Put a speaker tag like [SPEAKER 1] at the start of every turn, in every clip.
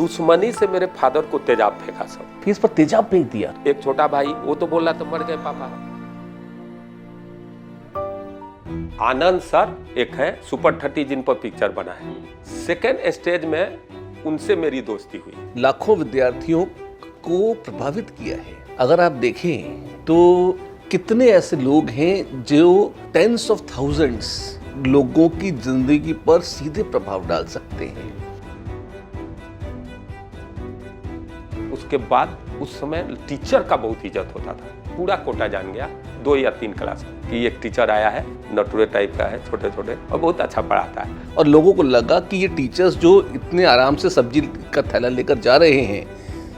[SPEAKER 1] दुश्मनी से मेरे फादर को तेजाब फेंका सब।
[SPEAKER 2] फेस पर तेजाब फेंक दिया।
[SPEAKER 1] एक छोटा भाई, वो तो बोल रहा था मर गए पापा। आनंद सर एक है सुपर 30 जिन पर पिक्चर बना है, सेकेंड स्टेज में उनसे मेरी दोस्ती हुई।
[SPEAKER 2] लाखों विद्यार्थियों को प्रभावित किया है। अगर आप देखें तो कितने ऐसे लोग हैं जो टेंस ऑफ थाउजेंड्स लोगों की जिंदगी पर सीधे प्रभाव डाल सकते हैं।
[SPEAKER 1] उसके बाद उस समय टीचर का बहुत इज्जत होता था। पूरा कोटा जान गया 2 या 3 क्लास में कि एक टीचर आया है, नटुरे टाइप का है, छोटे छोटे, और बहुत अच्छा पढ़ाता है।
[SPEAKER 2] और लोगों को लगा कि ये टीचर्स जो इतने आराम से सब्जी का थैला लेकर जा रहे हैं,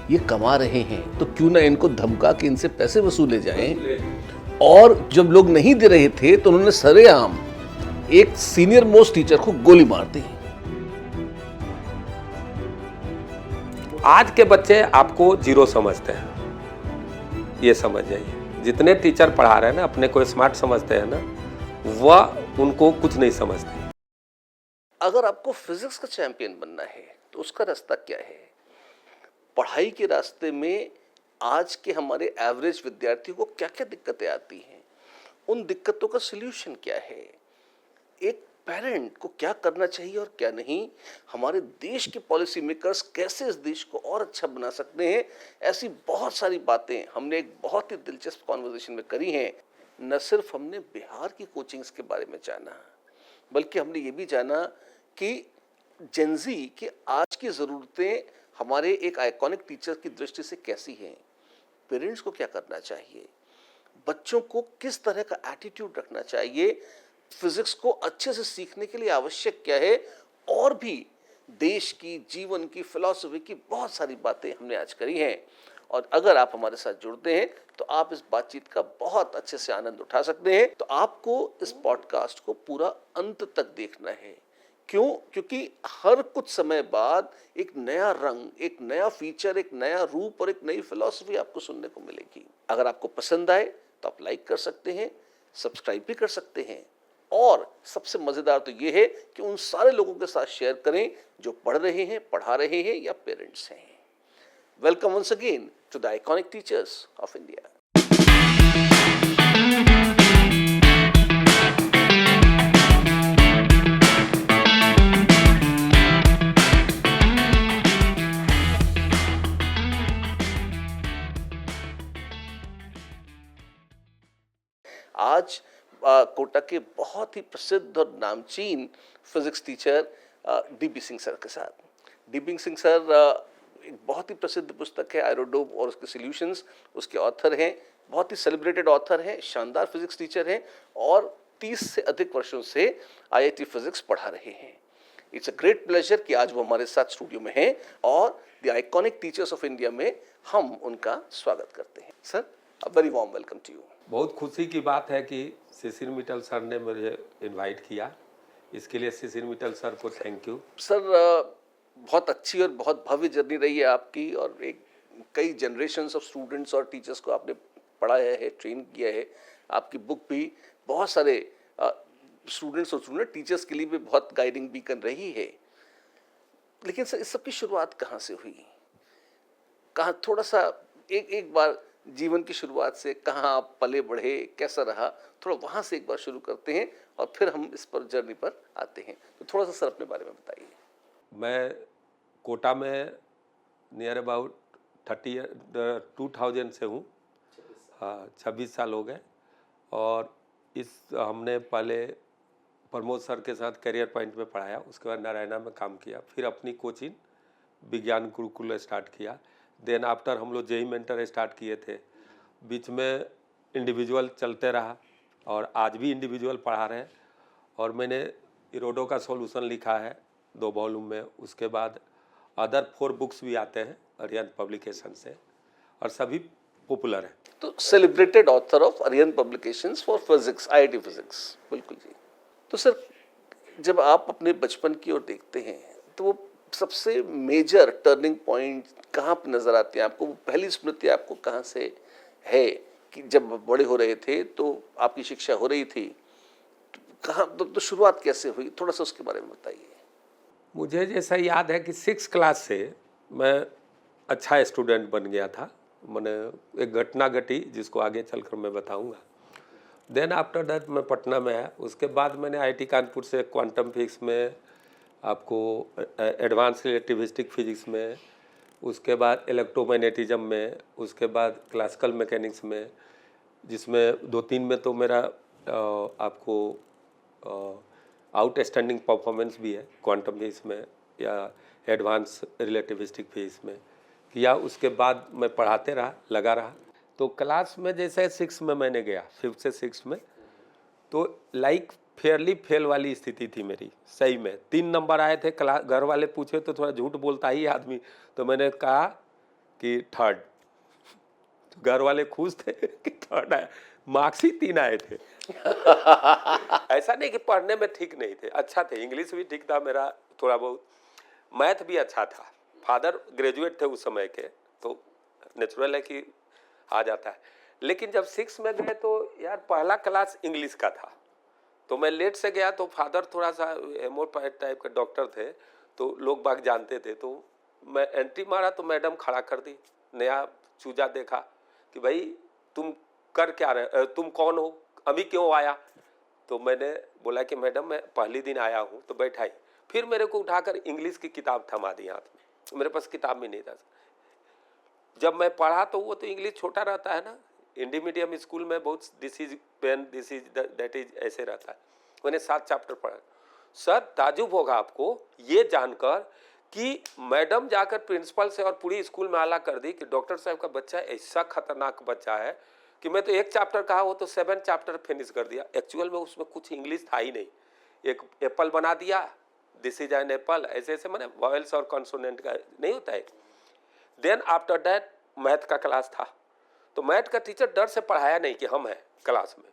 [SPEAKER 2] ये कमा रहे हैं, तो क्यों ना इनको धमका के इनसे पैसे वसूले जाएं। और जब लोग नहीं दे रहे थे तो उन्होंने सरेआम एक सीनियर मोस्ट टीचर को गोली मार दी।
[SPEAKER 1] आज के बच्चे आपको जीरो समझते हैं, ये समझ जाइए। जितने टीचर पढ़ा रहे हैं ना, अपने को स्मार्ट समझते हैं ना, वह उनको कुछ नहीं समझते।
[SPEAKER 2] अगर आपको फिजिक्स का चैंपियन बनना है तो उसका रास्ता क्या है? पढ़ाई के रास्ते में आज के हमारे एवरेज विद्यार्थियों को क्या क्या दिक्कतें आती हैं, उन दिक्कतों का सलूशन क्या है, एक पेरेंट को क्या करना चाहिए और क्या नहीं, हमारे देश के पॉलिसी मेकर्स कैसे इस देश को और अच्छा बना सकते हैं, ऐसी बहुत सारी बातें हमने एक बहुत ही दिलचस्प कॉन्वर्सेशन में करी हैं। न सिर्फ हमने बिहार की कोचिंग्स के बारे में जाना, बल्कि हमने ये भी जाना कि जेनजी की आज की ज़रूरतें हमारे एक आइकॉनिक टीचर की दृष्टि से कैसी हैं, पेरेंट्स को क्या करना चाहिए, बच्चों को किस तरह का एटीट्यूड रखना चाहिए, फिजिक्स को अच्छे से सीखने के लिए आवश्यक क्या है, और भी देश की, जीवन की, फिलॉसफी की बहुत सारी बातें हमने आज करी हैं। और अगर आप हमारे साथ जुड़ते हैं तो आप इस बातचीत का बहुत अच्छे से आनंद उठा सकते हैं। तो आपको इस पॉडकास्ट को पूरा अंत तक देखना है। क्यों? क्योंकि हर कुछ समय बाद एक नया रंग, एक नया फीचर, एक नया रूप और एक नई फिलॉसफी आपको सुनने को मिलेगी। अगर आपको पसंद आए तो आप लाइक कर सकते हैं, सब्सक्राइब भी कर सकते हैं, और सबसे मजेदार तो ये है कि उन सारे लोगों के साथ शेयर करें जो पढ़ रहे हैं, पढ़ा रहे हैं या पेरेंट्स हैं। Welcome once again to the iconic teachers of India. आज कोटा के बहुत ही प्रसिद्ध और नामचीन physics teacher DB Singh sir के साथ। डीबी सिंह सर एक बहुत ही प्रसिद्ध पुस्तक है एरोडोम और उसके सॉल्यूशंस, उसके ऑथर हैं, बहुत ही सेलिब्रेटेड ऑथर हैं, शानदार फिजिक्स टीचर हैं और 30 से अधिक वर्षों से आईआईटी फिजिक्स पढ़ा रहे हैं। इट्स अ ग्रेट प्लेजर कि आज वो हमारे साथ स्टूडियो में हैं और the iconic teachers of India में हम उनका स्वागत करते हैं। Sir, a very warm welcome to you.
[SPEAKER 1] बहुत खुशी की बात है कि शिशिर मित्तल सर ने मुझे इनवाइट किया, इसके लिए शिशिर मित्तल सर को थैंक यू।
[SPEAKER 2] सर, बहुत अच्छी और बहुत भव्य जर्नी रही है आपकी, और एक कई जनरेशन्स ऑफ स्टूडेंट्स और टीचर्स को आपने पढ़ाया है, ट्रेन किया है। आपकी बुक भी बहुत सारे स्टूडेंट्स और स्टूडेंट टीचर्स के लिए भी बहुत गाइडिंग भी कर रही है। लेकिन सर, इस सब की शुरुआत कहाँ से हुई? कहाँ, थोड़ा सा एक बार जीवन की शुरुआत से, कहाँ आप पले बढ़े, कैसा रहा, थोड़ा वहाँ से एक बार शुरू करते हैं और फिर हम इस पर जर्नी पर आते हैं। तो थोड़ा सा सर अपने बारे में बताइए।
[SPEAKER 1] मैं कोटा में नियर अबाउट 2000 से हूँ। हाँ, 26 साल हो गए। और हमने पहले प्रमोद सर के साथ करियर पॉइंट में पढ़ाया, उसके बाद नारायणा में काम किया, फिर अपनी कोचिंग विज्ञान गुरुकुल स्टार्ट किया। देन आफ्टर हम लोग जेई मेंटर स्टार्ट किए थे। बीच में इंडिविजुअल चलते रहा और आज भी इंडिविजुअल पढ़ा रहे हैं। और मैंने इरोडो का सॉल्यूशन लिखा है 2 वॉल्यूम में। उसके बाद अदर 4 बुक्स भी आते हैं अरिहंत पब्लिकेशन से, और सभी पॉपुलर हैं।
[SPEAKER 2] तो celebrated author of Arihant publications for physics, IIT physics. बिल्कुल जी। तो सर, जब आप अपने बचपन की ओर देखते हैं तो वो सबसे मेजर टर्निंग पॉइंट कहाँ पर नजर आती है आपको? पहली स्मृति आपको कहाँ से है कि जब बड़े हो रहे थे तो आपकी शिक्षा हो रही थी, कहाँ, तो शुरुआत कैसे हुई? थोड़ा सा उसके बारे में बताइए।
[SPEAKER 1] मुझे जैसा याद है कि 6 क्लास से मैं अच्छा स्टूडेंट बन गया था। मैंने एक घटना घटी जिसको आगे चलकर मैं बताऊंगा। देन आफ्टर दैट मैं पटना में आया। उसके बाद मैंने आईआईटी कानपुर से क्वांटम फिजिक्स में, आपको एडवांस रिलेटिविस्टिक फिजिक्स में, उसके बाद इलेक्ट्रोमैग्नेटिज्म में, उसके बाद क्लासिकल मैकेनिक्स में, जिसमें 2-3 में तो मेरा आपको आउटस्टैंडिंग परफॉर्मेंस भी है क्वांटम फिजिक्स में या एडवांस रिलेटिविस्टिक फिजिक्स में किया। उसके बाद मैं पढ़ाते रहा, लगा रहा। तो क्लास में जैसे 6 में मैंने गया, 5th से 6th में, तो लाइक फेयरली फेल वाली स्थिति थी मेरी। सही में 3 नंबर आए थे। क्लास घर वाले पूछे तो थोड़ा झूठ बोलता ही आदमी, तो मैंने कहा कि 3rd। तो घर वाले खुश थे कि 3rd आया। मार्क्स ही 3 आए थे। ऐसा नहीं कि पढ़ने में ठीक नहीं थे, अच्छा थे। इंग्लिश भी ठीक था मेरा, थोड़ा बहुत मैथ भी अच्छा था। फादर ग्रेजुएट थे उस समय के, तो नेचुरल है कि आ जाता है। लेकिन जब 6 में गए तो यार पहला क्लास इंग्लिश का था, तो मैं लेट से गया। तो फादर थोड़ा सा हेमोपैथ टाइप के डॉक्टर थे, तो लोग बाग जानते थे। तो मैं एंट्री मारा तो मैडम खड़ा कर दी। नया चूजा देखा कि भाई तुम कर क्या रहे, तुम कौन हो, अभी क्यों आया? तो मैंने बोला कि मैडम मैं पहली दिन आया हूँ। तो बैठाई। फिर मेरे को उठाकर इंग्लिश की किताब थमा दी हाथ में। मेरे पास किताब भी नहीं था। जब मैं पढ़ा तो वो तो इंग्लिश छोटा रहता है ना, इंडी मीडियम स्कूल में बहुत this is pen, this is that is ऐसे रहता है। मैंने 7 चैप्टर पढ़ा। सर ताजुब होगा आपको ये जानकर कि मैडम जाकर प्रिंसिपल से और पूरी स्कूल में आला कर दी कि डॉक्टर साहब का बच्चा ऐसा खतरनाक बच्चा है कि मैं तो 1 चैप्टर कहा, वो तो 7 चैप्टर फिनिश कर दिया। एक्चुअल में उसमें कुछ इंग्लिश था ही नहीं। एक एप्पल बना दिया, दिस इज एन एप्पल, ऐसे ऐसे मैंने वॉयल्स और कॉन्सोनेंट का नहीं होता है। देन आफ्टर दैट मैथ का क्लास था, तो मैथ का टीचर डर से पढ़ाया नहीं कि हम हैं क्लास में।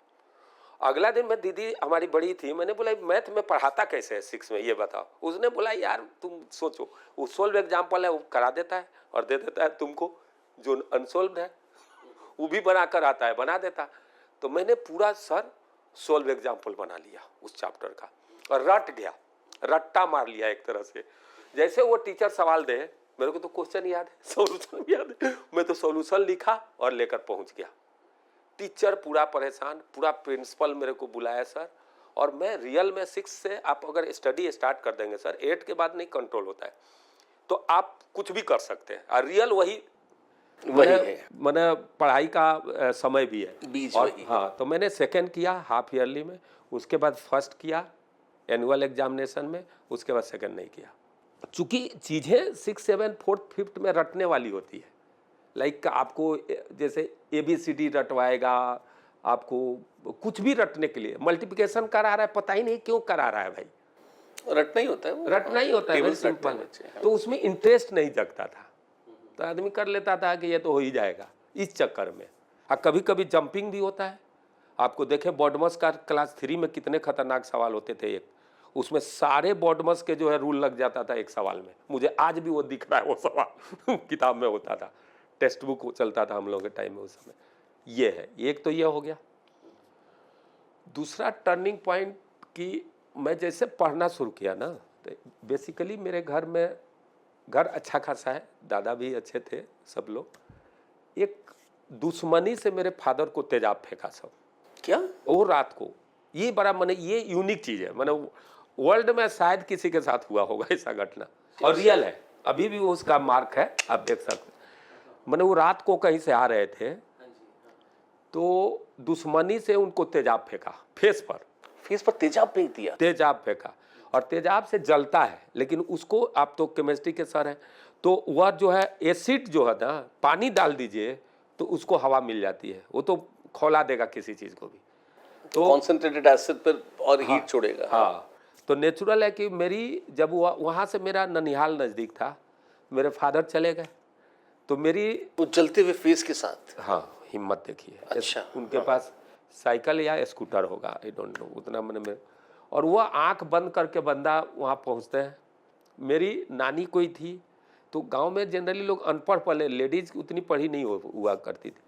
[SPEAKER 1] अगला दिन मैं, दीदी हमारी बड़ी थी, मैंने बोला मैथ में पढ़ाता कैसे है 6 में, ये बताओ। उसने बोला यार तुम सोचो, वो सोल्व एग्जाम्पल है वो करा देता है और दे देता है तुमको, जो अनसोल्व है वो भी बना कर आता है, बना देता। तो मैंने पूरा सर सोल्व एग्जाम्पल बना लिया उस चैप्टर का और रट गया, रट्टा मार लिया एक तरह से। जैसे वो टीचर सवाल दे, मेरे को तो क्वेश्चन याद है, सॉल्यूशन भी याद है, मैं तो सॉल्यूशन लिखा और लेकर पहुंच गया। टीचर पूरा परेशान, पूरा प्रिंसिपल मेरे को बुलाया सर। और मैं रियल में 6 से आप अगर स्टडी स्टार्ट कर देंगे सर, 8 के बाद नहीं कंट्रोल होता है, तो आप कुछ भी कर सकते हैं। और रियल वही है, मैंने पढ़ाई का समय भी है
[SPEAKER 2] बीज
[SPEAKER 1] और
[SPEAKER 2] वही।
[SPEAKER 1] हाँ, तो मैंने 2nd किया हाफ ईयरली में, उसके बाद 1st किया एनुअल एग्जामिनेशन में, उसके बाद 2nd नहीं किया। चूंकि चीज़ें 6, 7, 4th, 5th में रटने वाली होती है। लाइक आपको जैसे ABCD रटवाएगा, आपको कुछ भी रटने के लिए, मल्टीप्लिकेशन करा रहा है, पता ही नहीं क्यों करा रहा है भाई,
[SPEAKER 2] रटना ही होता है वो,
[SPEAKER 1] रटना ही होता है, वेरी सिंपल है। तो उसमें इंटरेस्ट नहीं जगता था, तो आदमी कर लेता था कि ये तो हो ही जाएगा इस चक्कर में। हाँ, कभी कभी जंपिंग भी होता है। आपको देखें बॉडमस का क्लास 3 में कितने खतरनाक सवाल होते थे। एक उसमें सारे बॉडमस के जो है रूल लग जाता था एक सवाल में। मुझे आज भी वो दिख रहा है वो सवाल किताब में होता था, टेक्स्ट बुक चलता था हम लोगों के टाइम में उस समय। ये है एक, तो ये हो गया। दूसरा टर्निंग पॉइंट कि मैं जैसे पढ़ना शुरू किया ना, तो बेसिकली मेरे घर में, घर अच्छा खासा है, दादा भी अच्छे थे सब लोग। एक दुश्मनी से मेरे फादर को तेजाब फेंका सब।
[SPEAKER 2] क्या?
[SPEAKER 1] वो रात को, ये बड़ा मैंने, ये यूनिक चीज़ है, मैंने वर्ल्ड में शायद किसी के साथ हुआ होगा ऐसा घटना, और रियल है, अभी भी उसका मार्क है, आप देख सकते। मैंने वो रात को कहीं से आ रहे थे, तो दुश्मनी से उनको तेजाब फेंका, फेस पर
[SPEAKER 2] तेजाब फेंक दिया।
[SPEAKER 1] तेजाब फेंका, और तेजाब से जलता है, लेकिन उसको, आप तो केमिस्ट्री के सर हैं, तो वह जो है एसिड जो है ना, पानी डाल दीजिए तो उसको हवा मिल जाती है, वो तो खौला देगा किसी चीज़ को भी, तो
[SPEAKER 2] कॉन्सेंट्रेटेड एसिड पर और हीट छोड़ेगा।
[SPEAKER 1] हाँ, तो नेचुरल है कि मेरी, जब वहाँ से मेरा ननिहाल नज़दीक था, मेरे फादर चले गए, तो मेरी
[SPEAKER 2] वो जलते हुए फेस के साथ।
[SPEAKER 1] हाँ, हिम्मत देखिए।
[SPEAKER 2] अच्छा,
[SPEAKER 1] उनके पास साइकिल या स्कूटर होगा, आई डोंट नो, उतना मैंने, और वह आंख बंद करके बंदा वहाँ पहुँचते हैं। मेरी नानी कोई थी, तो गांव में जनरली लोग अनपढ़, पढ़े, लेडीज उतनी पढ़ी नहीं हुआ करती थी,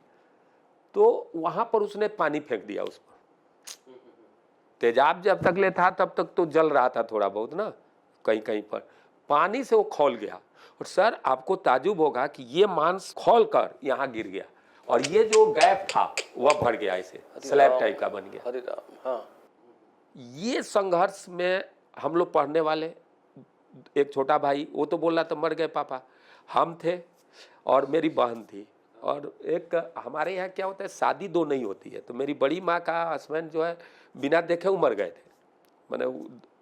[SPEAKER 1] तो वहाँ पर उसने पानी फेंक दिया उस पर। तेजाब जब तक ले था तब तक तो जल रहा था थोड़ा बहुत ना, कहीं कहीं पर, पानी से वो खौल गया। और सर आपको ताजुब होगा कि ये मांस खोल कर यहाँ गिर गया और ये जो गैप था वह भर गया, ऐसे स्लैब टाइप का बन गया।
[SPEAKER 2] अरे राम, हाँ।
[SPEAKER 1] ये संघर्ष में हम लोग पढ़ने वाले, एक छोटा भाई वो तो बोल रहा था मर गए पापा, हम थे और मेरी बहन थी। और एक हमारे यहाँ क्या होता है, शादी दो नहीं होती है, तो मेरी बड़ी माँ का हस्बैंड जो है बिना देखे वो मर गए थे। मैंने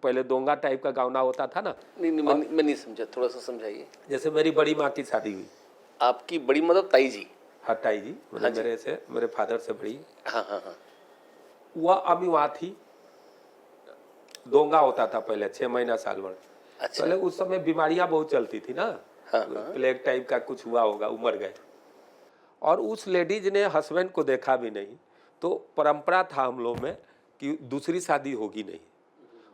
[SPEAKER 1] पहले दोंगा टाइप का गावना होता था ना।
[SPEAKER 2] नहीं नहीं, मैं नहीं समझा, थोड़ा सा समझाइए।
[SPEAKER 1] जैसे मेरी बड़ी माँ की शादी हुई,
[SPEAKER 2] आपकी बड़ी मतलब ताई जी?
[SPEAKER 1] हाँ ताई जी, मतलब मेरे से, मेरे फादर से बड़ी।
[SPEAKER 2] हाँ हाँ हाँ।
[SPEAKER 1] वह अभी वहाँ थी, दोंगा होता था पहले 6 महीना साल भर।
[SPEAKER 2] अच्छा।
[SPEAKER 1] पहले उस समय बीमारियां बहुत चलती थी ना,
[SPEAKER 2] हाँ, हाँ।
[SPEAKER 1] प्लेग टाइप का कुछ हुआ होगा, उमर गए। और उस लेडीज ने हस्बैंड को देखा भी नहीं, तो परंपरा था हम लोग में कि दूसरी शादी होगी नहीं।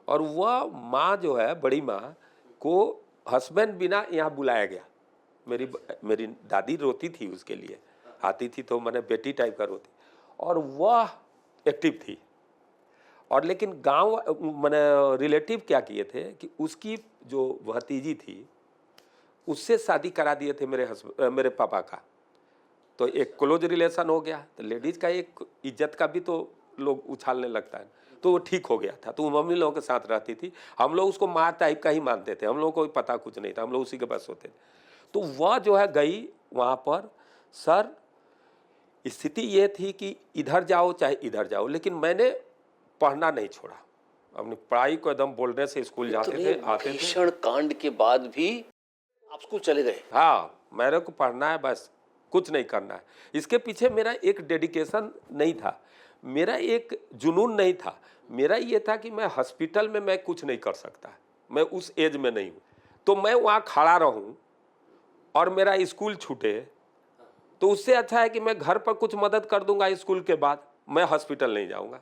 [SPEAKER 1] और वह माँ जो है, बड़ी माँ को हस्बैंड बिना यहाँ बुलाया गया। मेरी दादी रोती थी उसके लिए, आती थी तो मैंने बेटी टाइप का रोती, और वह एक्टिव थी। और लेकिन गांव मैंने रिलेटिव क्या किए थे कि उसकी जो भतीजी थी उससे शादी करा दिए थे मेरे पापा का, तो एक क्लोज रिलेशन हो गया। तो लेडीज का एक इज्जत का भी तो लोग उछालने लगता है, तो वो ठीक हो गया था। तो वो मम्मी लोगों के साथ रहती थी, हम लोग उसको माँ टाइप का ही मानते थे, हम लोगों को पता कुछ नहीं था, हम लोग उसी के पास होते थे। तो वह जो है गई वहाँ पर। सर स्थिति ये थी कि इधर जाओ चाहे इधर जाओ, लेकिन मैंने पढ़ना नहीं छोड़ा। अपनी पढ़ाई को एकदम बोलने से स्कूल जाते थे, आते थे।
[SPEAKER 2] भीषण कांड के बाद भी आप स्कूल चले गए?
[SPEAKER 1] हाँ, मेरे को पढ़ना है बस, कुछ नहीं करना है। इसके पीछे मेरा एक डेडिकेशन नहीं था, मेरा एक जुनून नहीं था। मेरा ये था कि मैं हॉस्पिटल में मैं कुछ नहीं कर सकता, मैं उस एज में नहीं हूँ, तो मैं वहाँ खड़ा रहूँ और मेरा स्कूल छूटे, तो उससे अच्छा है कि मैं घर पर कुछ मदद कर दूंगा, स्कूल के बाद मैं हॉस्पिटल नहीं जाऊँगा।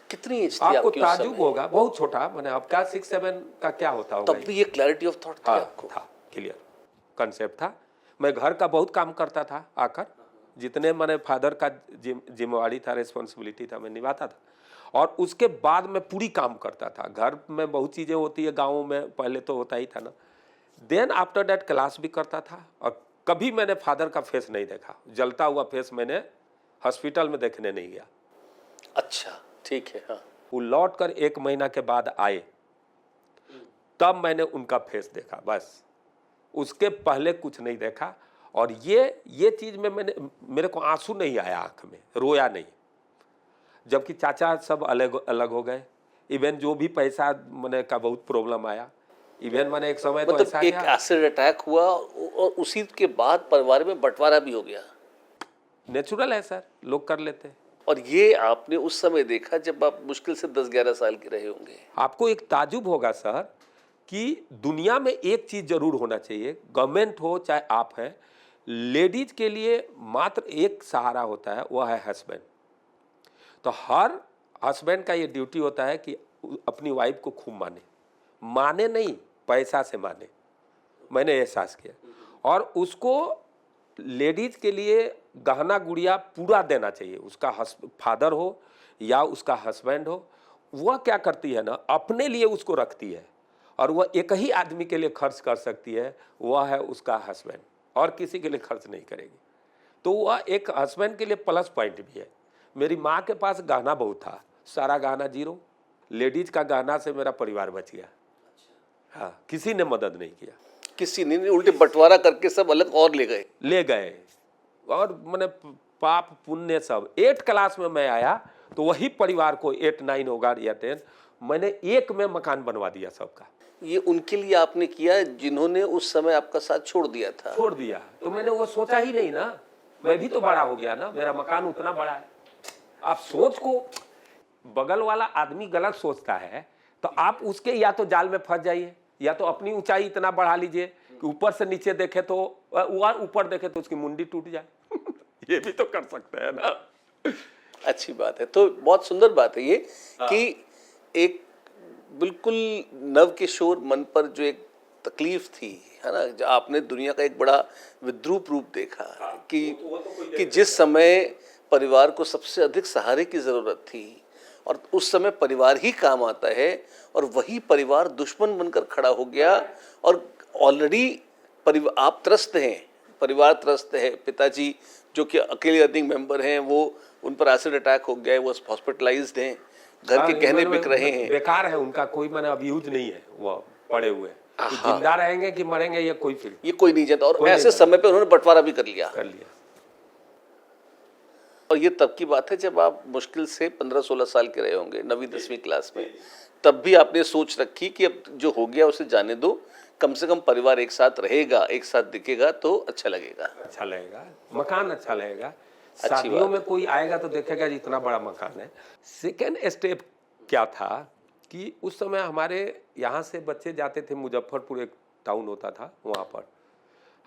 [SPEAKER 2] कितनी एज थी
[SPEAKER 1] आपको
[SPEAKER 2] आपकी उस
[SPEAKER 1] ताजुब
[SPEAKER 2] समय?
[SPEAKER 1] होगा, बहुत छोटा, मैंने आपका 6-7 का क्या होता होगा।
[SPEAKER 2] तब भी ये क्लैरिटी ऑफ थॉट थी
[SPEAKER 1] हाँ,
[SPEAKER 2] आपको?
[SPEAKER 1] था, क्लियर कंसेप्ट था। मैं घर का बहुत काम करता था आकर, जितने मैंने फादर का जिम्मेवारी था, रिस्पॉन्सिबिलिटी था, मैं निभाता था। और उसके बाद मैं पूरी काम करता था। घर में बहुत चीज़ें होती है, गाँव में पहले तो होता ही था ना। देन आफ्टर दैट क्लास भी करता था, और कभी मैंने फादर का फेस नहीं देखा, जलता हुआ फेस मैंने हॉस्पिटल में देखने नहीं गया।
[SPEAKER 2] अच्छा, ठीक है। हाँ।
[SPEAKER 1] वो लौट कर 1 महीना के बाद आए, तब मैंने उनका फेस देखा, बस उसके पहले कुछ नहीं देखा। और ये चीज़ में मेरे को आंसू नहीं आया आंख में, रोया नहीं। जबकि चाचा सब अलग अलग हो गए, इवन जो भी पैसा मैंने का बहुत प्रॉब्लम आया। इवन मैंने एक समय तो
[SPEAKER 2] मतलब
[SPEAKER 1] ऐसा
[SPEAKER 2] एक
[SPEAKER 1] गया,
[SPEAKER 2] एसिड अटैक हुआ और उसी के बाद परिवार में बंटवारा भी हो गया।
[SPEAKER 1] नेचुरल है सर, लोग कर लेते हैं।
[SPEAKER 2] और ये आपने उस समय देखा जब आप मुश्किल से 10-11 साल के रहे होंगे।
[SPEAKER 1] आपको एक ताजुब होगा सर कि दुनिया में एक चीज़ जरूर होना चाहिए, गवर्नमेंट हो चाहे आप हैं, लेडीज के लिए मात्र एक सहारा होता है, वह है हस्बैंड। तो हर हस्बैंड का ये ड्यूटी होता है कि अपनी वाइफ को खूब माने नहीं, पैसा से माने। मैंने एहसास किया। और उसको लेडीज के लिए गहना गुड़िया पूरा देना चाहिए, उसका फादर हो या उसका हस्बैंड हो। वह क्या करती है ना, अपने लिए उसको रखती है, और वह एक ही आदमी के लिए खर्च कर सकती है, वह है उसका हस्बैंड, और किसी के लिए खर्च नहीं करेगी। तो वह एक हस्बैंड के लिए प्लस पॉइंट भी है। मेरी माँ के पास गहना बहुत था, सारा गहना जीरो, लेडीज का गहना से मेरा परिवार बच गया। हाँ, किसी ने मदद नहीं किया,
[SPEAKER 2] किसी ने नहीं, उल्टे बंटवारा करके सब अलग और ले गए।
[SPEAKER 1] और मैंने पाप पुण्य सब। 8 क्लास में मैं आया तो वही परिवार को 8-9 होगा या 10, मैंने एक में मकान बनवा दिया सबका।
[SPEAKER 2] ये उनके लिए आपने किया जिन्होंने उस समय आपका साथ छोड़ दिया था?
[SPEAKER 1] छोड़ दिया, तो मैंने वो सोचा ही नहीं ना, मैं भी तो बड़ा हो गया ना, मेरा मकान उतना बड़ा है। आप सोच को, बगल वाला आदमी गलत सोचता है तो आप उसके या तो जाल में फंस जाइए, या तो अपनी ऊंचाई इतना बढ़ा लीजिए कि ऊपर से नीचे देखे तो ऊपर देखे तो उसकी मुंडी टूट जाए। ये भी तो कर सकते हैं ना।
[SPEAKER 2] अच्छी बात है। तो बहुत सुंदर बात है ये कि एक बिल्कुल नव किशोर मन पर जो एक तकलीफ थी, है ना, जो आपने दुनिया का एक बड़ा विद्रूप रूप देखा कि जिस समय परिवार को सबसे अधिक सहारे की जरूरत थी, और उस समय परिवार ही काम आता है, और वही परिवार दुश्मन बनकर खड़ा हो गया। और ऑलरेडी आप त्रस्त हैं, परिवार त्रस्त है, पिताजी जो कि अकेले अर्निंग मेंबर हैं, वो उन पर एसिड अटैक हो गया है, वो हॉस्पिटलाइज्ड हैं, घर के गहने बिक रहे हैं।
[SPEAKER 1] बेकार है उनका, कोई मैंने अब यूज नहीं है वो पड़े हुए। तो
[SPEAKER 2] हाँ।
[SPEAKER 1] जिंदा रहेंगे कि मरेंगे ये कोई फिर
[SPEAKER 2] ये कोई नहीं जानता, और
[SPEAKER 1] कोई नहीं
[SPEAKER 2] ऐसे
[SPEAKER 1] जानता।
[SPEAKER 2] समय पे उन्होंने बंटवारा भी कर लिया।
[SPEAKER 1] कर लिया।
[SPEAKER 2] और ये तब की बात है जब आप मुश्किल से 15-16 साल के रहे होंगे, 9वीं 10वीं क्लास में। तब भी आपने सोच रखी कि अब जो हो गया उसे जाने दो, कम से कम परिवार एक साथ रहेगा, एक साथ दिखेगा तो अच्छा लगेगा।
[SPEAKER 1] अच्छा लगेगा, मकान अच्छा लगेगा,
[SPEAKER 2] अच्छी
[SPEAKER 1] शादियों
[SPEAKER 2] बात।
[SPEAKER 1] में कोई आएगा तो देखेगा जी इतना बड़ा मकान है। सेकेंड स्टेप क्या था कि उस समय हमारे यहाँ से बच्चे जाते थे मुजफ्फरपुर, एक टाउन होता था वहाँ पर।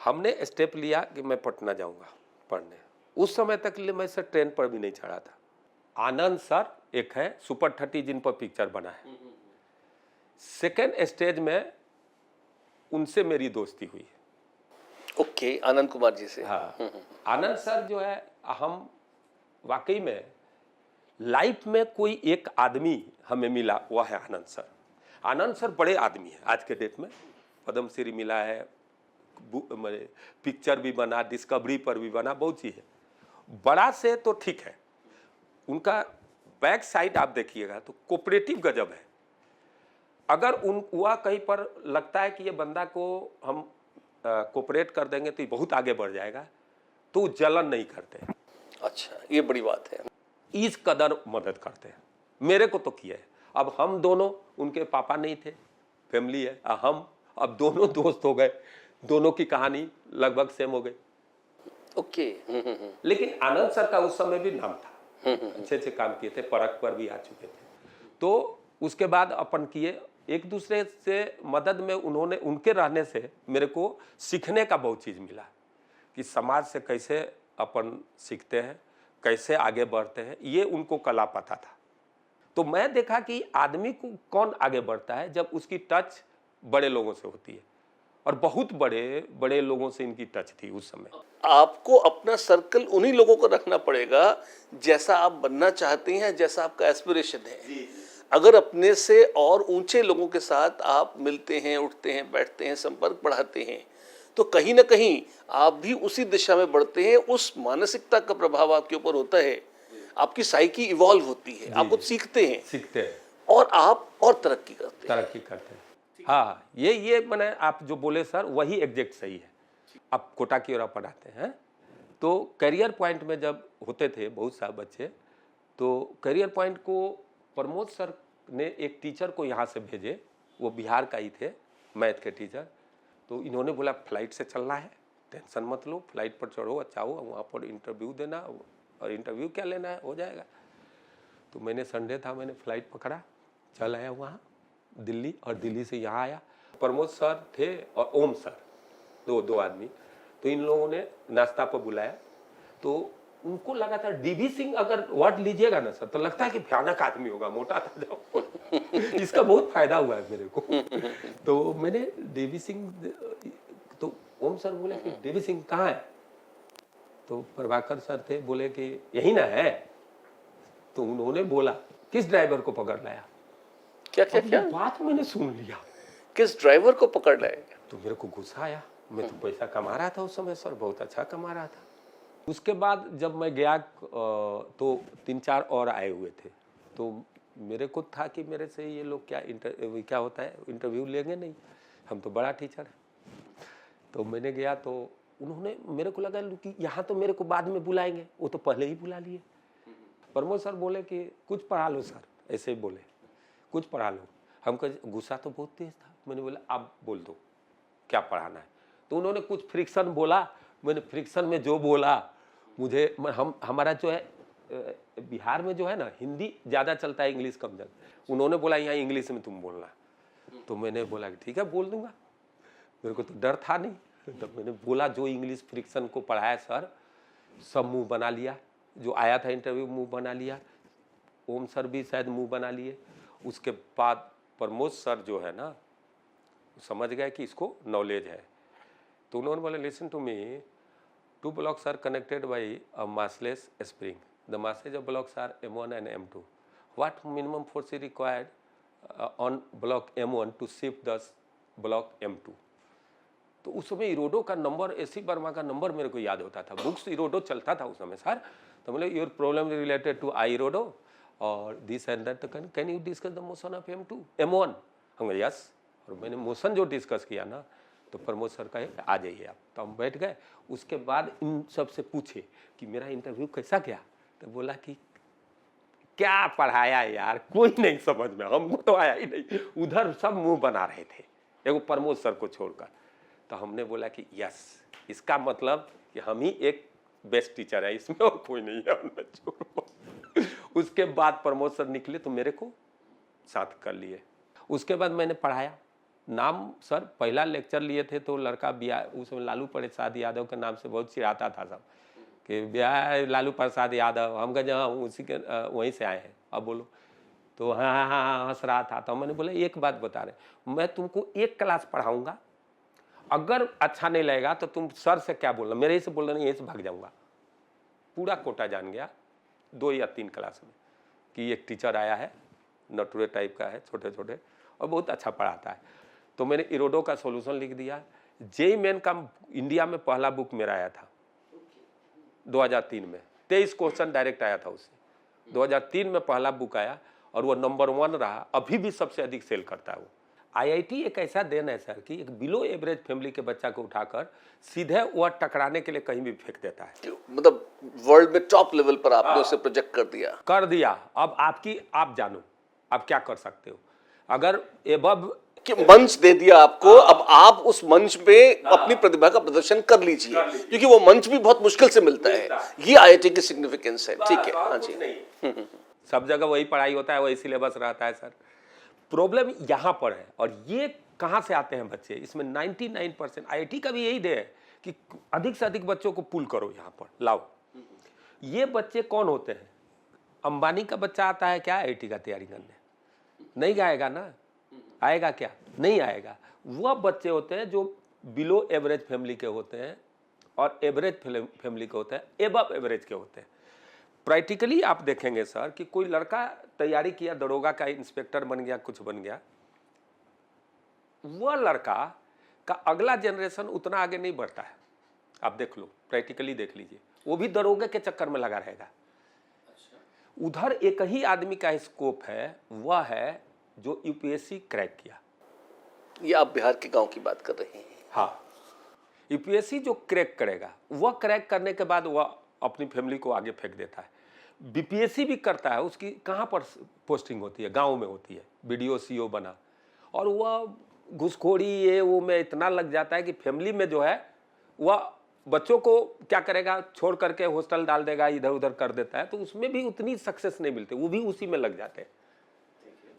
[SPEAKER 1] हमने स्टेप लिया कि मैं पटना जाऊँगा पढ़ने। उस समय तक लिए मैं सर ट्रेन पर भी नहीं चढ़ा था। आनंद सर एक है सुपर 30 जिन पर पिक्चर बना है, सेकेंड स्टेज में उनसे मेरी दोस्ती हुई।
[SPEAKER 2] ओके, आनंद कुमार जी से।
[SPEAKER 1] हाँ, आनंद सर जो है, हम वाकई में लाइफ में कोई एक आदमी हमें मिला, वह है आनंद सर। आनंद सर बड़े आदमी हैं आज के डेट में, पद्मश्री मिला है, पिक्चर भी बना, डिस्कवरी पर भी बना, बहुत चीज़ है। बड़ा से तो ठीक है, उनका बैक साइड आप देखिएगा तो कोऑपरेटिव गजब है। अगर वह कहीं पर लगता है कि ये बंदा को हम कोऑपरेट कर देंगे तो ये बहुत आगे बढ़ जाएगा, तो जलन नहीं करते।
[SPEAKER 2] अच्छा, ये बड़ी बात है।
[SPEAKER 1] इस कदर मदद करते हैं। मेरे को तो किया है। अब हम दोनों, उनके पापा नहीं थे, फैमिली है, हम अब दोनों दोस्त हो गए, दोनों की कहानी लगभग सेम हो गई।
[SPEAKER 2] ओके।
[SPEAKER 1] लेकिन आनंद सर का उस समय भी नाम था, अच्छे अच्छे काम किए थे, परख पर भी आ चुके थे। तो उसके बाद अपन किए, एक दूसरे से मदद में उन्होंने, उनके रहने से मेरे को सीखने का बहुत चीज़ मिला कि समाज से कैसे अपन सीखते हैं, कैसे आगे बढ़ते हैं, ये उनको कला पता था। तो मैं देखा कि आदमी को कौन आगे बढ़ता है जब उसकी टच बड़े लोगों से होती है, और बहुत बड़े बड़े लोगों से इनकी टच थी उस समय।
[SPEAKER 2] आपको अपना सर्कल उन्हीं लोगों को रखना पड़ेगा जैसा आप बनना चाहते हैं, जैसा आपका एस्पिरेशन है। अगर अपने से और ऊंचे लोगों के साथ आप मिलते हैं, उठते हैं, बैठते हैं, संपर्क बढ़ाते हैं, तो कहीं ना कहीं आप भी उसी दिशा में बढ़ते हैं। उस मानसिकता का प्रभाव आपके ऊपर होता है, आपकी साइकी इवॉल्व होती है, आप कुछ सीखते हैं और आप और तरक्की करते हैं।
[SPEAKER 1] हाँ, ये मैंने आप जो बोले सर, वही एग्जैक्ट सही है। अब कोटा की ओर पढ़ाते हैं, तो करियर पॉइंट में जब होते थे बहुत सारे बच्चे, तो करियर पॉइंट को प्रमोद सर ने एक टीचर को यहाँ से भेजे, वो बिहार का ही थे, मैथ के टीचर। तो इन्होंने बोला फ्लाइट से चलना है, टेंशन मत लो, फ्लाइट पर चढ़ो, अच्छा हो, वहाँ पर इंटरव्यू देना, और इंटरव्यू क्या लेना है, हो जाएगा। तो मैंने संडे था, मैंने फ्लाइट पकड़ा, चल आया वहाँ दिल्ली, और दिल्ली से यहाँ आया। प्रमोद सर थे और ओम सर, दो आदमी। तो इन लोगों ने नाश्ता पर बुलाया, तो उनको लगा था डीवी सिंह अगर वर्ड लीजिएगा ना सर, तो लगता है कि भयानक आदमी होगा, मोटा था जो इसका बहुत फायदा हुआ है मेरे को। तो मैंने डीवी सिंह, तो ओम सर बोले कि डीवी सिंह कहाँ है? तो प्रभाकर सर थे, बोले कि यही ना है। तो उन्होंने बोला किस ड्राइवर को पकड़ लाया?
[SPEAKER 2] क्या
[SPEAKER 1] बात मैंने सुन लिया,
[SPEAKER 2] किस ड्राइवर को पकड़ लाए?
[SPEAKER 1] तो मेरे को गुस्सा आया। मैं तो पैसा कमा रहा था उस समय सर, बहुत अच्छा कमा रहा था। उसके बाद जब मैं गया तो 3-4 और आए हुए थे, तो मेरे को था कि मेरे से ये लोग क्या होता है, इंटरव्यू लेंगे नहीं, हम तो बड़ा टीचर है। तो मैंने गया, तो उन्होंने, मेरे को लगा कि यहाँ तो मेरे को बाद में बुलाएंगे, वो तो पहले ही बुला लिए। प्रमोद सर बोले कि कुछ पढ़ा लो सर, ऐसे ही बोले, कुछ पढ़ा लो। हमको गुस्सा तो बहुत तेज था, मैंने बोला आप बोल दो क्या पढ़ाना है। तो उन्होंने कुछ फ्रिक्शन बोला, मैंने फ्रिक्शन में जो बोला, मुझे हमारा जो है बिहार में जो है ना, हिंदी ज़्यादा चलता है, इंग्लिश कम चलता। उन्होंने बोला यहाँ इंग्लिश में तुम बोलना, तो मैंने बोला कि ठीक है बोल दूंगा, मेरे को तो डर था नहीं। तब मैंने बोला, जो इंग्लिश फ्रिक्शन को पढ़ाया सर, सब मुंह बना लिया, जो आया था इंटरव्यू मुंह बना लिया, ओम सर भी शायद मुंह बना लिए। उसके बाद प्रमोद सर जो है ना, समझ गए कि इसको नॉलेज है, तो उन्होंने बोला listen to me, 2 blocks are connected by a massless spring. The masses of blocks are M1 and M2. What minimum force is required on block M1 to shift the block M2? तो उस समय इरोडो का number, AC Verma का number मेरे को याद होता था, बुक्स इरोडो चलता था उस समय सर। तो बोले your problem related to I Irodov और this and that, can you discuss the motion of M2 M1। हम कहे यस। और मैंने मोशन जो डिस्कस किया ना, तो प्रमोद सर कहे आ जाइए आप। तो हम बैठ गए। उसके बाद इन सब से पूछे कि मेरा इंटरव्यू कैसा गया। तो बोला कि क्या पढ़ाया यार, कोई नहीं समझ में, हमको तो आया ही नहीं। उधर सब मुंह बना रहे थे, एगो प्रमोद सर को छोड़कर। तो हमने बोला कि यस, इसका मतलब कि हम ही एक बेस्ट टीचर है, इसमें और कोई नहीं है, उनमें छोड़ो। उसके बाद प्रमोद सर निकले तो मेरे को साथ कर लिए। उसके बाद मैंने पढ़ाया। नाम सर पहला लेक्चर लिए थे तो लड़का उसमें लालू प्रसाद यादव के नाम से बहुत चिढ़ाता था सब कि ब्याह लालू प्रसाद यादव। हम कहे जहाँ उसी के वहीं से आए हैं, अब बोलो। तो हाँ हाँ हाँ हंस रहा था। तो मैंने बोला एक बात बता रहे, मैं तुमको एक क्लास पढ़ाऊंगा, अगर अच्छा नहीं लगेगा तो तुम सर से क्या बोलना, मेरे ही से बोलना, नहीं यहीं से भाग जाऊंगा। पूरा कोटा जान गया 2 या 3 क्लास में कि एक टीचर आया है, नटुरे टाइप का है, छोटे छोटे, और बहुत अच्छा पढ़ाता है। तो मैंने इरोडो का सॉल्यूशन लिख दिया। जेई मेन का इंडिया में पहला बुक मेरा आया था 2003 में, 23 क्वेश्चन डायरेक्ट आया था उससे। 2003 में पहला बुक आया और वो नंबर 1 रहा, अभी भी सबसे अधिक सेल करता है वो। आईआईटी एक ऐसा देन है सर कि एक बिलो एवरेज फैमिली के बच्चा को उठाकर सीधे वह टकराने के लिए कहीं भी फेंक देता है।
[SPEAKER 2] मतलब वर्ल्ड में टॉप लेवल पर आपने उसे प्रोजेक्ट कर दिया।
[SPEAKER 1] अब आप जानो आप क्या कर सकते हो। अगर एबव
[SPEAKER 2] कि मंच दे दिया आपको, अब आप उस मंच पे अपनी प्रतिभा का प्रदर्शन कर लीजिए, क्योंकि वो मंच भी बहुत मुश्किल से मिलता है। ये आईआईटी की सिग्निफिकेंस है। ठीक है, हाँ जी।
[SPEAKER 1] सब जगह वही पढ़ाई होता है, वही सिलेबस रहता है सर। प्रॉब्लम यहाँ पर है। और ये कहाँ से आते हैं बच्चे, इसमें 99% आईआईटी का भी यही दे है कि अधिक से अधिक बच्चों को पुल करो, यहाँ पर लाओ। ये बच्चे कौन होते हैं? अंबानी का बच्चा आता है क्या आईआईटी का तैयारी करने? नहीं आएगा ना। आएगा क्या? नहीं आएगा। वह बच्चे होते हैं जो बिलो एवरेज फैमिली के होते हैं और एवरेज फैमिली के होते हैं, एबव एवरेज के होते हैं। प्रैक्टिकली आप देखेंगे सर कि कोई लड़का तैयारी किया, दरोगा का इंस्पेक्टर बन गया, कुछ बन गया, वह लड़का का अगला जनरेशन उतना आगे नहीं बढ़ता है। आप देख लो, प्रैक्टिकली देख लीजिए, वो भी दरोगे के चक्कर में लगा रहेगा। उधर एक ही आदमी का स्कोप है, वह है जो यूपीएससी क्रैक किया।
[SPEAKER 2] ये आप बिहार के गांव की बात कर रहे हैं?
[SPEAKER 1] हाँ, यूपीएससी जो क्रैक करेगा, वह क्रैक करने के बाद वह अपनी फैमिली को आगे फेंक देता है। बीपीएससी भी करता है, उसकी कहाँ पर पोस्टिंग होती है? गांव में होती है, बीडीओ सीओ बना, और वह घुसखोरी ये वो में इतना लग जाता है कि फैमिली में जो है वह बच्चों को क्या करेगा, छोड़ करके हॉस्टल डाल देगा, इधर उधर कर देता है। तो उसमें भी उतनी सक्सेस नहीं मिलती, वो भी उसी में लग जाते हैं।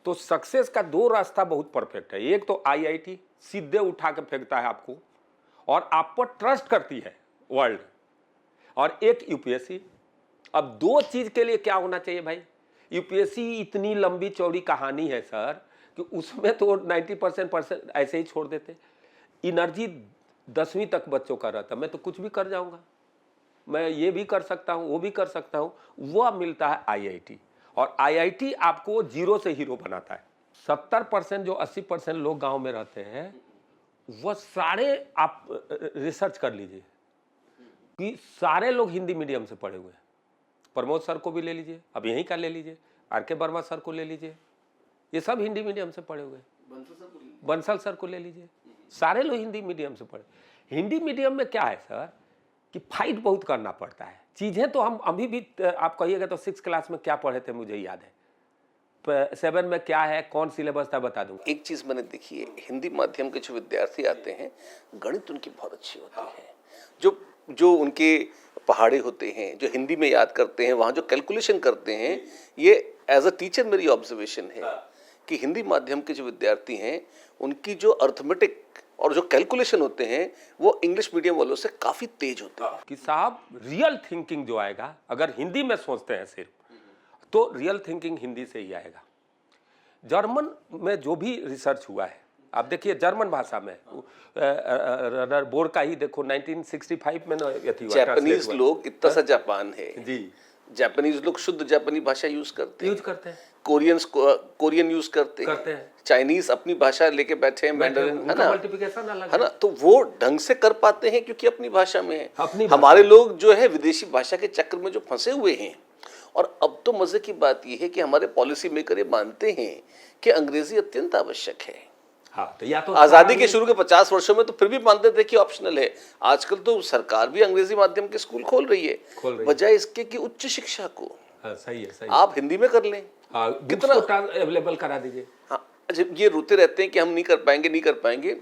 [SPEAKER 1] तो सक्सेस का 2 रास्ता बहुत परफेक्ट है। एक तो आईआईटी सीधे उठा के फेंकता है आपको और आप पर ट्रस्ट करती है वर्ल्ड, और एक यूपीएससी। अब 2 चीज के लिए क्या होना चाहिए भाई? यूपीएससी इतनी लंबी चौड़ी कहानी है सर कि उसमें तो 90% ऐसे ही छोड़ देते। एनर्जी 10वीं तक बच्चों का रहता, मैं तो कुछ भी कर जाऊंगा, मैं ये भी कर सकता हूँ, वो भी कर सकता हूँ। वह मिलता है आईआईटी, और आईआईटी आपको 0 से हीरो बनाता है। 70% जो 80% लोग गांव में रहते हैं, वह सारे आप रिसर्च कर लीजिए कि सारे लोग हिंदी मीडियम से पढ़े हुए हैं। प्रमोद सर को भी ले लीजिए, अब यहीं का ले लीजिए, आर.के. वर्मा सर को ले लीजिए, ये सब हिंदी मीडियम से पढ़े हुए हैं। बंसल सर को ले लीजिए, सारे लोग हिंदी मीडियम से पढ़े। हिंदी मीडियम में क्या है सर कि फाइट बहुत करना पड़ता है। चीज़ें तो हम अभी भी, आप कहिएगा तो 6 क्लास में क्या पढ़े थे मुझे याद है, 7 में क्या है, कौन सिलेबस था, बता दूंगा।
[SPEAKER 2] एक चीज मैंने देखी है, हिंदी माध्यम के जो विद्यार्थी आते हैं, गणित उनकी बहुत अच्छी होती है। जो उनके पहाड़े होते हैं, जो हिंदी में याद करते हैं, वहाँ जो कैलकुलेशन करते हैं, ये एज अ टीचर मेरी ऑब्जर्वेशन है कि हिंदी माध्यम के जो विद्यार्थी हैं, उनकी जो अर्थमेटिक और जो कैलकुलेशन होते हैं, वो इंग्लिश मीडियम वालों से काफी तेज होते हैं।
[SPEAKER 1] कि साहब रियल थिंकिंग जो आएगा, अगर हिंदी में सोचते हैं सिर्फ, तो रियल थिंकिंग हिंदी से ही आएगा। जर्मन में जो भी रिसर्च हुआ है, आप देखिए जर्मन भाषा में बोर का ही देखो 1965 में ना,
[SPEAKER 2] जापानीज लोग, इतना सा जापान है
[SPEAKER 1] जी,
[SPEAKER 2] जापानीज लोग शुद्ध जापानी भाषा यूज करते
[SPEAKER 1] यूज करते हैं,
[SPEAKER 2] कोरियन यूज करते हैं, चाइनीज अपनी भाषा लेके बैठे हैं, मैंडरिन, है ना,
[SPEAKER 1] मल्टीप्लिकेशन अलग
[SPEAKER 2] है ना, तो वो ढंग से कर पाते हैं क्योंकि अपनी भाषा में है।
[SPEAKER 1] अपनी भाषा
[SPEAKER 2] हमारे लोग जो है विदेशी भाषा के चक्कर में जो फंसे हुए हैं, और अब तो मजे की बात यह है कि हमारे पॉलिसी मेकर ये मानते हैं कि अंग्रेजी अत्यंत आवश्यक है।
[SPEAKER 1] हाँ, तो या तो
[SPEAKER 2] आजादी के शुरू के 50 वर्षों में तो फिर भी मानते थे कि ऑप्शनल है। आजकल तो सरकार भी अंग्रेजी माध्यम के स्कूल खोल रही है, बजाय इसके कि उच्च शिक्षा को
[SPEAKER 1] सही है,
[SPEAKER 2] आप हिंदी में कर लें।
[SPEAKER 1] कितना अवेलेबल करा दीजिए।
[SPEAKER 2] हाँ, जब ये रोते रहते हैं कि हम नहीं कर पाएंगे,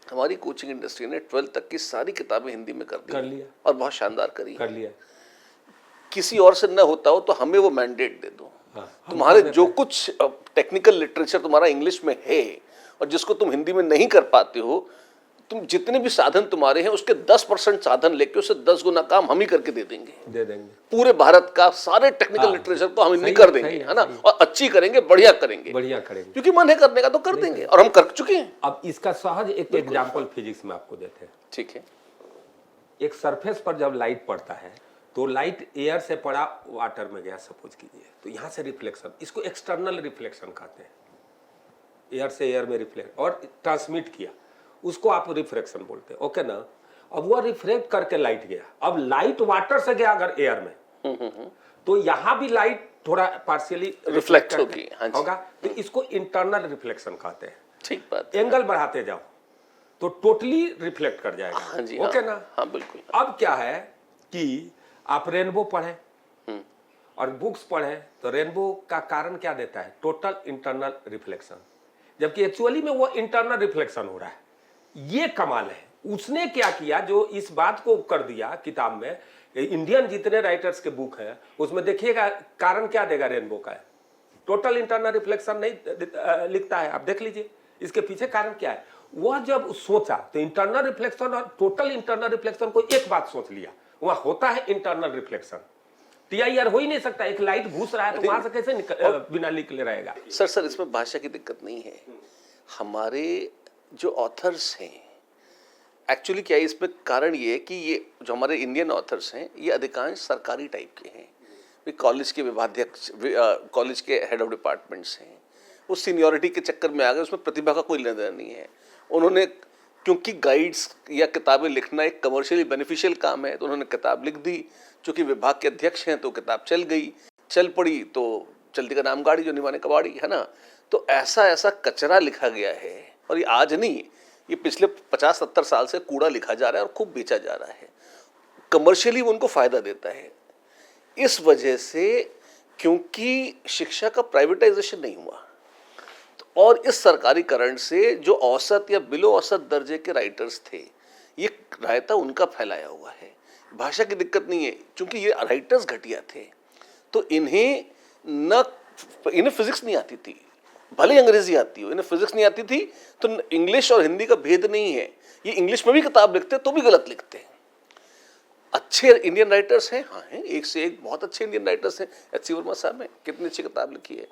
[SPEAKER 2] हमारी कोचिंग इंडस्ट्री ने 12th तक की सारी किताबें हिंदी में कर लिया और बहुत शानदार कर लिया। किसी और से न होता हो तो हमें वो मैंडेट दे दो। तुम्हारे जो कुछ टेक्निकल लिटरेचर तुम्हारा इंग्लिश में है और जिसको तुम हिंदी में नहीं कर पाते हो, तुम जितने भी साधन तुम्हारे हैं उसके 10% साधन लेके उसे 10 गुना काम हम ही करके दे देंगे। पूरे भारत का सारे टेक्निकल लिटरेचर को हम हिंदी कर देंगे, है ना, और अच्छी करेंगे, बढ़िया करेंगे क्योंकि मन है करने का तो कर देंगे, और हम कर चुके हैं।
[SPEAKER 1] अब इसका सहज एक एग्जाम्पल फिजिक्स में आपको देते हैं।
[SPEAKER 2] ठीक है।
[SPEAKER 1] एक सरफेस पर जब लाइट पड़ता है तो लाइट एयर से पड़ा वाटर में गया सपोज कीजिए, तो यहाँ से रिफ्लेक्शन, इसको एक्सटर्नल रिफ्लेक्शन कहते हैं। एयर से एयर में रिफ्लेक्ट और ट्रांसमिट किया, उसको आप रिफ्रैक्शन बोलते हैं, ओके ना। अब वो रिफ्लेक्ट करके लाइट गया, अब लाइट वाटर से गया अगर एयर में, तो यहाँ भी लाइट थोड़ा पार्शियली
[SPEAKER 2] रिफ्लेक्ट होगा,
[SPEAKER 1] तो इसको इंटरनल रिफ्लेक्शन कहते हैं।
[SPEAKER 2] ठीक बात।
[SPEAKER 1] एंगल बढ़ाते जाओ तो टोटली रिफ्लेक्ट कर जाएगा।
[SPEAKER 2] हाँ जी,
[SPEAKER 1] ओके ना।
[SPEAKER 2] हाँ बिल्कुल।
[SPEAKER 1] अब क्या है कि आप रेनबो पढ़े और बुक्स पढ़े तो रेनबो का कारण क्या देता है? टोटल इंटरनल रिफ्लेक्शन, जबकि एक्चुअली में वो इंटरनल रिफ्लेक्शन हो रहा है। ये कमाल है। उसने क्या किया, जो इस बात को कर दिया किताब में, इंडियन जितने राइटर्स के बुक हैं उसमें देखिएगा कारण क्या देगा रेनबो का, है टोटल इंटरनल रिफ्लेक्शन नहीं लिखता है। आप देख लीजिए इसके पीछे कारण क्या है। वह जब सोचा तो इंटरनल रिफ्लेक्शन और टोटल इंटरनल रिफ्लेक्शन को एक बात सोच लिया, वहां होता है इंटरनल रिफ्लेक्शन। टीआईआर हो ही नहीं सकता, एक लाइट घुस रहा है तो वहां से कैसे बिना निकले रहेगा।
[SPEAKER 2] सर इसमें भाषा की दिक्कत नहीं है। हमारे जो ऑथर्स हैं, एक्चुअली क्या है इसमें कारण ये है कि ये जो हमारे इंडियन ऑथर्स हैं ये अधिकांश सरकारी टाइप के हैं। वे कॉलेज के विभागाध्यक्ष, कॉलेज के हेड ऑफ डिपार्टमेंट्स हैं। वो सीनियरिटी के चक्कर में आ गए, उसमें प्रतिभा का कोई लेना देना नहीं है। उन्होंने, क्योंकि गाइड्स या किताबें लिखना एक कमर्शियली बेनिफिशियल काम है, तो उन्होंने किताब लिख दी। चूंकि विभाग के अध्यक्ष हैं तो किताब चल गई, चल पड़ी तो चलती का नाम गाड़ी, जो निभाने कबाड़ी, है ना। तो ऐसा कचरा लिखा गया है, और ये आज नहीं, ये पिछले 50-70 साल से कूड़ा लिखा जा रहा है और खूब बेचा जा रहा है। कमर्शियली उनको फायदा देता है। इस वजह से, क्योंकि शिक्षा का प्राइवेटाइजेशन नहीं हुआ, और इस सरकारीकरण से जो औसत या बिलो औसत दर्जे के राइटर्स थे, ये रायता उनका फैलाया हुआ है। भाषा की दिक्कत नहीं है, क्योंकि ये राइटर्स घटिया थे, तो इन्हें फिजिक्स नहीं आती थी, भले अंग्रेजी आती हो, इन्हें फिजिक्स नहीं आती थी, तो इंग्लिश और हिंदी का भेद नहीं है। ये इंग्लिश में भी किताब लिखते तो भी गलत लिखते हैं। अच्छे इंडियन राइटर्स हैं, हाँ हैं, एक से एक बहुत अच्छे इंडियन राइटर्स हैं। एच.सी. वर्मा साहब ने कितनी अच्छी किताब लिखी है।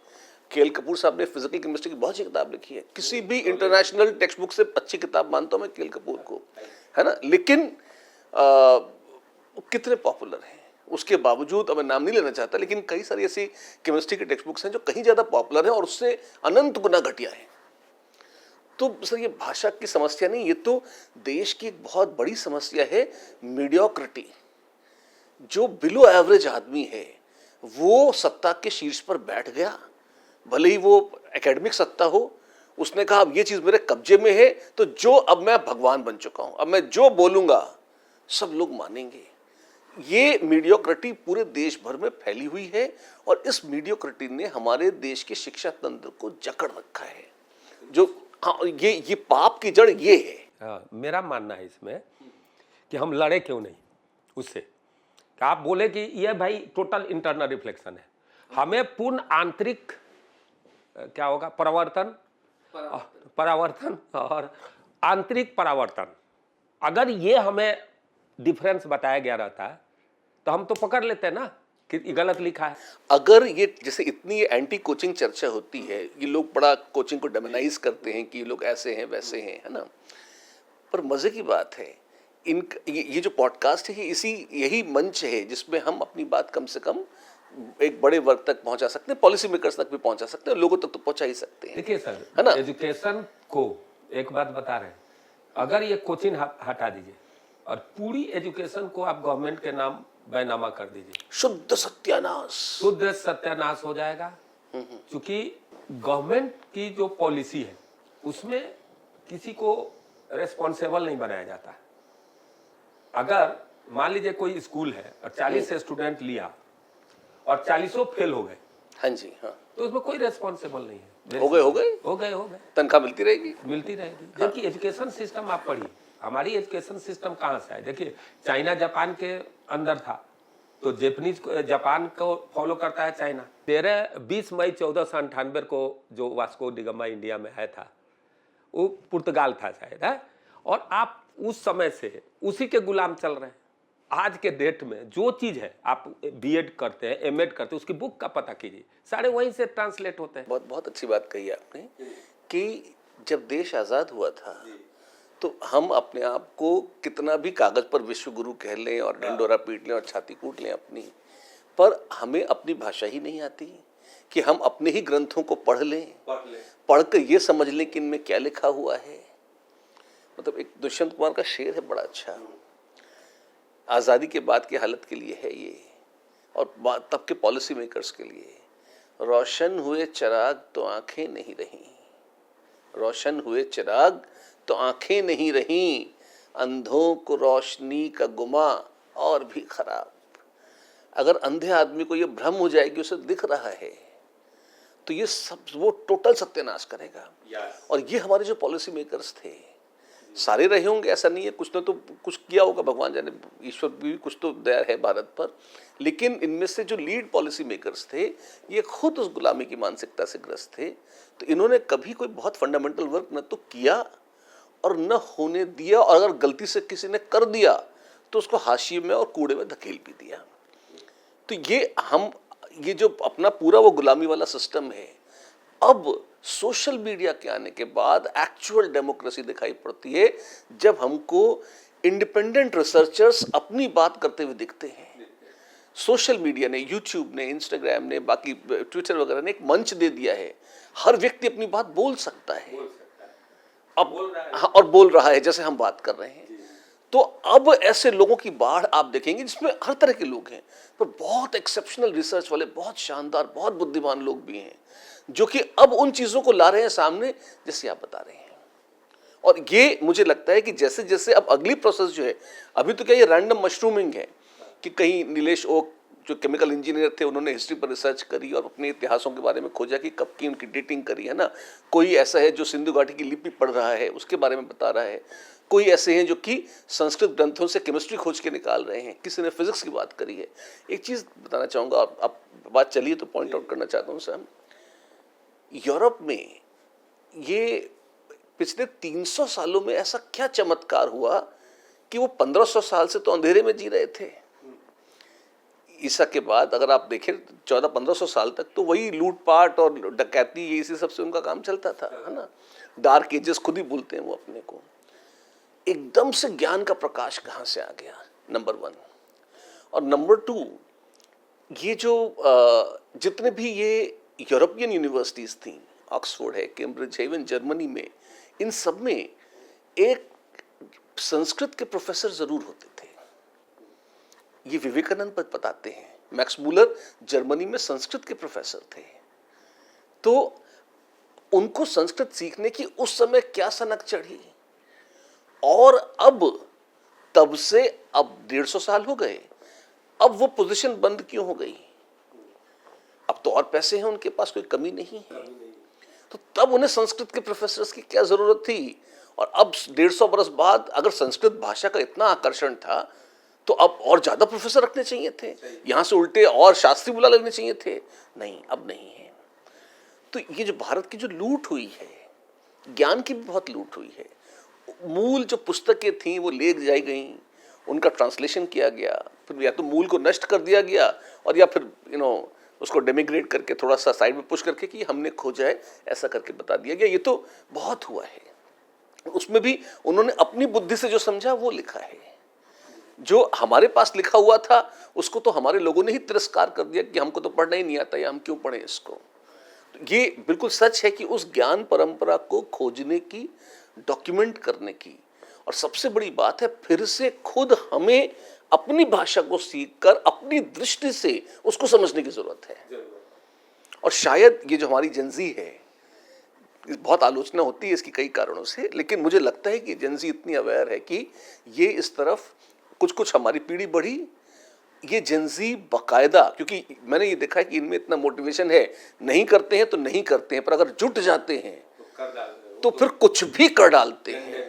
[SPEAKER 2] के.एल. कपूर साहब ने फिजिकल केमिस्ट्री की बहुत अच्छी किताब लिखी है। किसी भी इंटरनेशनल टेक्स्ट बुक से अच्छी किताब मानता हूँ मैं के.एल. कपूर को, है ना। लेकिन कितने पॉपुलर हैं उसके बावजूद, अब मैं नाम नहीं लेना चाहता, लेकिन कई सारी ऐसी केमिस्ट्री की टेक्स्ट बुक्स हैं जो कहीं ज़्यादा पॉपुलर हैं और उससे अनंत गुना घटिया है। तो सर ये भाषा की समस्या नहीं, ये तो देश की एक बहुत बड़ी समस्या है। मीडियोक्रिटी, जो बिलो एवरेज आदमी है वो सत्ता के शीर्ष पर बैठ गया, भले ही वो एकेडमिक सत्ता हो। उसने कहा अब ये चीज़ मेरे कब्जे में है, तो जो अब मैं भगवान बन चुका हूँ, अब मैं जो बोलूँगा सब लोग मानेंगे। ये मीडियोक्रिटी पूरे देश भर में फैली हुई है, और इस मीडियोक्रिटी ने हमारे देश के शिक्षा तंत्र को जकड़ रखा है। जो हाँ, ये पाप की जड़ ये है।
[SPEAKER 1] हाँ, मेरा मानना है इसमें कि हम लड़े क्यों नहीं उससे। आप बोले कि ये भाई टोटल इंटरनल रिफ्लेक्शन है, हमें पूर्ण आंतरिक क्या होगा, परावर्तन और आंतरिक परावर्तन, अगर ये हमें डिफरेंस बताया गया रहता है तो हम तो पकड़ लेते हैं ना कि गलत लिखा है।
[SPEAKER 2] अगर ये जैसे इतनी एंटी कोचिंग चर्चा होती है, ये लोग बड़ा कोचिंग को डेमोनाइज करते हैं कि ये लोग ऐसे हैं वैसे हैं, है ना। पर मजे की बात है ये जो पॉडकास्ट है यही मंच है जिसमें हम अपनी बात कम से कम एक बड़े वर्ग तक पहुंचा सकते हैं, पॉलिसी मेकर्स तक भी पहुंचा सकते हैं, लोगों तक तो पहुंचा ही सकते हैं।
[SPEAKER 1] देखिए सर,
[SPEAKER 2] है ना?
[SPEAKER 1] एजुकेशन को एक बात बता रहे हैं, अगर ये कोचिंग हटा दीजिए और पूरी एजुकेशन को आप गवर्नमेंट के नाम बैनामा कर दीजिए,
[SPEAKER 2] शुद्ध सत्यानाश
[SPEAKER 1] हो जाएगा। क्योंकि गवर्नमेंट की जो पॉलिसी है उसमें किसी को रेस्पॉन्सिबल नहीं बनाया जाता। अगर मान लीजिए कोई स्कूल है और 40 स्टूडेंट लिया और 40 फेल हो गए,
[SPEAKER 2] हाँ जी, हाँ,
[SPEAKER 1] तो उसमें कोई रेस्पॉन्सिबल नहीं है।
[SPEAKER 2] हो गए तनख्वाह मिलती रहेगी।
[SPEAKER 1] देखिए एजुकेशन सिस्टम आप पढ़िए, हमारी एजुकेशन सिस्टम कहाँ से है। देखिए चाइना जापान के अंदर था, तो जापान को फॉलो करता है चाइना। 20 मई 1498 को जो वास्को डी गामा इंडिया में आया था, वो पुर्तगाल था शायद, है। और आप उस समय से उसी के गुलाम चल रहे हैं। आज के डेट में जो चीज है, आप बीएड करते हैं, एमएड करते हैं, उसकी बुक का पता कीजिए, सारे वहीं से ट्रांसलेट होते हैं।
[SPEAKER 2] बहुत अच्छी बात कही आपने कि जब देश आज़ाद हुआ था तो हम अपने आप को कितना भी कागज पर विश्व गुरु कह लें और ढिंडोरा पीट लें और छाती कूट लें अपनी, पर हमें अपनी भाषा ही नहीं आती कि हम अपने ही ग्रंथों को पढ़ लें, पढ़कर ये समझ लें कि इनमें क्या लिखा हुआ है। मतलब एक दुष्यंत कुमार का शेर है बड़ा अच्छा, आज़ादी के बाद की हालत के लिए है ये, और तब के पॉलिसी मेकर्स के लिए। रोशन हुए चिराग तो आंखें नहीं रहीं, रोशन हुए चिराग तो आंखें नहीं रहीं, अंधों को रोशनी का गुमा और भी खराब। अगर अंधे आदमी को ये भ्रम हो जाए कि उसे दिख रहा है, तो ये सब वो टोटल सत्यानाश करेगा। और ये हमारे जो पॉलिसी मेकर्स थे, सारे रहे होंगे, ऐसा नहीं है, कुछ ने तो कुछ किया होगा, भगवान जाने, ईश्वर भी कुछ तो दया है भारत पर, लेकिन इनमें से जो लीड पॉलिसी मेकर्स थे ये खुद उस गुलामी की मानसिकता से ग्रस्त थे। तो इन्होंने कभी कोई बहुत फंडामेंटल वर्क न तो किया और न होने दिया, और अगर गलती से किसी ने कर दिया तो उसको हाशिए में और कूड़े में धकेल भी दिया। तो ये जो अपना पूरा वो गुलामी वाला सिस्टम है, अब सोशल मीडिया के आने के बाद एक्चुअल डेमोक्रेसी दिखाई पड़ती है, जब हमको इंडिपेंडेंट रिसर्चर्स अपनी बात करते हुए दिखते हैं। सोशल मीडिया ने, यूट्यूब ने, इंस्टाग्राम ने, बाकी ट्विटर वगैरह ने एक मंच दे दिया है, हर व्यक्ति अपनी बात बोल सकता है। अब और बोल रहा है जैसे हम बात कर रहे हैं। तो अब ऐसे लोगों की बाढ़ आप देखेंगे जिसमें हर तरह के लोग हैं, पर बहुत एक्सेप्शनल रिसर्च वाले, बहुत शानदार, बहुत बुद्धिमान लोग भी हैं, जो कि अब उन चीज़ों को ला रहे हैं सामने जैसे आप बता रहे हैं। और ये मुझे लगता है कि जैसे जैसे अब अगली प्रोसेस जो है, अभी तो क्या ये रैंडम मशरूमिंग है कि कहीं नीलेश ओक जो केमिकल इंजीनियर थे, उन्होंने हिस्ट्री पर रिसर्च करी और अपने इतिहासों के बारे में खोजा कि कब की उनकी डेटिंग करी है ना। कोई ऐसा है जो सिंधु घाटी की लिपि पढ़ रहा है, उसके बारे में बता रहा है। कोई ऐसे हैं जो कि संस्कृत ग्रंथों से केमिस्ट्री खोज के निकाल रहे हैं। किसी ने फिजिक्स की बात करी है। एक चीज़ बताना चाहूँगा, आप बात चलिए तो पॉइंट आउट करना चाहता हूँ सर। यूरोप में ये पिछले 300 सालों में ऐसा क्या चमत्कार हुआ कि वो 1500 साल से तो अंधेरे में जी रहे थे। ईसा के बाद अगर आप देखें 1400-1500 साल तक तो वही लूटपाट और डकैती, ये इसी सबसे उनका काम चलता था, है ना। डार्क एजेस खुद ही बोलते हैं वो अपने को। एकदम से ज्ञान का प्रकाश कहाँ से आ गया, नंबर 1। और नंबर 2, ये जो जितने भी ये यूरोपियन यूनिवर्सिटीज़ थी, ऑक्सफोर्ड है, कैम्ब्रिज है, इवन जर्मनी में, इन सब में एक संस्कृत के प्रोफेसर ज़रूर होते थे। ये विवेकानंद पर बताते हैं। मैक्स मूलर जर्मनी में संस्कृत के प्रोफेसर थे। तो उनको संस्कृत सीखने की उस समय क्या सनक चढ़ी, और अब तब से अब 150 साल हो गए, अब वो पोजीशन बंद क्यों हो गई? अब तो और पैसे हैं उनके पास, कोई कमी नहीं है। तो तब उन्हें संस्कृत के प्रोफेसर्स की क्या जरूरत थी? और अब 150 बरस बाद अगर संस्कृत भाषा का इतना आकर्षण था तो अब और ज्यादा प्रोफेसर रखने चाहिए थे, यहां से उल्टे और शास्त्री बुला लेने चाहिए थे। नहीं, अब नहीं है। तो ये जो भारत की जो लूट हुई है, ज्ञान की भी बहुत लूट हुई है। मूल जो पुस्तकें थी वो ले जाई गई, उनका ट्रांसलेशन किया गया, फिर या तो मूल को नष्ट कर दिया गया, और या फिर उसको डेमिग्रेड करके थोड़ा सा साइड में पुश करके कि हमने खोजा है, ऐसा करके बता दिया गया। ये तो बहुत हुआ है। उसमें भी उन्होंने अपनी बुद्धि से जो समझा वो लिखा है। जो हमारे पास लिखा हुआ था उसको तो हमारे लोगों ने ही तिरस्कार कर दिया कि हमको तो पढ़ना ही नहीं आता या हम क्यों पढ़ें इसको। तो ये बिल्कुल सच है कि उस ज्ञान परंपरा को खोजने की, डॉक्यूमेंट करने की, और सबसे बड़ी बात है फिर से खुद हमें अपनी भाषा को सीखकर अपनी दृष्टि से उसको समझने की जरूरत है। और शायद ये जो हमारी जेनजी है, बहुत आलोचना होती है इसकी कई कारणों से, लेकिन मुझे लगता है कि जेनजी इतनी अवेयर है कि ये इस तरफ कुछ हमारी पीढ़ी बढ़ी, ये जेनजी बाकायदा, क्योंकि मैंने ये देखा है कि इनमें इतना मोटिवेशन है, नहीं करते हैं तो नहीं करते हैं, पर अगर जुट जाते हैं तो फिर कुछ भी कर डालते हैं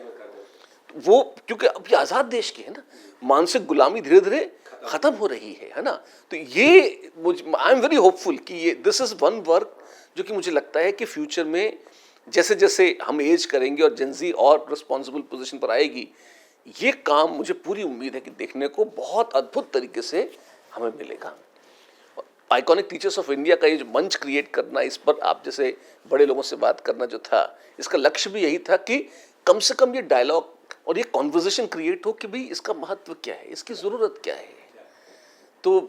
[SPEAKER 2] वो, क्योंकि अब ये आजाद देश के है ना, मानसिक गुलामी धीरे धीरे खत्म हो रही है ना। तो ये आई एम वेरी होपफुल कि ये दिस इज वन वर्क जो कि मुझे लगता है कि फ्यूचर में जैसे जैसे हम एज करेंगे और जेनजी और रिस्पॉन्सिबल पोजीशन पर आएगी, ये काम मुझे पूरी उम्मीद है कि देखने को बहुत अद्भुत तरीके से हमें मिलेगा। आइकॉनिक टीचर्स ऑफ इंडिया का ये जो मंच क्रिएट करना, इस पर आप जैसे बड़े लोगों से बात करना जो था, इसका लक्ष्य भी यही था कि कम से कम ये डायलॉग और ये कॉन्वर्जेशन क्रिएट हो कि भाई इसका महत्व क्या है, इसकी ज़रूरत क्या है। तो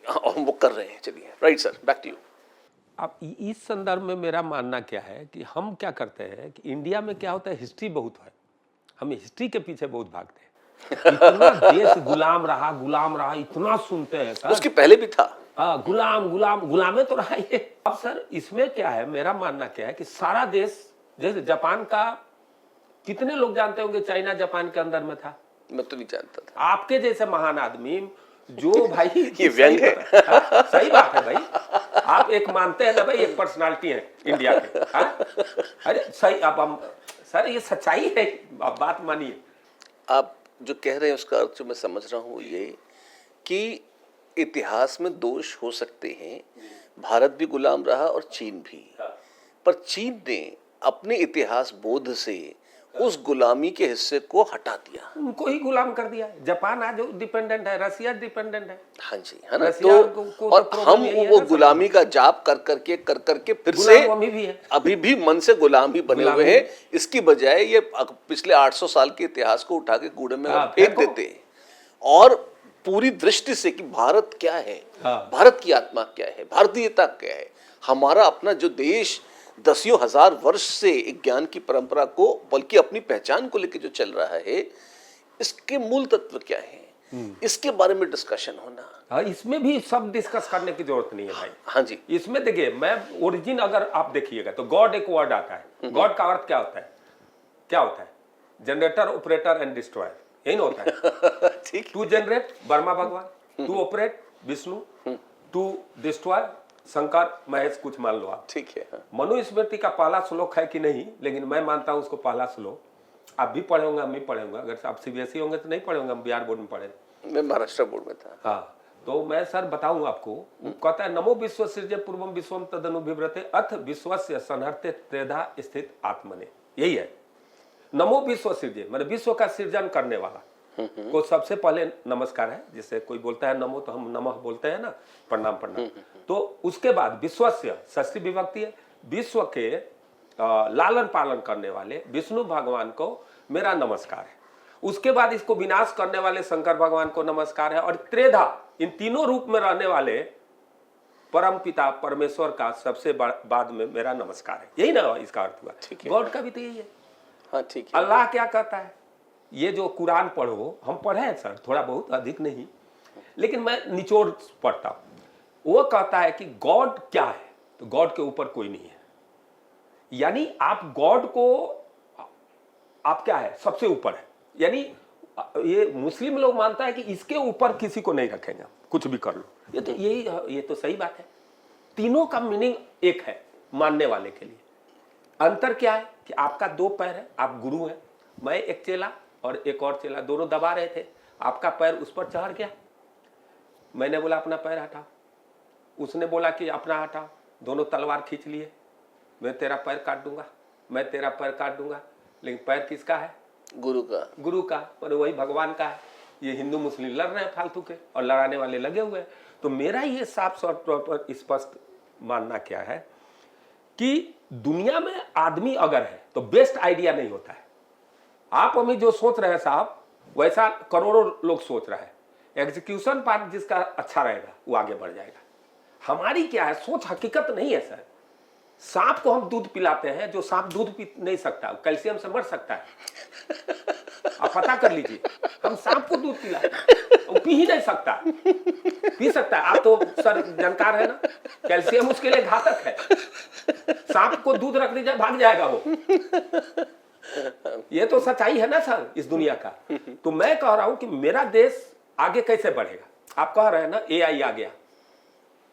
[SPEAKER 2] हम वो कर रहे हैं। चलिए, right sir, back to you.
[SPEAKER 1] अब इस संदर्भ में मेरा मानना क्या है कि हम क्या करते हैं कि इंडिया में क्या होता है, हिस्ट्री बहुत है, हम हिस्ट्री के पीछे बहुत भागते हैं। इतना देश गुलाम रहा, इतना सुनते हैं सर।
[SPEAKER 2] उसके पहले भी था।
[SPEAKER 1] गुलामे तो रहा ये। अब सर इसमें क्या है, मेरा मानना क्या है कि सारा देश, जैसे जापान का कितने लोग जानते होंगे चाइना जापान के अंदर में था?
[SPEAKER 2] मैं तो नहीं जानता था।
[SPEAKER 1] आपके जैसे महान आदमी जो भाई
[SPEAKER 2] ये व्यंग है।
[SPEAKER 1] सही बात है भाई, आप एक मानते हैं ना भाई, एक पर्सनालिटी है इंडिया के। अरे सही, अब हम सर ये सच्चाई है, आप बात मानिए।
[SPEAKER 2] आप जो कह रहे हैं उसका अर्थ जो मैं समझ रहा हूँ ये कि इतिहास में दोष हो सकते हैं, भारत भी गुलाम रहा और चीन भी, पर चीन ने अपने इतिहास बोध से उस गुलामी के हिस्से को हटा दिया,
[SPEAKER 1] उनको ही गुलाम कर दिया। जापान आज डिपेंडेंट है, रसिया डिपेंडेंट है।
[SPEAKER 2] हाँ जी, है ना।
[SPEAKER 1] रसिया
[SPEAKER 2] तो
[SPEAKER 1] को
[SPEAKER 2] और
[SPEAKER 1] तो
[SPEAKER 2] हम
[SPEAKER 1] यही है
[SPEAKER 2] वो
[SPEAKER 1] ना,
[SPEAKER 2] गुलामी का जाप कर करके फिर से
[SPEAKER 1] गुलाम भी है।
[SPEAKER 2] अभी भी मन से गुलाम ही बने हुए हैं। इसकी बजाय ये पिछले 800 साल के इतिहास को उठा के कूड़े में फेंक देते हैं, और पूरी दृष्टि से कि भारत क्या है, भारत की आत्मा क्या है, भारतीयता क्या है, हमारा अपना जो देश दसियों हजार वर्ष से एक ज्ञान की परंपरा को, बल्कि अपनी पहचान को लेकर जो चल रहा है, इसके मूल तत्व क्या है, इसके बारे में डिस्कशन होना।
[SPEAKER 1] हाँ, इसमें भी सब डिस्कस करने की जरूरत नहीं है भाई।
[SPEAKER 2] हाँ जी,
[SPEAKER 1] इसमें देखिए, मैं ओरिजिन अगर आप देखिएगा तो गॉड एक वर्ड आता है। गॉड का अर्थ क्या होता है? क्या होता है? जनरेटर, ऑपरेटर एंड डिस्ट्रॉयर, यही ना होता है।
[SPEAKER 2] ठीक।
[SPEAKER 1] टू जनरेट ब्रह्मा भगवान, to operate Vishnu, to destroy Shankar Mahesh, कुछ मान लो आप।
[SPEAKER 2] ठीक है। हाँ।
[SPEAKER 1] मनुस्मृति का पहला श्लोक है कि नहीं, लेकिन मैं मानता हूं उसको पहला श्लोक। आप भी पढ़े होंगे, हम भी पढ़े होंगे। अगर आप सीबीएसई होंगे तो नहीं पढ़े होंगे, हम बिहार बोर्ड में पढ़े।
[SPEAKER 2] मैं महाराष्ट्र बोर्ड में था।
[SPEAKER 1] हाँ, तो मैं सर बताऊं आपको, कहता है नमो विश्व सृजे पूर्वम विश्वम तदनु विव्रते अथ विश्वस्य संहर्ते त्रेधा स्थित आत्मने। यही है नमो विश्व सृजे, मतलब विश्व का सृजन करने वाला को सबसे पहले नमस्कार है। जिससे कोई बोलता है नमो तो हम नमः बोलते हैं ना, प्रणाम प्रणाम। तो उसके बाद विश्वस्य षष्ठी विभक्ति है, विश्व के लालन पालन करने वाले विष्णु भगवान को मेरा नमस्कार है। उसके बाद इसको विनाश करने वाले शंकर भगवान को नमस्कार है, और त्रेधा, इन तीनों रूप में रहने वाले परम पिता परमेश्वर का सबसे बाद में मेरा नमस्कार है। यही ना इसका अर्थ हुआ।
[SPEAKER 2] ठीक है।
[SPEAKER 1] गॉड का भी तो यही है।
[SPEAKER 2] हाँ, ठीक है।
[SPEAKER 1] अल्लाह क्या कहता है? ये जो कुरान पढ़ो, हम पढ़े हैं सर, थोड़ा बहुत, अधिक नहीं, लेकिन मैं निचोड़ पढ़ता हूं। वो कहता है कि गॉड क्या है, तो गॉड के ऊपर कोई नहीं है। यानी आप गॉड को, आप क्या है, सबसे ऊपर है। यानी ये मुस्लिम लोग मानता है कि इसके ऊपर किसी को नहीं रखेंगे, कुछ भी कर लो। ये तो सही बात है। तीनों का मीनिंग एक है मानने वाले के लिए। अंतर क्या है कि आपका दो पैर है, आप गुरु हैं, मैं एक चेला और एक और चेला, दोनों दबा रहे थे। आपका पैर उस पर चढ़ गया, मैंने बोला अपना पैर हटाओ, उसने बोला कि अपना हटाओ, दोनों तलवार खींच लिए। मैं तेरा पैर काट दूंगा, मैं तेरा पैर काट दूंगा, लेकिन पैर किसका है?
[SPEAKER 2] गुरु का।
[SPEAKER 1] गुरु का, पर वही भगवान का है। ये हिंदू मुस्लिम लड़ रहे हैं फालतू के, और लड़ाने वाले लगे हुए हैं। तो मेरा ये साफ साफ तौर पर स्पष्ट मानना क्या है कि दुनिया में आदमी अगर है तो बेस्ट आइडिया नहीं होता है। आप हमें जो सोच रहे हैं साहब, वैसा करोड़ों लोग सोच रहा है। एग्जीक्यूशन पार्ट जिसका अच्छा रहेगा वो आगे बढ़ जाएगा। हमारी क्या है सोच, हकीकत नहीं है सर। सांप को हम दूध पिलाते हैं, जो सांप दूध पी नहीं सकता, कैल्शियम से मर सकता है। आप पता कर लीजिए, हम सांप को दूध पिलाते हैं, वो पी ही नहीं सकता। पी सकता है, आप तो सर जानकार है ना, कैल्शियम उसके लिए घातक है। सांप को दूध रख दीजिए भाग जाएगा वो। ये तो सच्चाई है ना सर इस दुनिया का। तो मैं कह रहा हूं कि मेरा देश आगे कैसे बढ़ेगा। आप कह रहे हैं ना एआई आ गया,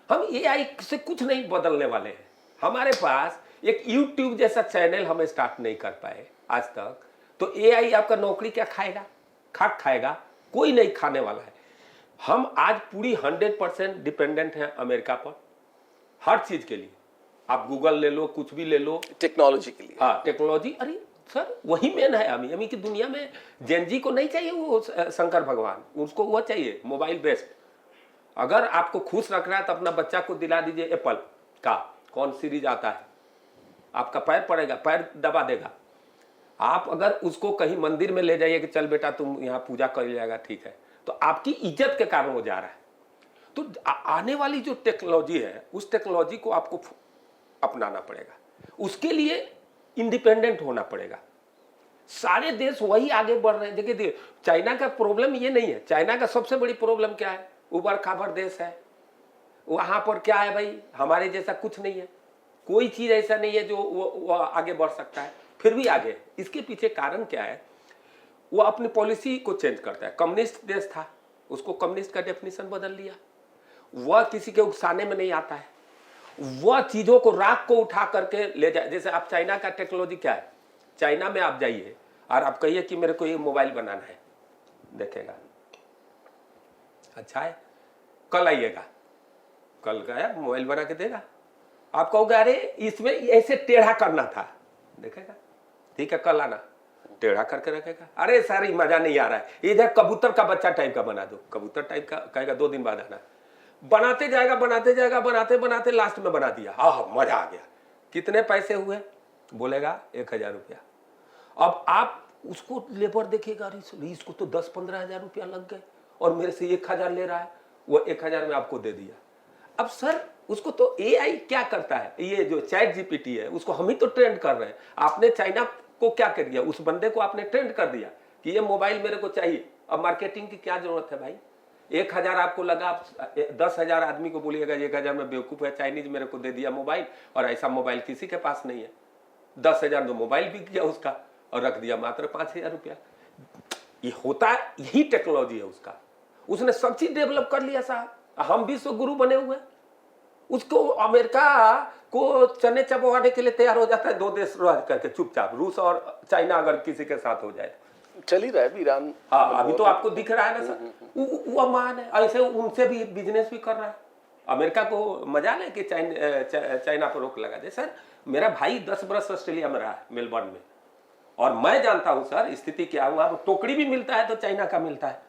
[SPEAKER 1] हम एआई से कुछ नहीं बदलने वाले हैं। हमारे पास एक यूट्यूब जैसा चैनल हम स्टार्ट नहीं कर पाए आज तक, तो एआई आपका नौकरी क्या खाएगा? खाक खाएगा? कोई नहीं खाने वाला है। हम आज पूरी 100% डिपेंडेंट हैं अमेरिका पर हर चीज के लिए। आप गूगल ले लो, कुछ भी ले लो,
[SPEAKER 2] टेक्नोलॉजी के लिए।
[SPEAKER 1] हाँ टेक्नोलॉजी। अरे सर वही मेन है। अमी की दुनिया में जेनजी को नहीं चाहिए वो शंकर भगवान, उसको वो चाहिए मोबाइल बेस्ड। अगर आपको खुश रख रहा है तो अपना बच्चा को दिला दीजिए एप्पल का कौन सीरीज आता है, आपका पैर पड़ेगा, पैर दबा देगा। आप अगर उसको कहीं मंदिर में ले जाइए कि चल बेटा तुम यहाँ पूजा कर जाएगा, ठीक है, तो आपकी इज्जत के कारण वो जा रहा है। तो आने वाली जो टेक्नोलॉजी है उस टेक्नोलॉजी को आपको अपनाना पड़ेगा, उसके लिए इंडिपेंडेंट होना पड़ेगा। सारे देश वही आगे बढ़ रहे हैं। देखिए चाइना का प्रॉब्लम ये नहीं है। चाइना का सबसे बड़ी प्रॉब्लम क्या है? उबड़ खाबड़ देश है, वहां पर क्या है भाई, हमारे जैसा कुछ नहीं है, कोई चीज ऐसा नहीं है जो वो आगे बढ़ सकता है, फिर भी आगे। इसके पीछे कारण क्या है? वो अपनी पॉलिसी को चेंज करता है। कम्युनिस्ट देश था, उसको कम्युनिस्ट का डेफिनेशन बदल लिया। वह किसी के उकसाने में नहीं आता है, वह चीजों को राख को उठा करके ले जाए। जैसे आप चाइना का टेक्नोलॉजी क्या है, चाइना में आप जाइए और आप कहिए कि मेरे को ये मोबाइल बनाना है, देखेगा अच्छा है, कल आइएगा, कल गया मोबाइल बना के देगा। आप कहोगे अरे इसमें ऐसे टेढ़ा करना था, देखेगा ठीक है कल आना, टेढ़ा करके रखेगा। अरे सर मजा नहीं आ रहा है, इधर कबूतर का बच्चा टाइप का बना दो, कबूतर टाइप का कहेगा 2 दिन बाद आना। बनाते जाएगा बनाते जाएगा, बनाते बनाते लास्ट में बना दिया, हाँ मजा आ गया। कितने पैसे हुए? बोलेगा 1000 रुपया। अब आप उसको लेबर देखिएगा, इसको तो 10-15 हजार रुपया लग गए और मेरे से 1000 ले रहा है, वो 1000 में आपको दे दिया। अब सर उसको तो एआई क्या करता है, ये जो चैट जीपीटी है उसको हम ही तो ट्रेंड कर रहे हैं। आपने चाइना को क्या कर दिया, उस बंदे को आपने ट्रेंड कर दिया कि ये मोबाइल मेरे को चाहिए। अब मार्केटिंग की क्या जरूरत है भाई? 1000 आपको लगा, आप 10,000 आदमी को बोलिएगा 1000 में बेवकूफ है, चाइनीज मेरे को दे दिया मोबाइल, और ऐसा मोबाइल किसी के पास नहीं है। 10,000 तो मोबाइल बिक गया उसका और रख दिया मात्र 5,000 रुपया। ये होता है, यही टेक्नोलॉजी है उसका। उसने सब चीज डेवलप कर लिया साहब, हम विश्व गुरु बने हुए। उसको अमेरिका को चने चबवाने के लिए तैयार हो जाता है 2 देश रह करके चुपचाप, रूस और चाइना अगर किसी के साथ हो जाए।
[SPEAKER 2] चल ही रहा है ईरान।
[SPEAKER 1] हाँ अभी तो आपको दिख रहा है ना सर, वो अमान है, ऐसे उनसे भी बिजनेस भी कर रहा है। अमेरिका को मजा है कि चाइना पर रोक लगा दे। सर मेरा भाई 10 बरस ऑस्ट्रेलिया में रहा है, मेलबर्न में, और मैं जानता हूं सर स्थिति क्या हुआ। टोकरी भी मिलता है तो चाइना का मिलता है।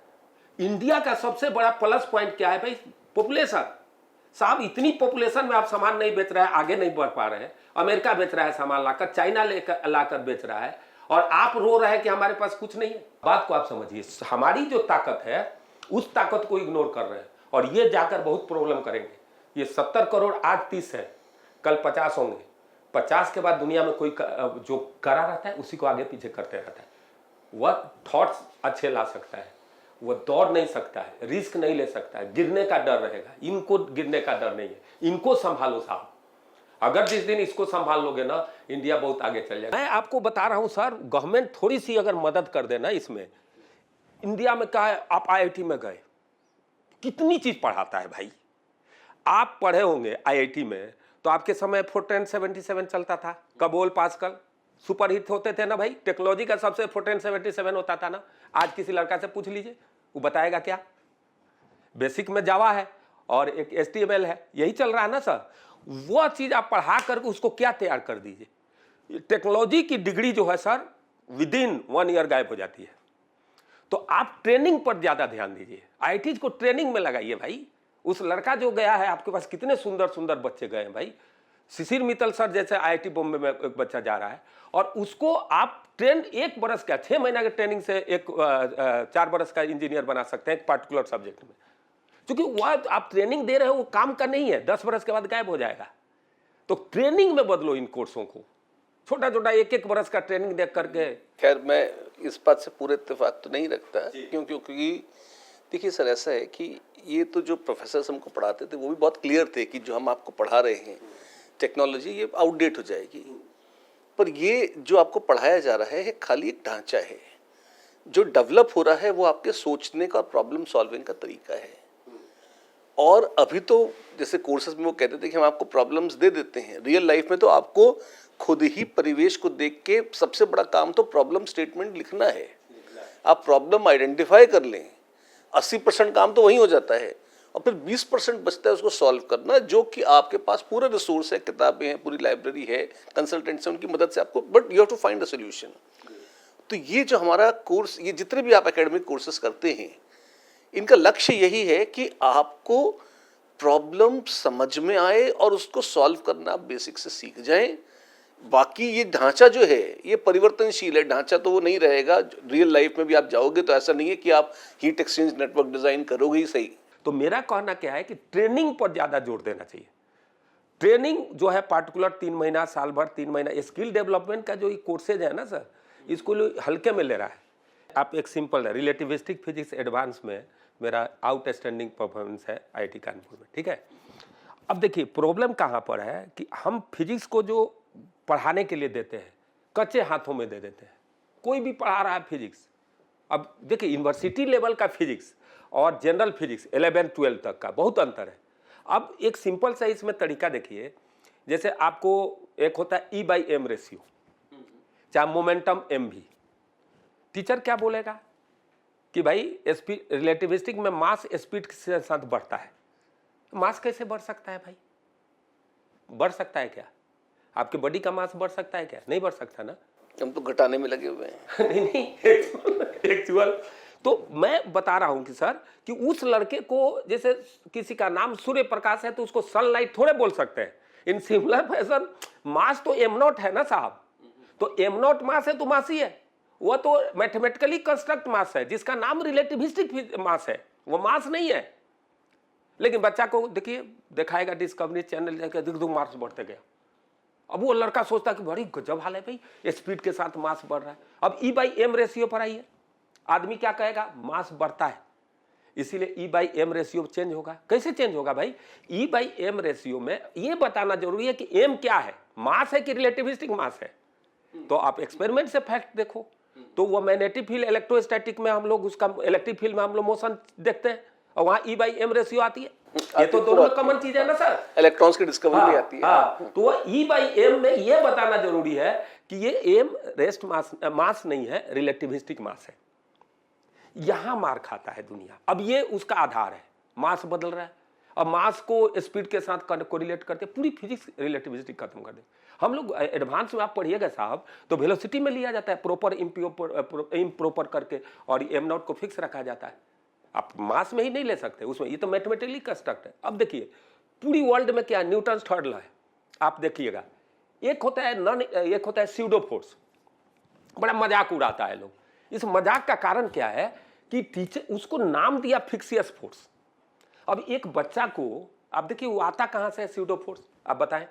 [SPEAKER 1] इंडिया का सबसे बड़ा प्लस पॉइंट क्या है भाई? पॉपुलेशन। साहब इतनी पॉपुलेशन में आप सामान नहीं बेच रहे हैं, आगे नहीं बढ़ पा रहे हैं। अमेरिका बेच रहा है सामान लाकर, चाइना लाकर बेच रहा है, और आप रो रहे हैं कि हमारे पास कुछ नहीं है। बात को आप समझिए, हमारी जो ताकत है उस ताकत को इग्नोर कर रहे हैं, और ये जाकर बहुत प्रॉब्लम करेंगे। ये 70 करोड़ आज 30 है, कल 50 होंगे। 50 के बाद दुनिया में कोई जो करा रहता है उसी को आगे पीछे करते रहता है। वह थॉट्स अच्छे ला सकता है, वो दौड़ नहीं सकता है, रिस्क नहीं ले सकता है, गिरने का डर रहेगा। इनको गिरने का डर नहीं है, इनको संभालो साहब। अगर जिस दिन इसको संभाल लोगे ना, इंडिया बहुत आगे चल जाएगा। मैं आपको बता रहा हूं सर, गवर्नमेंट थोड़ी सी अगर मदद कर देना इसमें। इंडिया में क्या है, आप आईआईटी में गए, कितनी चीज पढ़ाता है भाई। आप पढ़े होंगे आईआईटी में, तो आपके समय फोर्ट्रेन 77 चलता था, कबोल पास्कल सुपर हिट होते थे ना भाई। टेक्नोलॉजी का सबसे फोर्ट्रेन 77 होता था ना। आज किसी लड़का से पूछ लीजिए, वो बताएगा क्या? बेसिक में जावा है और एक HTML है, यही चल रहा है ना सर। वो चीज आप पढ़ा करके उसको क्या तैयार कर दीजिए। टेक्नोलॉजी की डिग्री जो है सर विदिन 1 ईयर गायब हो जाती है। तो आप ट्रेनिंग पर ज्यादा ध्यान दीजिए, आईआईटी को ट्रेनिंग में लगाइए भाई। उस लड़का जो गया है, आपके पास कितने सुंदर सुंदर बच्चे गए हैं भाई। शिशिर मित्तल सर जैसे IIT बॉम्बे में एक बच्चा जा रहा है और उसको आप ट्रेन 1 बरस का 6 महीना के ट्रेनिंग से एक 4 बरस का इंजीनियर बना सकते हैं एक पर्टिकुलर सब्जेक्ट में, क्योंकि वह आप ट्रेनिंग दे रहे हो वो काम का नहीं है, 10 बरस के बाद गायब हो जाएगा। तो ट्रेनिंग में बदलो इन कोर्सों को, छोटा छोटा 1-1 बरस का ट्रेनिंग देख करके।
[SPEAKER 2] खैर मैं इस बात से पूरे इत्तेफाक तो नहीं रखता, क्योंकि देखिए सर ऐसा है कि ये तो जो प्रोफेसर्स हमको पढ़ाते थे वो भी बहुत क्लियर थे कि जो हम आपको पढ़ा रहे हैं टेक्नोलॉजी ये आउटडेट हो जाएगी, पर ये जो आपको पढ़ाया जा रहा है खाली एक ढांचा है। जो डेवलप हो रहा है वो आपके सोचने का और प्रॉब्लम सॉल्विंग का तरीका है। और अभी तो जैसे कोर्सेज में वो कहते थे कि हम आपको प्रॉब्लम्स दे देते हैं, रियल लाइफ में तो आपको खुद ही परिवेश को देख के सबसे बड़ा काम तो प्रॉब्लम स्टेटमेंट लिखना है। आप प्रॉब्लम आइडेंटिफाई कर लें, 80% काम तो वहीं हो जाता है और फिर 20% बचता है उसको सॉल्व करना, जो कि आपके पास पूरे रिसोर्स है, किताबें हैं, पूरी लाइब्रेरी है, कंसल्टेंट्स हैं, उनकी मदद से आपको, but you have to find a solution. तो ये जो हमारा कोर्स, ये जितने भी आप एकेडमिक कोर्सेज करते हैं, इनका लक्ष्य यही है कि आपको प्रॉब्लम समझ में आए और उसको सॉल्व करना बेसिक से सीख जाएं। बाकी ये ढांचा जो है ये परिवर्तनशील है, ढांचा तो वो नहीं रहेगा। रियल लाइफ में भी आप जाओगे तो ऐसा नहीं है कि आप हीट एक्सचेंज नेटवर्क डिजाइन करोगे ही सही।
[SPEAKER 1] तो मेरा कहना क्या है कि ट्रेनिंग पर ज़्यादा जोर देना चाहिए। ट्रेनिंग जो है पार्टिकुलर 3 महीना, साल भर, 3 महीना, स्किल डेवलपमेंट का जो ये कोर्सेज है ना सर, इसको हल्के में ले रहा है। आप एक सिंपल है, रिलेटिविस्टिक फिजिक्स एडवांस में मेरा आउटस्टैंडिंग परफॉर्मेंस है IIT कानपुर में, ठीक है। अब देखिए प्रॉब्लम कहाँ पर है कि हम फिजिक्स को जो पढ़ाने के लिए देते हैं कच्चे हाथों में दे देते हैं। कोई भी पढ़ा रहा है फिजिक्स, अब देखिए यूनिवर्सिटी लेवल का फिजिक्स और जनरल फिजिक्स 11-12 तक का बहुत अंतर है। अब एक सिंपल सा इसमें तरीका देखिए, जैसे आपको एक होता है E/m रेशियो, चाहे मोमेंटम m भी, टीचर क्या बोलेगा कि भाई स्पीड, रिलेटिविस्टिक में मास स्पीड के साथ बढ़ता है। मास कैसे बढ़ सकता है भाई? बढ़ सकता है क्या? आपके बॉडी का मास बढ़ सकता है क्या? नहीं बढ़ सकता ना।
[SPEAKER 2] हम तो घटाने में लगे हुए हैं।
[SPEAKER 1] नहीं एक्चुअल तो मैं बता रहा हूं कि सर कि उस लड़के को, जैसे किसी का नाम सूर्य प्रकाश है तो उसको सनलाइट थोड़े बोल सकते हैं। इन सिमिलर फैशन मास तो m0 है ना साहब, तो m0 मास है तो मास ही है, वो तो मैथमेटिकली कंस्ट्रक्ट मास है जिसका नाम रिलेटिविस्टिक मास है, वो मास नहीं है। लेकिन बच्चा को देखिए दिखाएगा डिस्कवरी चैनल जाकर, देख दो मास बढ़ते गया। अब वो लड़का सोचता कि बड़ी गजब हाल है भाई, स्पीड के साथ मास बढ़ रहा है। अब E/m रेशियो पर आइए, आदमी क्या कहेगा? मास बढ़ता है, इसीलिए E/m रेशियो चेंज होगा। कैसे चेंज होगा भाई? E/m रेशियो में ये बताना जरूरी है कि m क्या है, मास है कि रिलेटिविस्टिक मास है। तो आप एक्सपेरिमेंट से फैक्ट देखो, तो वो मैग्नेटिक फील्ड इलेक्ट्रोस्टैटिक में हम लोग उसका, इलेक्ट्रिक फील्ड में हम लोग मोशन देखते हैं और वहां E/m रेशियो आती है। ये तो दोनों कॉमन चीज है ना सर,
[SPEAKER 2] इलेक्ट्रॉन्स की डिस्कवरी भी आती है।
[SPEAKER 1] हाँ, तो E/m में ये बताना जरूरी है कि ये m रेस्ट मास नहीं है, रिलेटिविस्टिक मास है। यहां मार खाता है दुनिया। अब ये उसका आधार है, मास बदल रहा है। अब मास को स्पीड के साथ कोरिलेट करते पूरी फिजिक्स रिलेटिविस्टिक खत्म कर दे। हम लोग एडवांस में आप पढ़िएगा साहब तो वेलोसिटी में लिया जाता है प्रॉपर इम्प्रॉपर करके, और m0 को फिक्स रखा जाता है। आप मास में ही नहीं ले सकते उसमें, ये तो मैथमेटिकली कंस्ट्रक्ट है। अब देखिए पूरी वर्ल्ड में क्या न्यूटन थर्ड लॉ है, आप देखिएगा। एक होता है स्यूडो फोर्स, बड़ा मजाक उड़ाता है लोग। इस मजाक का कारण क्या है कि टीचर उसको नाम दिया फिक्सियस फोर्स। अब एक बच्चा को आप देखिए वो आता कहां से है स्यूडो फोर्स, आप बताएं।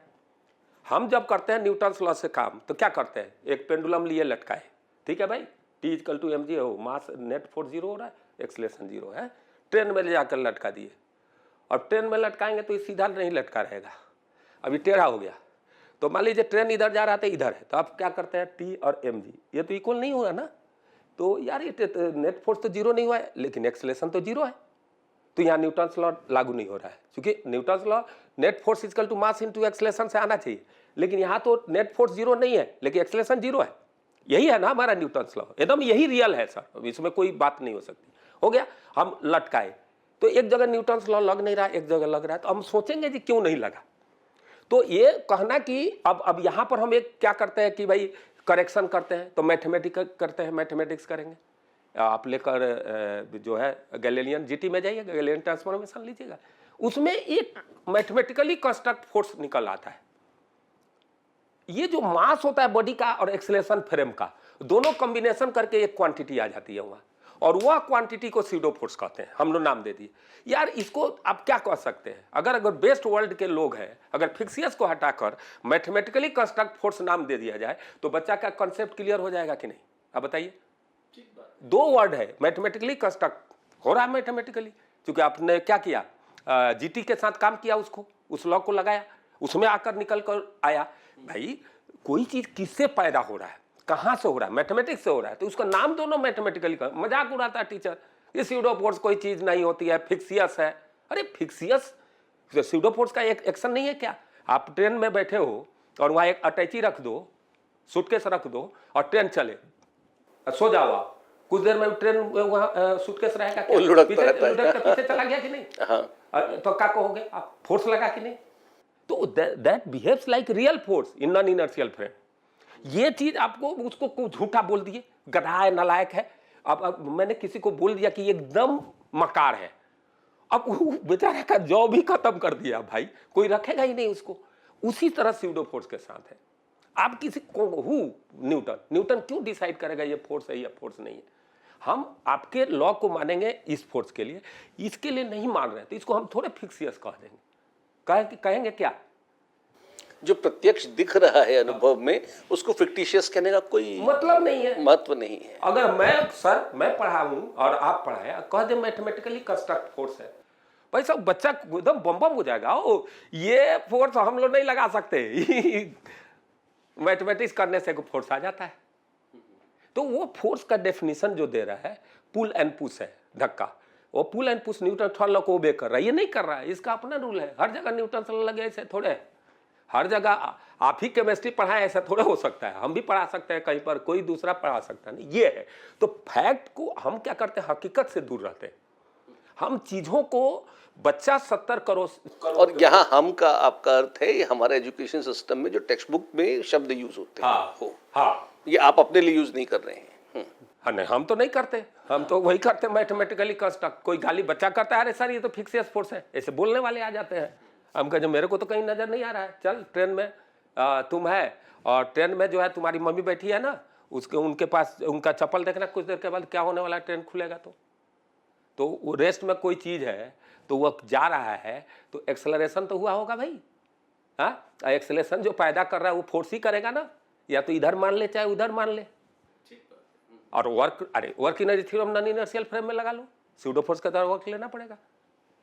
[SPEAKER 1] हम जब करते हैं न्यूटन लॉ से काम तो क्या करते हैं, एक पेंडुलम लिए लटकाए, ठीक है भाई, T=mg हो, मास नेट फोर्स 0 हो रहा है, एक्सेलरेशन 0 है, ट्रेन में ले जाकर लटका दिए। अब ट्रेन में लटकाएंगे तो ये सीधा नहीं लटका रहेगा, अभी टेढ़ा हो गया। तो मान लीजिए ट्रेन इधर जा रहा था, इधर है, तो आप क्या करते हैं T और mg, ये तो इक्वल नहीं हो रहा ना। तो यार ये नेट फोर्स तो 0 नहीं हुआ है लेकिन एक्सेलरेशन तो 0 है, तो यहाँ न्यूटन लॉ लागू नहीं हो रहा है, क्योंकि Newton law net force equal to mass into acceleration से आना चाहिए। लेकिन यहाँ तो नेट फोर्स 0 नहीं है लेकिन एक्सेलरेशन 0 है। यही है ना हमारा न्यूटन लॉ, एकदम यही रियल है सर, इसमें कोई बात नहीं हो सकती। हो गया, हम लटकाए तो एक जगह न्यूटन लॉ लग नहीं रहा, एक जगह लग रहा है, तो हम सोचेंगे कि क्यों नहीं लगा। तो ये कहना कि अब यहाँ पर हम एक क्या करते हैं कि भाई करेक्शन करते हैं, तो मैथमेटिक्स करते हैं, मैथमेटिक्स करेंगे। आप लेकर जो है गैलीलियन GT में जाइए, गैलीलियन ट्रांसफॉर्मेशन लीजिएगा, उसमें एक मैथमेटिकली कंस्ट्रक्ट फोर्स निकल आता है। ये जो मास होता है बॉडी का और एक्सेलेरेशन फ्रेम का, दोनों कॉम्बिनेशन करके एक क्वांटिटी आ जाती है वहाँ, और वह क्वांटिटी को स्यूडो फोर्स कहते हैं। हम लोग नाम दे दिए यार। इसको आप क्या कह सकते हैं? अगर बेस्ट वर्ल्ड के लोग हैं, अगर फिक्सियस को हटाकर मैथमेटिकली कंस्ट्रक्ट फोर्स नाम दे दिया जाए तो बच्चा का कॉन्सेप्ट क्लियर हो जाएगा कि नहीं? आप बताइए। दो वर्ड है, मैथमेटिकली कंस्ट्रक्ट हो रहा है मैथमेटिकली, क्योंकि आपने क्या किया, जीटी के साथ काम किया, उसको उस लॉ को लगाया, उसमें आकर निकल कर आया। भाई कोई चीज किससे पैदा हो रहा है, कहां से हो रहा है? मैथमेटिक्स से हो रहा है, तो उसका नाम दो ना मैथमेटिकली। मजाक उड़ाता है टीचर, ये स्यूडोफोर्स कोई चीज नहीं होती है, फिक्सियस है। अरे फिक्सियस स्यूडोफोर्स का एक एक्शन नहीं है क्या? आप ट्रेन में बैठे हो और वहां एक अटैची रख दो, सूटकेस रख दो और ट्रेन चले, सो जाओ आप, कुछ देर में ट्रेन वहां सूटकेस रहेगा क्या? पीछे चला गया कि नहीं? तो क्या कहोगे आप? फोर्स लगा कि नहीं? तो that behaves like real force in non inertial frame. ये चीज आपको उसको झूठा बोल दिए, गधा है, नालायक है। अब मैंने किसी को बोल दिया कि एकदम मकार है, अब वो बेचारा का जॉब ही खत्म कर दिया भाई, कोई रखेगा ही नहीं उसको। उसी तरह स्यूडो फोर्स के साथ है। आप किसी को न्यूटन क्यों डिसाइड करेगा ये फोर्स है या फोर्स नहीं है? हम आपके लॉ को मानेंगे इस फोर्स के लिए, इसके लिए नहीं मान रहे, तो इसको हम थोड़े फिक्सियस कह देंगे। कहेंगे क्या?
[SPEAKER 2] जो प्रत्यक्ष दिख रहा है अनुभव में, उसको फिक्टिशियस कहने का कोई
[SPEAKER 1] मतलब नहीं है,
[SPEAKER 2] महत्व नहीं है।
[SPEAKER 1] अगर मैं पढ़ा हूं और आप पढ़ाए, कह दे मैथमेटिकली कंस्ट्रक्ट फोर्स है, भाई साहब बच्चा एकदम बम हो जाएगा। ओ ये फोर्स हम लोग नहीं लगा सकते मैथमेटिक्स करने से फोर्स आ जाता है। तो वो फोर्स का डेफिनेशन जो दे रहा है पुल एंड पुश है, धक्का। वो pull and push Newton third law को ओबे कर रहा है, ये नहीं कर रहा है, इसका अपना रूल है। हर जगह न्यूटन से लगे ऐसे थोड़े, हर जगह आप ही केमिस्ट्री पढ़ाएं ऐसा थोड़ा हो सकता है। हम भी पढ़ा सकते हैं कहीं पर, कोई दूसरा पढ़ा सकता है नहीं, ये है। तो फैक्ट को हम क्या करते हैं, हकीकत से दूर रहते हैं। हम चीजों को बच्चा 70 करोड़,
[SPEAKER 2] और यहाँ हम का आपका अर्थ है ये हमारे एजुकेशन सिस्टम में जो टेक्स्ट बुक में शब्द यूज होते हैं।
[SPEAKER 1] हाँ,
[SPEAKER 2] ये आप अपने लिए यूज नहीं कर रहे हैं।
[SPEAKER 1] हाँ नहीं, हम तो नहीं करते, हम तो वही करते हैं मैथमेटिकली कंस्ट्रक्ट। कोई गाली बच्चा करता है, अरे सर ये तो फिक्सियस फोर्स है, ऐसे बोलने वाले आ जाते हैं। हम कहें मेरे को तो कहीं नजर नहीं आ रहा है, चल ट्रेन में तुम है, और ट्रेन में जो है तुम्हारी मम्मी बैठी है ना, उनके पास उनका चप्पल देखना, कुछ देर के बाद क्या होने वाला है, ट्रेन खुलेगा तो रेस्ट में कोई चीज है तो वह जा रहा है, तो एक्सेलरेशन तो हुआ होगा भाई। हाँ, एक्सेलरेशन जो पैदा कर रहा है वो फोर्स ही करेगा ना, या तो इधर मान ले चाहे उधर मान ले। और work energy theorem non inertial frame में लगा लो, स्यूडो फोर्स का तरह वर्क लेना पड़ेगा।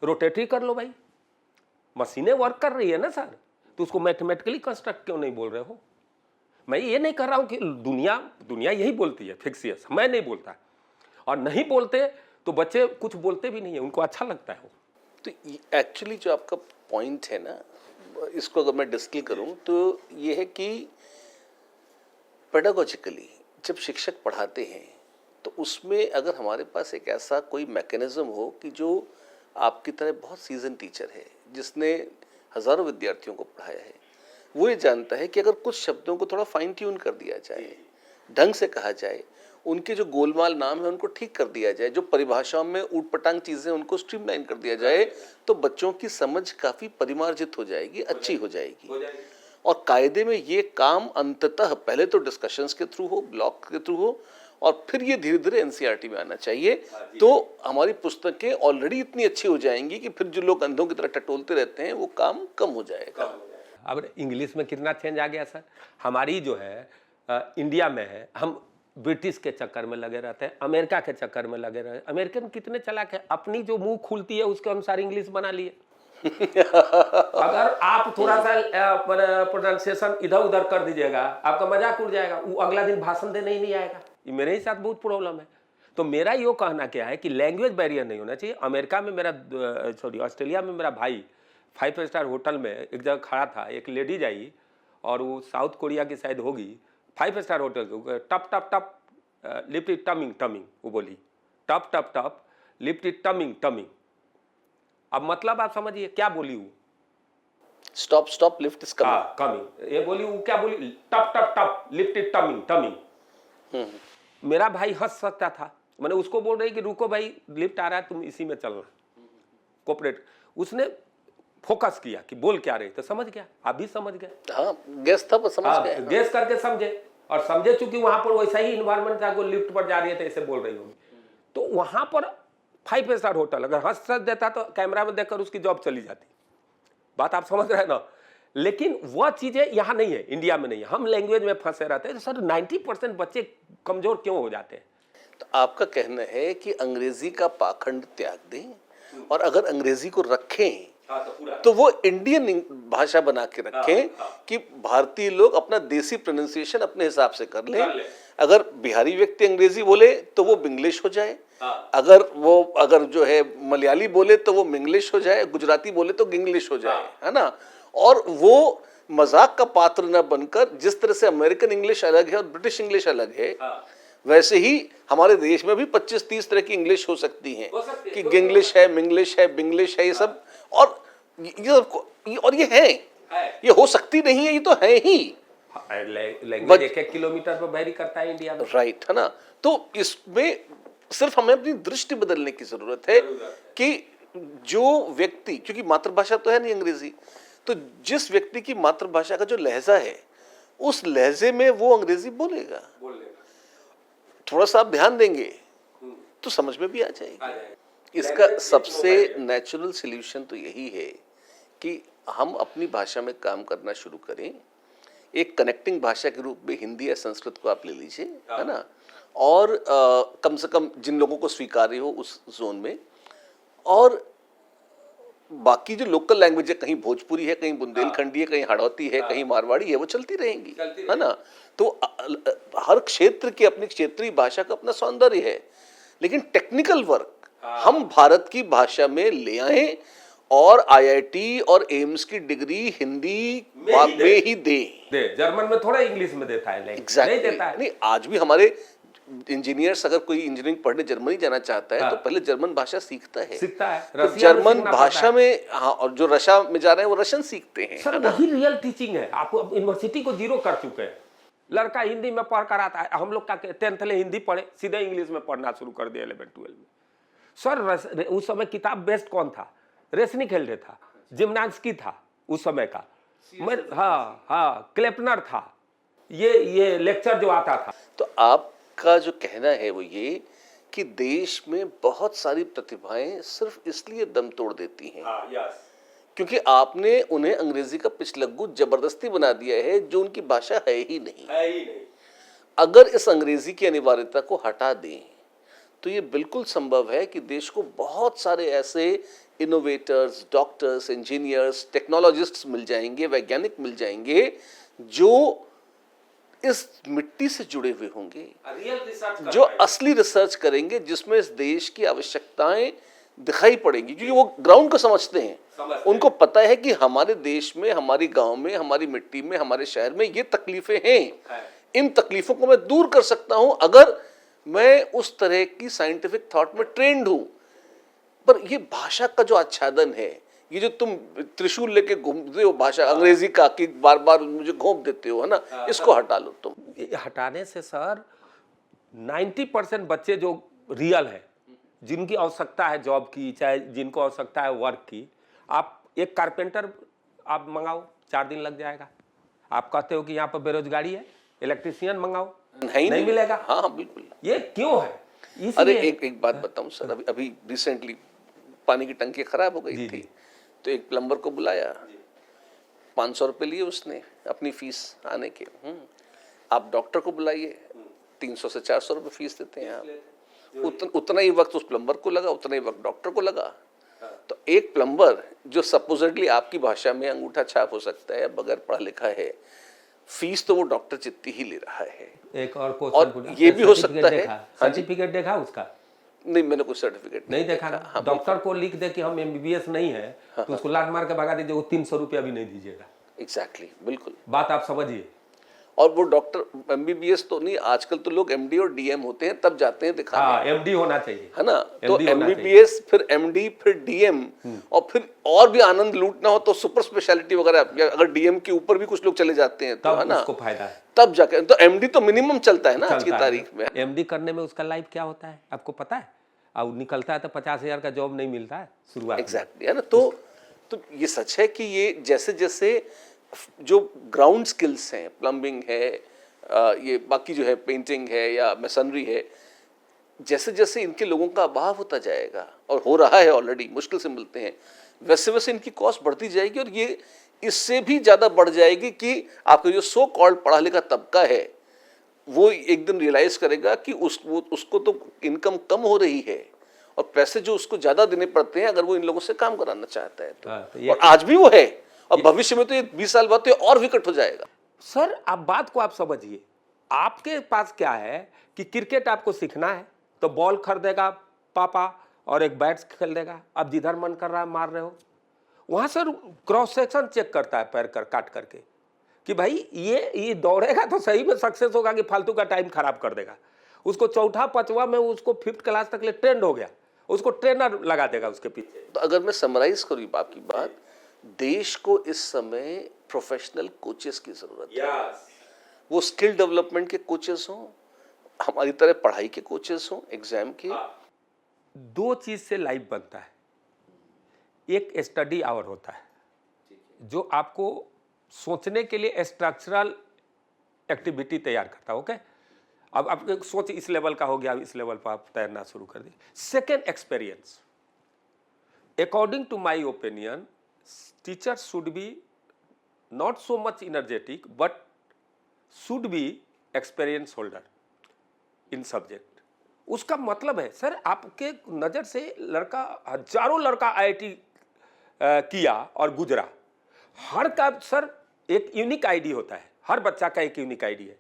[SPEAKER 1] रोटेटरी कर लो भाई, मशीनें वर्क कर रही है ना सर, तो उसको मैथमेटिकली कंस्ट्रक्ट क्यों नहीं बोल रहे हो? मैं ये नहीं कर रहा हूं कि दुनिया यही बोलती है फिक्सियस, मैं नहीं बोलता, और नहीं बोलते तो बच्चे कुछ बोलते भी नहीं है, उनको अच्छा लगता है वो।
[SPEAKER 2] तो एक्चुअली जो आपका पॉइंट है ना, इसको अगर मैं डिस्टिल करूं तो ये है कि पेडागोजिकली जब शिक्षक पढ़ाते हैं तो उसमें अगर हमारे पास एक ऐसा कोई मैकेनिज्म हो कि जो आपकी तरह बहुत सीजन टीचर है, जिसने हजारों विद्यार्थियों को पढ़ाया है, वो ये जानता है कि अगर कुछ शब्दों को थोड़ा फाइन ट्यून कर दिया जाए, ढंग से कहा जाए, उनके जो गोलमाल नाम है उनको ठीक कर दिया जाए, जो परिभाषाओं में ऊटपटांग चीजें उनको स्ट्रीमलाइन कर दिया जाए, तो बच्चों की समझ काफी परिमार्जित हो जाएगी, अच्छी हो जाएगी। और कायदे में ये काम अंततः पहले तो डिस्कशंस के थ्रू हो, ब्लॉक के थ्रू हो, और फिर ये धीरे धीरे एनसीईआरटी में आना चाहिए। तो हमारी पुस्तकें ऑलरेडी इतनी अच्छी हो जाएंगी कि फिर जो लोग अंधों की तरह टटोलते रहते हैं वो काम कम हो जाएगा।
[SPEAKER 1] अब इंग्लिश में कितना चेंज आ गया सर। हमारी जो है इंडिया में है, हम ब्रिटिश के चक्कर में लगे रहते हैं, अमेरिका के चक्कर में लगे रहे। अमेरिकन कितने चालाक है, अपनी जो मुंह खुलती है उसके अनुसार इंग्लिश बना लिए। अगर आप थोड़ा सा प्रोनाउंसिएशन इधर उधर कर दीजिएगा, आपका मजाक उड़ जाएगा, वो अगला दिन भाषण देने ही नहीं आएगा। ये मेरे ही साथ बहुत प्रॉब्लम है। तो मेरा ये कहना क्या है कि लैंग्वेज बैरियर नहीं होना चाहिए। अमेरिका में ऑस्ट्रेलिया में मेरा भाई 5 स्टार होटल में एक जगह खड़ा था, एक लेडीज आई और वो साउथ कोरिया की शायद होगी, 5 स्टार होटल, टप टप टप लिफ्ट इट टमिंग टमिंग, वो बोली टप टप टप लिफ्ट इट टमिंग टमिंग। अब मतलब आप समझिए क्या बोली वो,
[SPEAKER 2] stop stop lift is coming,
[SPEAKER 1] coming, ये बोली वो क्या बोली, टप टप टप लिफ्ट इट टमिंग टमिंग। मेरा भाई हंस सकता था, मैंने उसको बोल रही कि रुको भाई लिफ्ट आ रहा है, तुम इसी में चलना, कोऑपरेट। उसने फोकस किया कि बोल क्या रही, तो समझ गया, आप भी समझ गए।
[SPEAKER 2] हाँ, गैस था पर समझ गए।
[SPEAKER 1] गेस करके समझे, और समझे चूंकि वहां पर वैसा ही इन्वायरमेंट था, वो लिफ्ट पर जा रही है तो ऐसे बोल रही होगी, तो वहां पर 5 स्टार होटल अगर हंस देता तो कैमरा में देखकर उसकी जॉब चली जाती। बात आप समझ रहे हैं ना। लेकिन वह चीजें यहाँ नहीं है, इंडिया में नहीं है। हम लैंग्वेज में फंसे रहते हैं। सर 90% बच्चे कमजोर क्यों हो जाते हैं?
[SPEAKER 2] तो आपका कहना है कि अंग्रेजी का पाखंड त्याग दें और अगर अंग्रेजी को रखें तो वो इंडियन भाषा बना के रखें कि भारतीय लोग अपना देसी प्रोनाउंसिएशन अपने हिसाब से कर लें। अगर बिहारी व्यक्ति अंग्रेजी बोले तो वो बिंग्लिश हो जाए, अगर जो है मलयाली बोले तो वो मिंग्लिश हो जाए, गुजराती बोले तो गिंग्लिश हो जाए, है ना। और वो मजाक का पात्र न बनकर, जिस तरह से अमेरिकन इंग्लिश अलग है और ब्रिटिश इंग्लिश अलग है, वैसे ही हमारे देश में भी 25-30 तरह की इंग्लिश हो सकती हैं कि गिंग्लिश है, मिंग्लिश है, बिंग्लिश है, ये सब। और ये है, ये हो सकती नहीं है, ये तो है ही।
[SPEAKER 1] लैंग्वेज 1-1 किलोमीटर पर वेरी करता है इंडिया में,
[SPEAKER 2] राइट, है ना। तो इसमें सिर्फ हमें अपनी दृष्टि बदलने की जरूरत है कि जो व्यक्ति, क्योंकि मातृभाषा तो है नहीं अंग्रेजी, तो जिस व्यक्ति की मातृभाषा का जो लहजा है उस लहजे में वो अंग्रेजी बोलेगा। थोड़ा सा आप ध्यान देंगे तो समझ में भी आ जाएगी। इसका सबसे नेचुरल सॉल्यूशन तो यही है कि हम अपनी भाषा में काम करना शुरू करें। एक कनेक्टिंग भाषा के रूप में हिंदी या संस्कृत को आप ले लीजिए, है ना, और कम से कम जिन लोगों को स्वीकार्य हो उस जोन में, और बाकी जो लोकल लैंग्वेज है, कहीं भोजपुरी है, कहीं बुंदेलखंडी है, कहीं हाड़ौती है, कहीं मारवाड़ी है, वो चलती रहेंगी, है ना। तो हर क्षेत्र की अपनी क्षेत्रीय भाषा का अपना सौंदर्य है, लेकिन टेक्निकल वर्क हम भारत की भाषा में ले आए और आईआईटी और एम्स की डिग्री हिंदी में ही दे।
[SPEAKER 1] जर्मन में थोड़ा इंग्लिश में देता है,
[SPEAKER 2] नहीं देता है। नहीं, आज भी हमारे इंजीनियर्स अगर कोई इंजीनियरिंग पढ़ने जर्मनी जाना चाहता है तो पहले जर्मन भाषा सीखता है।
[SPEAKER 1] तो
[SPEAKER 2] जर्मन भाषा में, हाँ, और जो रशिया में जा रहे हैं वो रशियन सीखते हैं।
[SPEAKER 1] सर वही रियल टीचिंग है। आप यूनिवर्सिटी को जीरो कर चुके हैं। लड़का हिंदी में पढ़ कर आता है, हम लोग का 10th ले हिंदी पढ़े, सीधे इंग्लिश में पढ़ना शुरू कर दिया 11-12 में। सर उस समय किताब बेस्ट कौन था? रेसनिक हेल्डे था, जिम्नास्की था उस समय का, हाँ क्लेपनर था, ये लेक्चर जो आता था।
[SPEAKER 2] तो आपका जो कहना है वो ये कि देश में बहुत सारी प्रतिभाएं सिर्फ इसलिए दम तोड़ देती हैं क्योंकि आपने उन्हें अंग्रेजी का पिछलग्गू जबरदस्ती बना दिया है जो उनकी भाषा है ही नहीं। अगर इस अंग्रेजी की अनिवार्यता को हटा दें तो ये बिल्कुल संभव है कि देश को बहुत सारे ऐसे इनोवेटर्स, डॉक्टर्स, इंजीनियर्स, टेक्नोलॉजिस्ट्स मिल जाएंगे, वैज्ञानिक मिल जाएंगे जो इस मिट्टी से जुड़े हुए होंगे, जो असली रिसर्च करेंगे, जिसमें इस देश की आवश्यकताएं दिखाई पड़ेंगी, क्योंकि वो ग्राउंड को समझते हैं। उनको पता है कि हमारे देश में, हमारी गांव में, हमारी मिट्टी में, हमारे शहर में ये तकलीफें हैं। इन तकलीफों को मैं दूर कर सकता हूं अगर मैं उस तरह की साइंटिफिक थॉट में ट्रेंड हूं। पर ये भाषा का जो आच्छादन है, ये जो तुम त्रिशूल लेके घूमते हो भाषा अंग्रेजी का, कि बार बार मुझे घोंप देते हो, है ना, इसको हटा लो तुम।
[SPEAKER 1] हटाने से सर 90% बच्चे जो रियल है, जिनकी आवश्यकता है जॉब की, चाहे जिनको आवश्यकता है वर्क की, आप एक कारपेंटर आप मंगाओ, 4 दिन लग जाएगा। आप कहते हो कि यहाँ पर बेरोजगारी है, इलेक्ट्रीशियन मंगाओ, नहीं मिलेगा।
[SPEAKER 2] हाँ बिल्कुल।
[SPEAKER 1] ये क्यों है?
[SPEAKER 2] अरे एक बात बताऊं सर, अभी रिसेंटली पानी की टंकी खराब हो गई थी, तो एक प्लम्बर को बुलाया, 500 रुपये लिए उसने अपनी फीस आने के। आप डॉक्टर को बुलाइए, 300 से 400 रुपये फीस देते हैं आप। उतना ही वक्त उस प्लम्बर को लगा, उतना ही वक्त डॉक्टर को लगा। तो एक प्लम्बर जो सपोजिटली आपकी भाषा में अंगूठा छाप हो सकता है, बगैर पढ़ा लिखा है, फीस तो वो डॉक्टर जितनी ही ले रहा है।
[SPEAKER 1] एक और
[SPEAKER 2] ये भी हो सकता है,
[SPEAKER 1] सर्टिफिकेट देखा उसका?
[SPEAKER 2] नहीं, मैंने कोई सर्टिफिकेट
[SPEAKER 1] नहीं देखा। हाँ, डॉक्टर को लिख दे कि हम MBBS नहीं है, तो उसको लात मार के भगा दीजिए, वो 300 रुपया भी नहीं दीजिएगा।
[SPEAKER 2] एग्जैक्टली, बिल्कुल।
[SPEAKER 1] बात आप समझिए।
[SPEAKER 2] और वो डॉक्टर MBBS तो नहीं, आजकल तो लोग MD और DM होते हैं, तब जाते हैं दिखाने।
[SPEAKER 1] हाँ, MD होना चाहिए,
[SPEAKER 2] है ना। तो MBBS, फिर MD, फिर DM, और फिर और भी आनंद लूटना हो तो सुपर स्पेशलिटी वगैरह, अगर DM के ऊपर भी कुछ लोग चले जाते हैं तो, है ना,
[SPEAKER 1] उसको फायदा है।
[SPEAKER 2] तब जाके तो MD तो मिनिमम चलता है ना आज की तारीख में।
[SPEAKER 1] MD करने में उसका लाइफ क्या होता है आपको पता है? और निकलता है तो 50,000 का जॉब नहीं मिलता है शुरुआत में।
[SPEAKER 2] एग्जैक्टली, है ना। तो तो ये सच है कि ये जैसे जैसे जो ग्राउंड स्किल्स हैं, प्लम्बिंग है, ये बाकी जो है पेंटिंग है या मसनरी है, जैसे जैसे इनके लोगों का अभाव होता जाएगा, और हो रहा है ऑलरेडी, मुश्किल से मिलते हैं, वैसे वैसे इनकी कॉस्ट बढ़ती जाएगी, और ये इससे भी ज़्यादा बढ़ जाएगी कि आपका जो सो कॉल्ड पढ़ा लिखा तबका है वो एक दिन रियलाइज करेगा कि उसको तो इनकम कम हो रही है और पैसे जो उसको ज़्यादा देने पड़ते हैं अगर वो इन लोगों से काम कराना चाहता है तो और आज भी वो है, और भविष्य में तो ये 20 साल बाद तो और विकट हो जाएगा।
[SPEAKER 1] सर आप बात को आप समझिए, आपके पास क्या है कि क्रिकेट आपको सीखना है तो बॉल खरीदेगा पापा और एक बैट खेल देगा, अब जिधर मन कर रहा है मार रहे हो। वहां सर क्रॉस सेक्शन चेक करता है पैर कर काट करके कि भाई ये दौड़ेगा तो सही में सक्सेस होगा कि फालतू का टाइम खराब कर देगा। उसको चौथा पांचवा में उसको 5th क्लास तक ले ट्रेंड हो गया, उसको ट्रेनर लगा देगा उसके पीछे।
[SPEAKER 2] तो अगर मैं समराइज करूँ आपकी बात, देश को इस समय प्रोफेशनल कोचेस की जरूरत है। वो स्किल डेवलपमेंट के कोचेस हों, हमारी तरह पढ़ाई के कोचेस हों, एग्जाम के।
[SPEAKER 1] दो चीज से लाइफ बनता है, एक स्टडी आवर होता है जो आपको सोचने के लिए स्ट्रक्चरल एक्टिविटी तैयार करता है। ओके, अब आपकी सोच इस लेवल का हो गया, इस लेवल पर आप तैरना शुरू कर दिए। Second, experience. According to my opinion, teacher should be not so much energetic but should be experience holder in subject. उसका मतलब है सर आपके नज़र से लड़का, हजारों लड़का आईआईटी किया और गुजरा, हर का सर एक यूनिक आईडी होता है, हर बच्चा का एक यूनिक आईडी है।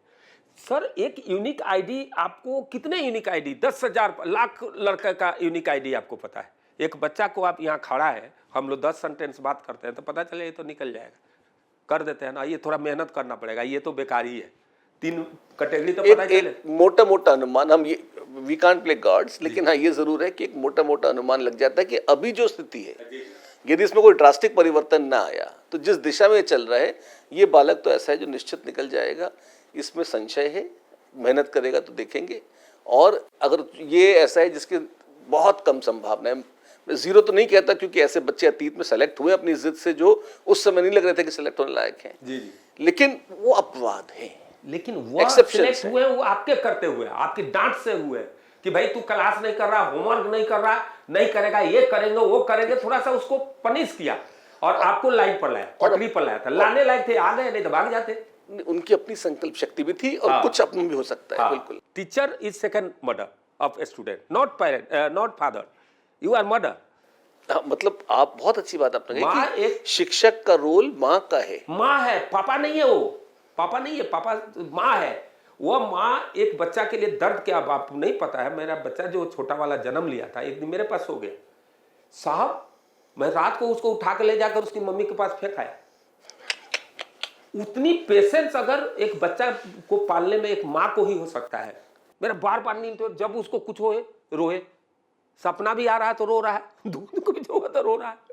[SPEAKER 1] सर एक यूनिक आईडी आपको कितने यूनिक आईडी, 10,000 लाख लड़का का यूनिक आईडी आपको पता है। एक बच्चा को आप यहाँ खड़ा है, हम लोग 10 सेंटेंस बात करते हैं तो पता चले ये तो निकल जाएगा, कर देते हैं ना, ये थोड़ा मेहनत करना पड़ेगा, ये तो बेकार ही है। 3 कैटेगरी तो पता चले।
[SPEAKER 2] मोटा मोटा अनुमान, हम ये वी कांट प्ले गॉड्स, लेकिन हाँ ये जरूर है कि एक मोटा मोटा अनुमान लग जाता है कि अभी जो स्थिति है, यदि इसमें कोई ड्रास्टिक परिवर्तन ना आया तो जिस दिशा में चल रहा है ये बालक तो ऐसा है जो निश्चित निकल जाएगा, इसमें संशय है। मेहनत करेगा तो देखेंगे, और अगर ये ऐसा है जिसके बहुत कम संभावना है, मैं जीरो तो नहीं कहता क्योंकि ऐसे बच्चे अतीत में सेलेक्ट हुए अपनी जिद से जो उस समय नहीं लग रहे थे कि सेलेक्ट होने लायक हैं,
[SPEAKER 1] जी जी,
[SPEAKER 2] लेकिन वो अपवाद है।
[SPEAKER 1] लेकिन वो सिलेक्ट हुए वो आपके करते हुए, आपकी डांट से हुए कि भाई तू क्लास नहीं कर रहा, होमवर्क नहीं कर रहा, नहीं करेगा, ये करेंगे वो करेंगे, थोड़ा सा उसको पनिश किया और आपको लाइन पर लाया, पटरी पर लाया था। लाने लायक थे, आ गए, नहीं तो भाग जाते।
[SPEAKER 2] उनकी अपनी संकल्प शक्ति भी थी और कुछ अपना भी हो सकता है। बिल्कुल।
[SPEAKER 1] Teacher is second mother of a student, not parent, not father, you are mother.
[SPEAKER 2] मतलब आप बहुत अच्छी बात आपने
[SPEAKER 1] माँ
[SPEAKER 2] कही कि
[SPEAKER 1] एक
[SPEAKER 2] शिक्षक का रोल माँ का है।
[SPEAKER 1] माँ है, पापा नहीं है, वो पापा नहीं है, पापा माँ है। वो माँ एक बच्चा के लिए दर्द क्या आपको नहीं पता है। मेरा बच्चा जो छोटा वाला जन्म लिया था, एक दिन मेरे पास हो गया साहब, मैं रात को उसको उठा के ले जाकर उसकी मम्मी के पास फेंकाया। उतनी पेशेंस अगर एक बच्चा को पालने में एक माँ को ही हो सकता है। मेरा बार बार नींद, तो जब उसको कुछ होए रोए, सपना भी आ रहा है तो रो रहा है, दूध को भी जो तो रो रहा है।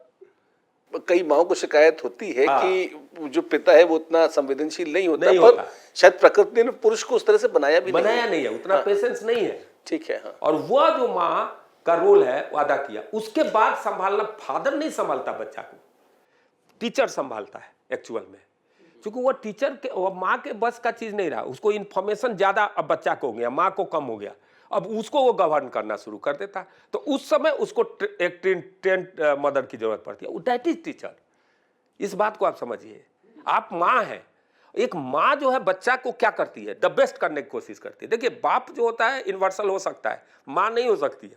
[SPEAKER 2] कई माओं को शिकायत होती है कि जो पिता है वो उतना संवेदनशील नहीं होता,
[SPEAKER 1] नहीं
[SPEAKER 2] पर
[SPEAKER 1] होता।
[SPEAKER 2] शायद प्रकृति ने पुरुष को उस तरह से बनाया
[SPEAKER 1] नहीं है, उतना पेशेंस नहीं है।
[SPEAKER 2] ठीक है। हाँ।
[SPEAKER 1] और वह जो माँ का रोल है वो अदा किया। उसके बाद संभालना फादर नहीं संभालता बच्चा को, टीचर संभालता है एक्चुअल में, क्योंकि वो टीचर के, वो माँ के बस का चीज नहीं रहा। उसको इन्फॉर्मेशन ज्यादा अब बच्चा को हो गया, माँ को कम हो गया, अब उसको वो गवर्न करना शुरू कर देता। तो उस समय उसको एक ट्रेंड मदर की जरूरत पड़ती है, दैट इज टीचर। इस बात को आप समझिए। आप माँ हैं, एक माँ जो है बच्चा को क्या करती है, द बेस्ट करने की कोशिश करती है। देखिए बाप जो होता है यूनिवर्सल हो सकता है, माँ नहीं हो सकती है।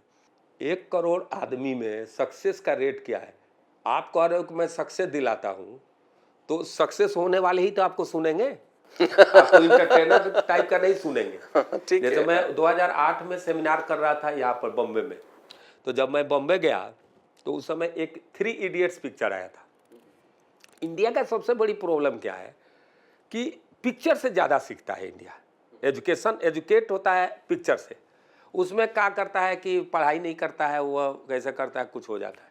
[SPEAKER 1] 1 करोड़ आदमी में सक्सेस का रेट क्या है? आप कह रहे हो कि मैं सक्सेस दिलाता हूं, तो सक्सेस होने वाले ही तो आपको सुनेंगे, आपको इंटरटेनर टाइप का नहीं सुनेंगे। जैसे मैं 2008 में सेमिनार कर रहा था यहाँ पर बॉम्बे में, तो जब मैं बॉम्बे गया तो उस समय एक 3 इडियट्स पिक्चर आया था। इंडिया का सबसे बड़ी प्रॉब्लम क्या है कि पिक्चर से ज़्यादा सीखता है इंडिया। एजुकेशन एजुकेट होता है पिक्चर से, उसमें क्या करता है कि पढ़ाई नहीं करता है, वह कैसे करता है, कुछ हो जाता है।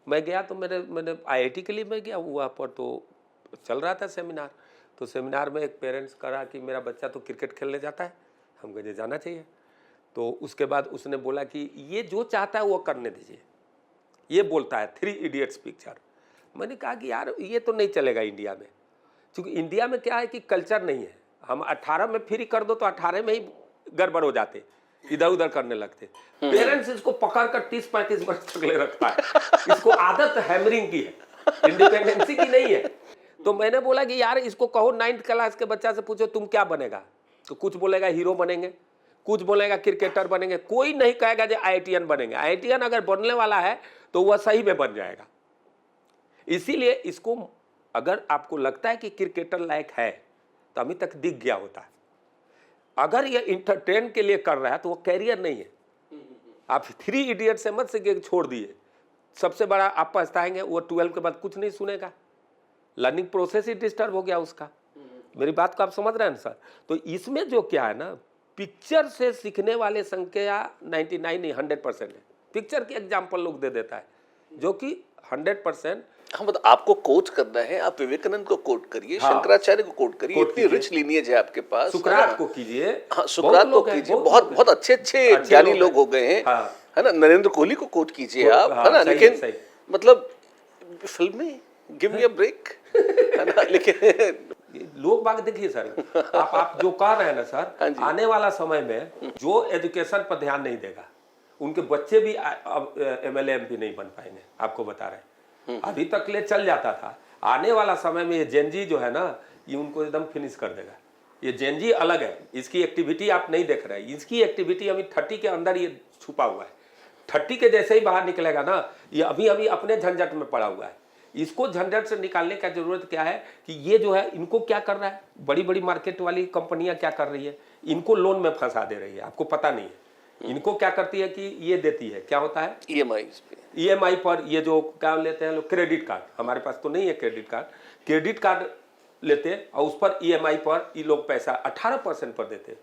[SPEAKER 1] मैं गया तो मैंने आईआईटी के लिए मैं गया, वहाँ पर तो चल रहा था सेमिनार। तो सेमिनार में एक पेरेंट्स करा कि मेरा बच्चा तो क्रिकेट खेलने जाता है, हम कहे जाना चाहिए। तो उसके बाद उसने बोला कि ये जो चाहता है वो करने दीजिए, ये बोलता है 3 इडियट्स पिक्चर। मैंने कहा कि यार ये तो नहीं चलेगा इंडिया में, क्योंकि इंडिया में क्या है कि कल्चर नहीं है। हम 18 में फ्री कर दो तो 18 में ही गड़बड़ हो जाते, इधर उधर करने लगते। पेरेंट्स इसको पकड़ कर 30-35 वर्ष तक ले रखा है। इसको आदत हैमरिंग की है, इंडिपेंडेंसी की नहीं है। तो मैंने बोला कि यार इसको कहो 9th क्लास के बच्चा से पूछो तुम क्या बनेगा, तो कुछ बोलेगा हीरो बनेंगे, कुछ बोलेगा क्रिकेटर बनेंगे, कोई नहीं कहेगा जो IITian बनेंगे। IITian अगर बनने वाला है तो वह सही में बन जाएगा। इसीलिए इसको अगर आपको लगता है कि क्रिकेटर लायक है तो अभी तक दिख गया होता है। अगर ये इंटरटेन के लिए कर रहा है तो वो कैरियर नहीं है। आप 3 इडियट से मत से छोड़ दिए, सबसे बड़ा आप पछताएंगे, वो 12 के बाद कुछ नहीं सुनेगा, लर्निंग प्रोसेस ही डिस्टर्ब हो गया उसका। मेरी बात को आप समझ रहे हैं सर? तो इसमें जो क्या है ना, पिक्चर से सीखने वाले संख्या 99 नहीं 100% है। पिक्चर की एग्जाम्पल लोग दे देता है जो कि 100%।
[SPEAKER 2] हाँ, मतलब आपको कोच करना है, आप विवेकानंद को कोट करिए,
[SPEAKER 1] हाँ,
[SPEAKER 2] शंकराचार्य को कोट करिए, इतनी रिच लीनियज है आपके पास।
[SPEAKER 1] सुकरात को कीजिए,
[SPEAKER 2] हाँ, सुकरात को कीजिए, बहुत बहुत अच्छे अच्छे ज्ञानी लोग हो गए हैं,
[SPEAKER 1] हाँ,
[SPEAKER 2] है ना। नरेंद्र कोहली को कोट कीजिए आप,
[SPEAKER 1] हाँ,
[SPEAKER 2] है ना।
[SPEAKER 1] सही,
[SPEAKER 2] लेकिन
[SPEAKER 1] सही।
[SPEAKER 2] मतलब फिल्म में गिव मी अ ब्रेक, है ना। लेकिन
[SPEAKER 1] लोग बाग देखिए सर, आप जो कह रहे हैं ना सर, आने वाला समय में जो एजुकेशन पर ध्यान नहीं देगा उनके बच्चे भी अब MLA MP नहीं बन पाएंगे। आपको बता रहे हैं, अभी तक ले चल जाता था, आने वाला समय में ये जेनजी जो है ना, ये उनको एकदम फिनिश कर देगा। ये जेनजी अलग है, इसकी एक्टिविटी आप नहीं देख रहे हैं, इसकी एक्टिविटी अभी 30 के अंदर ये छुपा हुआ है। 30 के जैसे ही बाहर निकलेगा ना, ये अभी अभी अपने झंझट में पड़ा हुआ है। इसको झंझट से निकालने का जरूरत क्या है कि ये जो है इनको क्या कर रहा है, बड़ी बड़ी मार्केट वाली कंपनियां क्या कर रही है, इनको लोन में फंसा दे रही है। आपको पता नहीं है इनको क्या करती है कि ये देती है, क्या होता है, EMI पर ये जो क्या लेते हैं लोग, क्रेडिट कार्ड। हमारे पास तो नहीं है क्रेडिट कार्ड लेते हैं और उस पर EMI पर ये लोग पैसा 18% पर देते,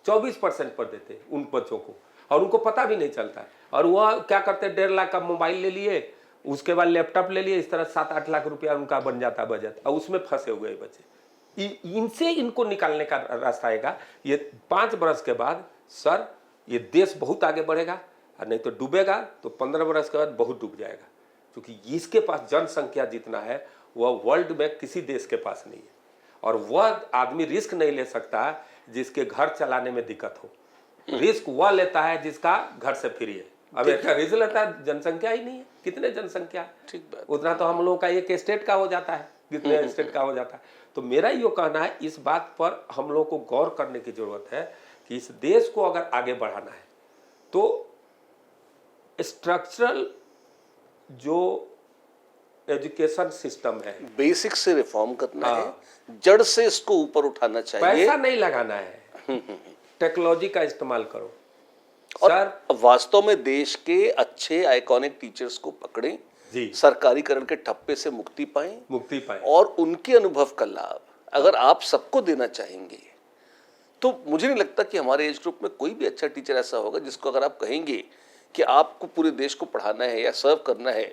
[SPEAKER 1] 24% पर देते उन बच्चों को, और उनको पता भी नहीं चलता है। और वह क्या करते हैं, 1.5 लाख का मोबाइल ले लिए, उसके बाद लैपटॉप ले लिए, इस तरह 7-8 लाख रुपया उनका बन जाता है बजट, और उसमें फंसे हुए बच्चे। इनसे इनको निकालने का रास्ता आएगा। ये 5 बरस के बाद सर ये देश बहुत आगे बढ़ेगा, और नहीं तो डूबेगा तो 15 बरस के बाद बहुत डूब जाएगा, क्योंकि इसके पास जनसंख्या जितना है वह वर्ल्ड में किसी देश के पास नहीं है। और वह आदमी रिस्क नहीं ले सकता जिसके घर चलाने में दिक्कत हो। रिस्क वह लेता है जिसका घर से फ्री है। अब एक रिस्क लेता है, जनसंख्या ही नहीं है, कितने जनसंख्या, ठीक बात, उतना तो हम लोगों का एक स्टेट का हो जाता है, कितने स्टेट का हो जाता है। तो मेरा ये कहना है, इस बात पर हम लोग को गौर करने की जरूरत है कि इस देश को अगर आगे बढ़ाना है तो स्ट्रक्चरल जो एजुकेशन सिस्टम है,
[SPEAKER 2] बेसिक से रिफॉर्म करना है, जड़ से इसको ऊपर उठाना चाहिए।
[SPEAKER 1] पैसा नहीं लगाना है, टेक्नोलॉजी का इस्तेमाल करो।
[SPEAKER 2] और
[SPEAKER 1] सर
[SPEAKER 2] वास्तव में देश के अच्छे आइकॉनिक टीचर्स को पकड़ें, सरकारीकरण के ठप्पे से मुक्ति पाएं, और उनके अनुभव का लाभ अगर आप सबको देना चाहेंगे तो मुझे नहीं लगता कि हमारे एज ग्रुप में कोई भी अच्छा टीचर ऐसा होगा जिसको अगर आप कहेंगे कि आपको पूरे देश को पढ़ाना है या सर्व करना है,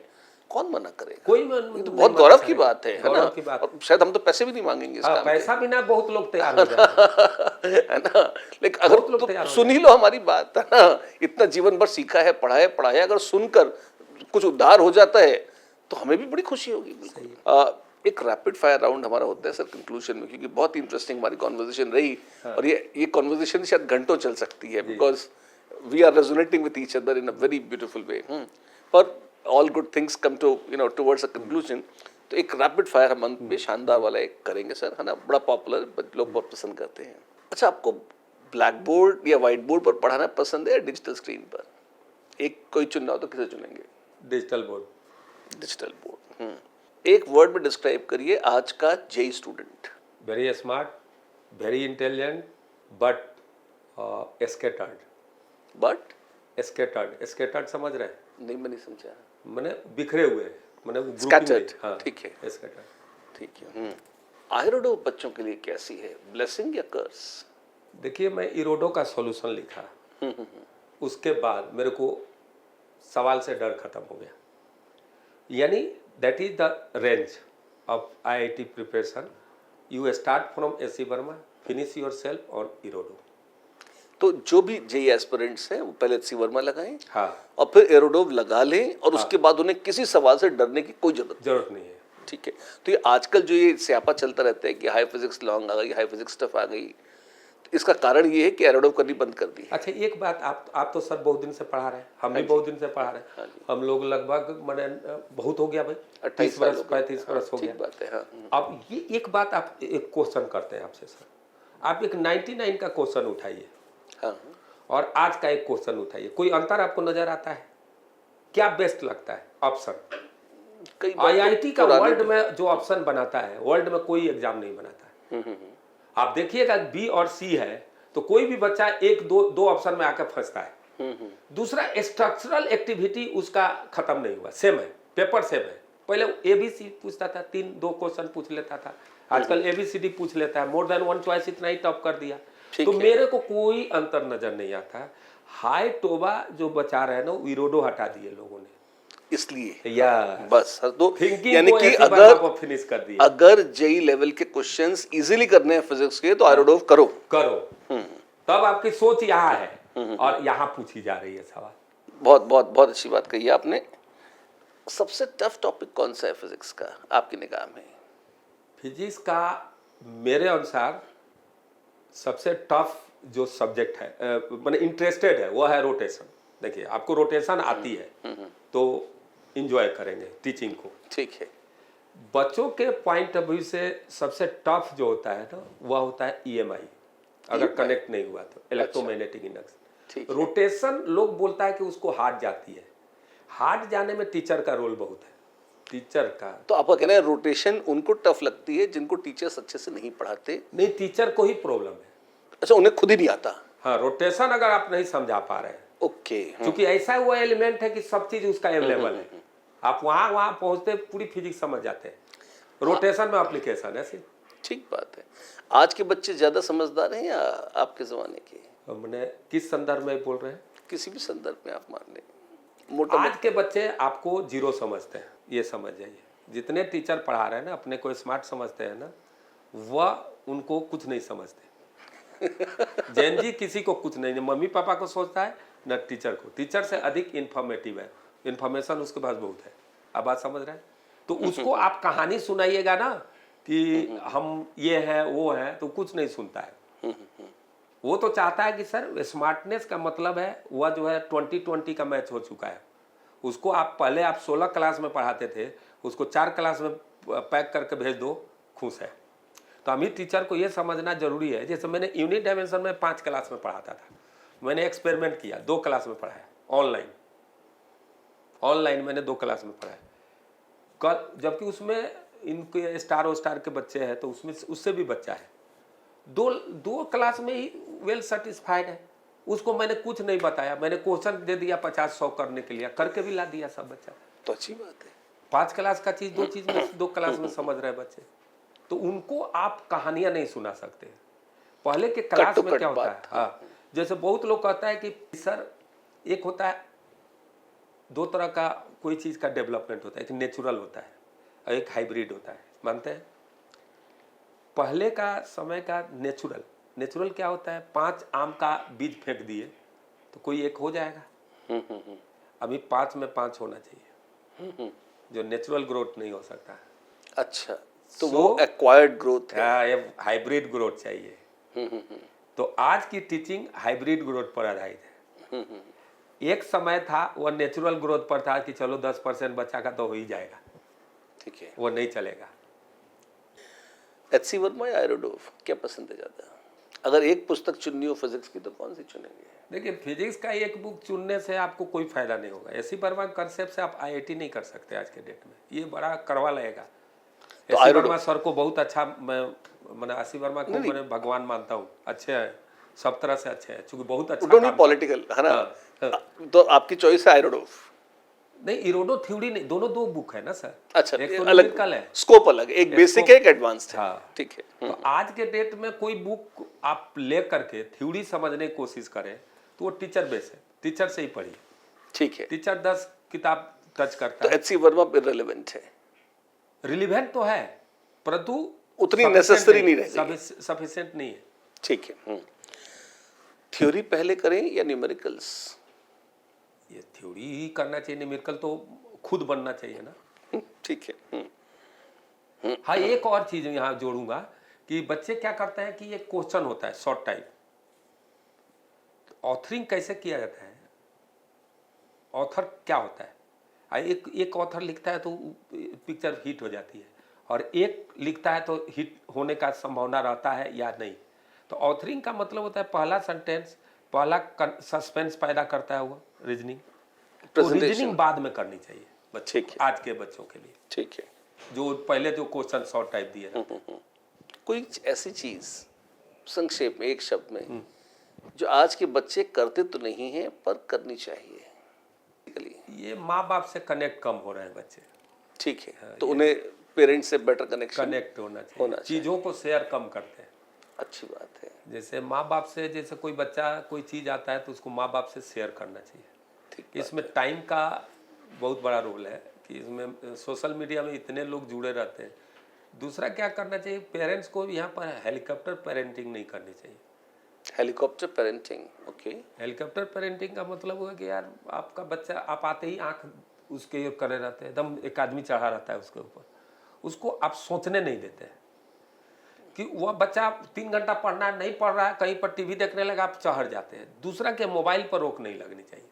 [SPEAKER 2] कौन मना करेगा?
[SPEAKER 1] कोई
[SPEAKER 2] तो बहुत गौरव की बात है ना। और शायद हम तो पैसे भी नहीं मांगेंगे इस काम
[SPEAKER 1] पैसा बिना बहुत लोग तैयार हो जाते हैं,
[SPEAKER 2] है ना। लेकिन अगर तो सुन ही लो हमारी बात, है ना। इतना जीवन भर सीखा है, पढ़ाया, अगर सुनकर कुछ उद्धार हो जाता है तो हमें भी बड़ी खुशी होगी। बिल्कुल। एक रैपिड फायर राउंड हमारा होता है सर कंक्लूजन में, क्योंकि बहुत इंटरेस्टिंग हमारी कॉन्वर्सेशन रही। और ये कॉन्वर्सेशन शायद घंटों चल सकती है, because we are resonating with each other in a very beautiful way. पर all good things come to towards a conclusion. तो एक रैपिड फायर हम अंत में शानदार वाला एक करेंगे सर, है ना। बड़ा पॉपुलर, लोग बहुत पसंद करते हैं। अच्छा, आपको ब्लैक बोर्ड या व्हाइट बोर्ड पर पढ़ाना पसंद है या डिजिटल स्क्रीन पर? एक कोई चुनना हो तो किसे चुनेंगे?
[SPEAKER 1] Digital board.
[SPEAKER 2] एक वर्ड में डिस्क्राइब करिए आज का JEE student.
[SPEAKER 1] Very smart, very intelligent, but scattered समझ रहे हैं?
[SPEAKER 2] नहीं, मैं नहीं समझा।
[SPEAKER 1] मैंने बिखरे हुए, मैंने
[SPEAKER 2] स्कैटर्ड।
[SPEAKER 1] हाँ,
[SPEAKER 2] ठीक है,
[SPEAKER 1] स्कैटर्ड,
[SPEAKER 2] ठीक है। आयरोडो बच्चों के लिए कैसी है, ब्लेसिंग या कर्स?
[SPEAKER 1] देखिए, मैं इरोडो का सॉल्यूशन लिखा, उसके बाद मेरे को सवाल से डर खत्म हो गया। यानी that is the range of IIT preparation. You start from AC Verma, finish your self on इरोडो।
[SPEAKER 2] तो जो भी जेई एस्पिरेंट्स हैं वो पहले AC वर्मा लगाएं,
[SPEAKER 1] हाँ,
[SPEAKER 2] और फिर एरोडोव लगा लें, और उसके बाद उन्हें किसी सवाल से डरने की कोई जरूरत
[SPEAKER 1] नहीं है।
[SPEAKER 2] ठीक है। तो ये आजकल जो ये स्यापा चलता रहता है कि हाई फिजिक्स लॉन्ग आ गई, हाई फिजिक्स टफ आ गई, तो इसका कारण ये है कि एरोडो करनी बंद कर दी है।
[SPEAKER 1] अच्छा, एक बात, आप तो सर बहुत दिन से पढ़ा रहे हैं, हम भी
[SPEAKER 2] हाँ जी।
[SPEAKER 1] बहुत दिन से पढ़ा रहे
[SPEAKER 2] हाँ
[SPEAKER 1] हैं।
[SPEAKER 2] जी।
[SPEAKER 1] हम लोग लगभग मैंने बहुत हो गया भाई,
[SPEAKER 2] 28
[SPEAKER 1] 30 वर्ष
[SPEAKER 2] साल हो गए।
[SPEAKER 1] 35 वर्ष हो
[SPEAKER 2] ठीक
[SPEAKER 1] गया।
[SPEAKER 2] बात है। हाँ।
[SPEAKER 1] अब ये एक बात, आप एक क्वेश्चन करते हैं आपसे सर, आप एक 99 का क्वेश्चन उठाइए
[SPEAKER 2] हाँ।
[SPEAKER 1] और आज का एक क्वेश्चन उठाइए, कोई अंतर आपको नजर आता है? क्या बेस्ट लगता है ऑप्शन?
[SPEAKER 2] कई बार तो
[SPEAKER 1] आईआईटी का
[SPEAKER 2] पुराने
[SPEAKER 1] वर्ल्ड में जो ऑप्शन बनाता है, वर्ल्ड में कोई एग्जाम नहीं बनाता है। आप देखिएगा बी और सी है तो कोई भी बच्चा एक दो ऑप्शन में आकर फंसता है। दूसरा, स्ट्रक्चरल एक्टिविटी उसका खत्म नहीं हुआ, सेम है, पेपर सेम है। पहले एबीसी पूछता था, 2 क्वेश्चन पूछ लेता था, आजकल एबीसीडी पूछ लेता है, मोर देन 1 चॉइस इतना ही टफ कर दिया। तो मेरे को कोई अंतर नजर नहीं आता। हाई टोबा जो बचा रहे ना, इरोडो हटा दिए लोगों ने,
[SPEAKER 2] इसलिए
[SPEAKER 1] या
[SPEAKER 2] बस। तो
[SPEAKER 1] थिंकिंग
[SPEAKER 2] यानी
[SPEAKER 1] को
[SPEAKER 2] कि
[SPEAKER 1] ऐसी बात को फिनिश कर दिया।
[SPEAKER 2] अगर जेई लेवल के क्वेश्चंस इजीली करने हैं फिजिक्स के, तो आयरोडो करो।
[SPEAKER 1] तब आपकी सोच यहाँ है और यहाँ पूछी जा रही है सवाल।
[SPEAKER 2] बहुत बहुत बहुत अच्छी बात कही आपने। सबसे टफ टॉपिक कौन सा है फिजिक्स का आपकी निगाह में?
[SPEAKER 1] फिजिक्स का मेरे अनुसार सबसे टफ जो सब्जेक्ट है, मैंने इंटरेस्टेड है, वो है रोटेशन। देखिए, आपको रोटेशन आती है तो इंजॉय करेंगे टीचिंग को।
[SPEAKER 2] ठीक है।
[SPEAKER 1] बच्चों के पॉइंट ऑफ व्यू से सबसे टफ जो होता है ना, वह होता है ईएमआई, अगर कनेक्ट नहीं हुआ तो इलेक्ट्रोमैग्नेटिक इंडक्शन। रोटेशन लोग बोलता है कि उसको हार्ड जाती है, हार्ड जाने में टीचर का रोल बहुत है, टीचर का।
[SPEAKER 2] तो आपका कहना है रोटेशन उनको टफ लगती है जिनको टीचर्स अच्छे से नहीं पढ़ाते?
[SPEAKER 1] नहीं, टीचर को ही प्रॉब्लम है।
[SPEAKER 2] अच्छा, उन्हें खुद ही नहीं आता?
[SPEAKER 1] हाँ, रोटेशन अगर आप नहीं समझा पा रहे हैं,
[SPEAKER 2] ओके।
[SPEAKER 1] क्योंकि ऐसा हुआ एलिमेंट है कि सब चीज उसका अवेलेबल है, आप वहां पहुंचते पूरी फिजिक्स समझ जाते हैं। रोटेशन में एप्लीकेशन है सिर्फ।
[SPEAKER 2] ठीक बात है। आज के बच्चे ज्यादा समझदार हैं या आपके जमाने के?
[SPEAKER 1] हमने किस संदर्भ में बोल रहे हैं?
[SPEAKER 2] किसी भी संदर्भ में आप मान लें।
[SPEAKER 1] आज के बच्चे आपको जीरो समझते हैं, ये समझ जाइए। जितने टीचर पढ़ा रहे हैं ना, अपने को स्मार्ट समझते हैं ना, वह उनको कुछ नहीं समझते। जैन जी किसी को कुछ नहीं, मम्मी पापा को सोचता है न टीचर को। टीचर से अधिक इंफॉर्मेटिव है, इंफॉर्मेशन उसके पास बहुत है। आप बात समझ रहे हैं? तो उसको आप कहानी सुनाइएगा ना कि हम ये है वो है, तो कुछ नहीं सुनता है। वो तो चाहता है कि सर स्मार्टनेस का मतलब है, वह जो है 2020 का मैच हो चुका है। उसको आप पहले आप 16 क्लास में पढ़ाते थे, उसको 4 क्लास में पैक करके भेज दो, खुश है। तो हमें टीचर को ये समझना जरूरी है। जैसे मैंने यूनिट डायमेंशन में 5 क्लास में पढ़ाता था, मैंने एक्सपेरिमेंट किया, 2 क्लास में पढ़ाया, ऑनलाइन मैंने 2 क्लास में पढ़ाया कल, जबकि उसमें इनके स्टार के बच्चे हैं, तो उसमें उससे भी बच्चा है, दो क्लास में ही वेल सेटिस्फाइड है। उसको मैंने कुछ नहीं बताया, मैंने क्वेश्चन दे दिया 50-100 करने के लिए, करके भी ला दिया सब बच्चा।
[SPEAKER 2] तो अच्छी बात है।
[SPEAKER 1] 5 क्लास का चीज 2 क्लास में समझ रहे बच्चे। तो उनको आप कहानियां नहीं सुना सकते। पहले के क्लास में क्या होता है, हाँ, जैसे बहुत लोग कहता है कि सर एक होता है, 2 तरह का कोई चीज का डेवलपमेंट होता है, एक नेचुरल होता है और एक हाइब्रिड होता है, मानते हैं? पहले का समय का नेचुरल क्या होता है, 5 आम का बीज फेंक दिए तो कोई एक हो जाएगा। अभी 5 में 5 होना चाहिए, जो नेचुरल ग्रोथ नहीं हो सकता।
[SPEAKER 2] अच्छा, तो वो एक्वायर्ड ग्रोथ है।
[SPEAKER 1] हाँ, ये हाइब्रिड ग्रोथ चाहिए। तो आज की टीचिंग हाइब्रिड ग्रोथ पर आधारित है। एक समय था वो नेचुरल ग्रोथ पर था कि चलो 10% बच्चा का तो हो ही जाएगा,
[SPEAKER 2] ठीक है,
[SPEAKER 1] वो नहीं चलेगा।
[SPEAKER 2] एच.सी. वर्मा या आयरोडोव, क्या पसंद है ज्यादा? अगर एक पुस्तक चुननी हो फिजिक्स की तो कौन सी चुनेंगे?
[SPEAKER 1] देखिए, फिजिक्स का एक बुक चुनने से आपको कोई फायदा नहीं होगा। एच.सी. वर्मा कंसेप्ट से आप आईआईटी नहीं कर सकते आज के डेट में, ये बड़ा करवा लगेगा।
[SPEAKER 2] तो
[SPEAKER 1] एच.सी. वर्मा सर को बहुत अच्छा, मैंने एच.सी. वर्मा को मैंने भगवान मानता हूँ, अच्छे हैं, सब तरह से अच्छे हैं, क्योंकि बहुत अच्छा काम
[SPEAKER 2] पॉलिटिकल है ना। तो आपकी चॉइस है आयरोडोव?
[SPEAKER 1] नहीं, इरोडो थ्योरी नहीं, दोनों 2 बुक है ना सर।
[SPEAKER 2] अच्छा,
[SPEAKER 1] एक तो
[SPEAKER 2] अलग
[SPEAKER 1] है,
[SPEAKER 2] स्कोप अलग, एक बेसिक है, एक एडवांस्ड है।
[SPEAKER 1] हाँ,
[SPEAKER 2] ठीक है।
[SPEAKER 1] तो आज के डेट में कोई बुक आप ले करके थ्योरी समझने की कोशिश करें तो वो टीचर बेस है, टीचर से ही पढ़िए।
[SPEAKER 2] ठीक है।
[SPEAKER 1] टीचर 10 किताब टच करता
[SPEAKER 2] तो
[SPEAKER 1] है।
[SPEAKER 2] एच.सी. वर्मा इररिलेवेंट है?
[SPEAKER 1] रिलीवेंट तो है, परंतु
[SPEAKER 2] उतनी नेसेसरी नहीं रहेगी,
[SPEAKER 1] सफिशिएंट नहीं है।
[SPEAKER 2] ठीक है। थ्योरी पहले करें या न्यूमेरिकल्स?
[SPEAKER 1] ये थ्योरी ही करना चाहिए, न्यूमेरिकल तो खुद बनना चाहिए ना।
[SPEAKER 2] ठीक है।
[SPEAKER 1] हाँ, एक और चीज यहाँ जोड़ूंगा कि बच्चे क्या करते हैं कि एक क्वेश्चन होता है शॉर्ट टाइप, ऑथरिंग कैसे किया जाता है, ऑथर क्या होता है। एक ऑथर लिखता है तो पिक्चर हिट हो जाती है, और एक लिखता है तो हिट होने का संभावना रहता है या नहीं। तो ऑथरिंग का मतलब होता है पहला सेंटेंस, पहला सस्पेंस पैदा करता है वो रीजनिंग, तो रीजनिंग बाद में करनी चाहिए बच्चे को, आज के बच्चों के लिए।
[SPEAKER 2] ठीक है,
[SPEAKER 1] जो पहले जो क्वेश्चन शॉर्ट टाइप दिए रहते हैं।
[SPEAKER 2] कोई ऐसी चीज संक्षेप में एक शब्द में जो आज के बच्चे करते तो नहीं हैं पर करनी चाहिए।
[SPEAKER 1] ये माँ बाप से कनेक्ट कम हो रहे हैं बच्चे।
[SPEAKER 2] ठीक है, तो उन्हें पेरेंट्स से बेटर
[SPEAKER 1] कनेक्ट होना चाहिए, चीज़ों को शेयर कम करते हैं।
[SPEAKER 2] अच्छी बात है।
[SPEAKER 1] जैसे माँ बाप से, जैसे कोई बच्चा कोई चीज़ आता है तो उसको माँ बाप से शेयर करना चाहिए। इसमें टाइम का बहुत बड़ा रोल है कि इसमें सोशल मीडिया में इतने लोग जुड़े रहते हैं। दूसरा क्या करना चाहिए, पेरेंट्स को यहाँ पर हेलीकॉप्टर पेरेंटिंग नहीं करनी चाहिए।
[SPEAKER 2] Helicopter parenting, okay.
[SPEAKER 1] Helicopter parenting का मतलब हुआ कि यार आपका बच्चा, आप आते ही आंख उसके करे रहते हैं, एकदम एक आदमी चढ़ा रहता है उसके ऊपर, उसको आप सोचने नहीं देते हैं कि वह बच्चा 3 घंटा पढ़ना नहीं पढ़ रहा है, कहीं पर टीवी देखने लगा, आप चढ़ जाते हैं। दूसरा के मोबाइल पर रोक नहीं लगनी चाहिए,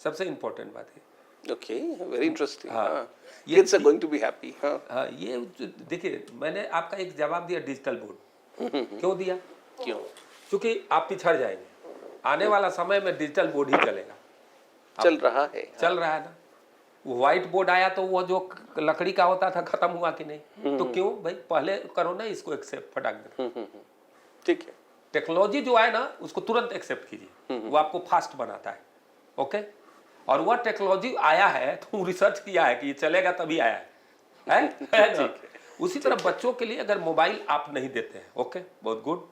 [SPEAKER 1] सबसे इम्पोर्टेंट बात है।
[SPEAKER 2] Okay, very interesting.
[SPEAKER 1] हाँ,
[SPEAKER 2] kids are going to be happy.
[SPEAKER 1] हाँ, ये देखिए, मैंने आपका एक जवाब दिया डिजिटल बोर्ड। क्यों दिया?
[SPEAKER 2] क्यों?
[SPEAKER 1] क्योंकि आप पिछड़ जाएंगे, आने वाला समय में डिजिटल बोर्ड ही चलेगा।
[SPEAKER 2] चल रहा है,
[SPEAKER 1] चल रहा है ना। व्हाइट बोर्ड आया तो वो जो लकड़ी का होता था खत्म हुआ कि नहीं? तो क्यों भाई, पहले करो ना इसको एक्सेप्ट, फटाक दे।
[SPEAKER 2] ठीक है,
[SPEAKER 1] टेक्नोलॉजी जो आए ना उसको तुरंत एक्सेप्ट कीजिए, वो आपको फास्ट बनाता है। ओके, और वह टेक्नोलॉजी आया है तो रिसर्च किया है कि ये चलेगा तभी आया है ना? उसी तरह बच्चों के लिए अगर मोबाइल आप नहीं देते हैं, ओके बहुत गुड,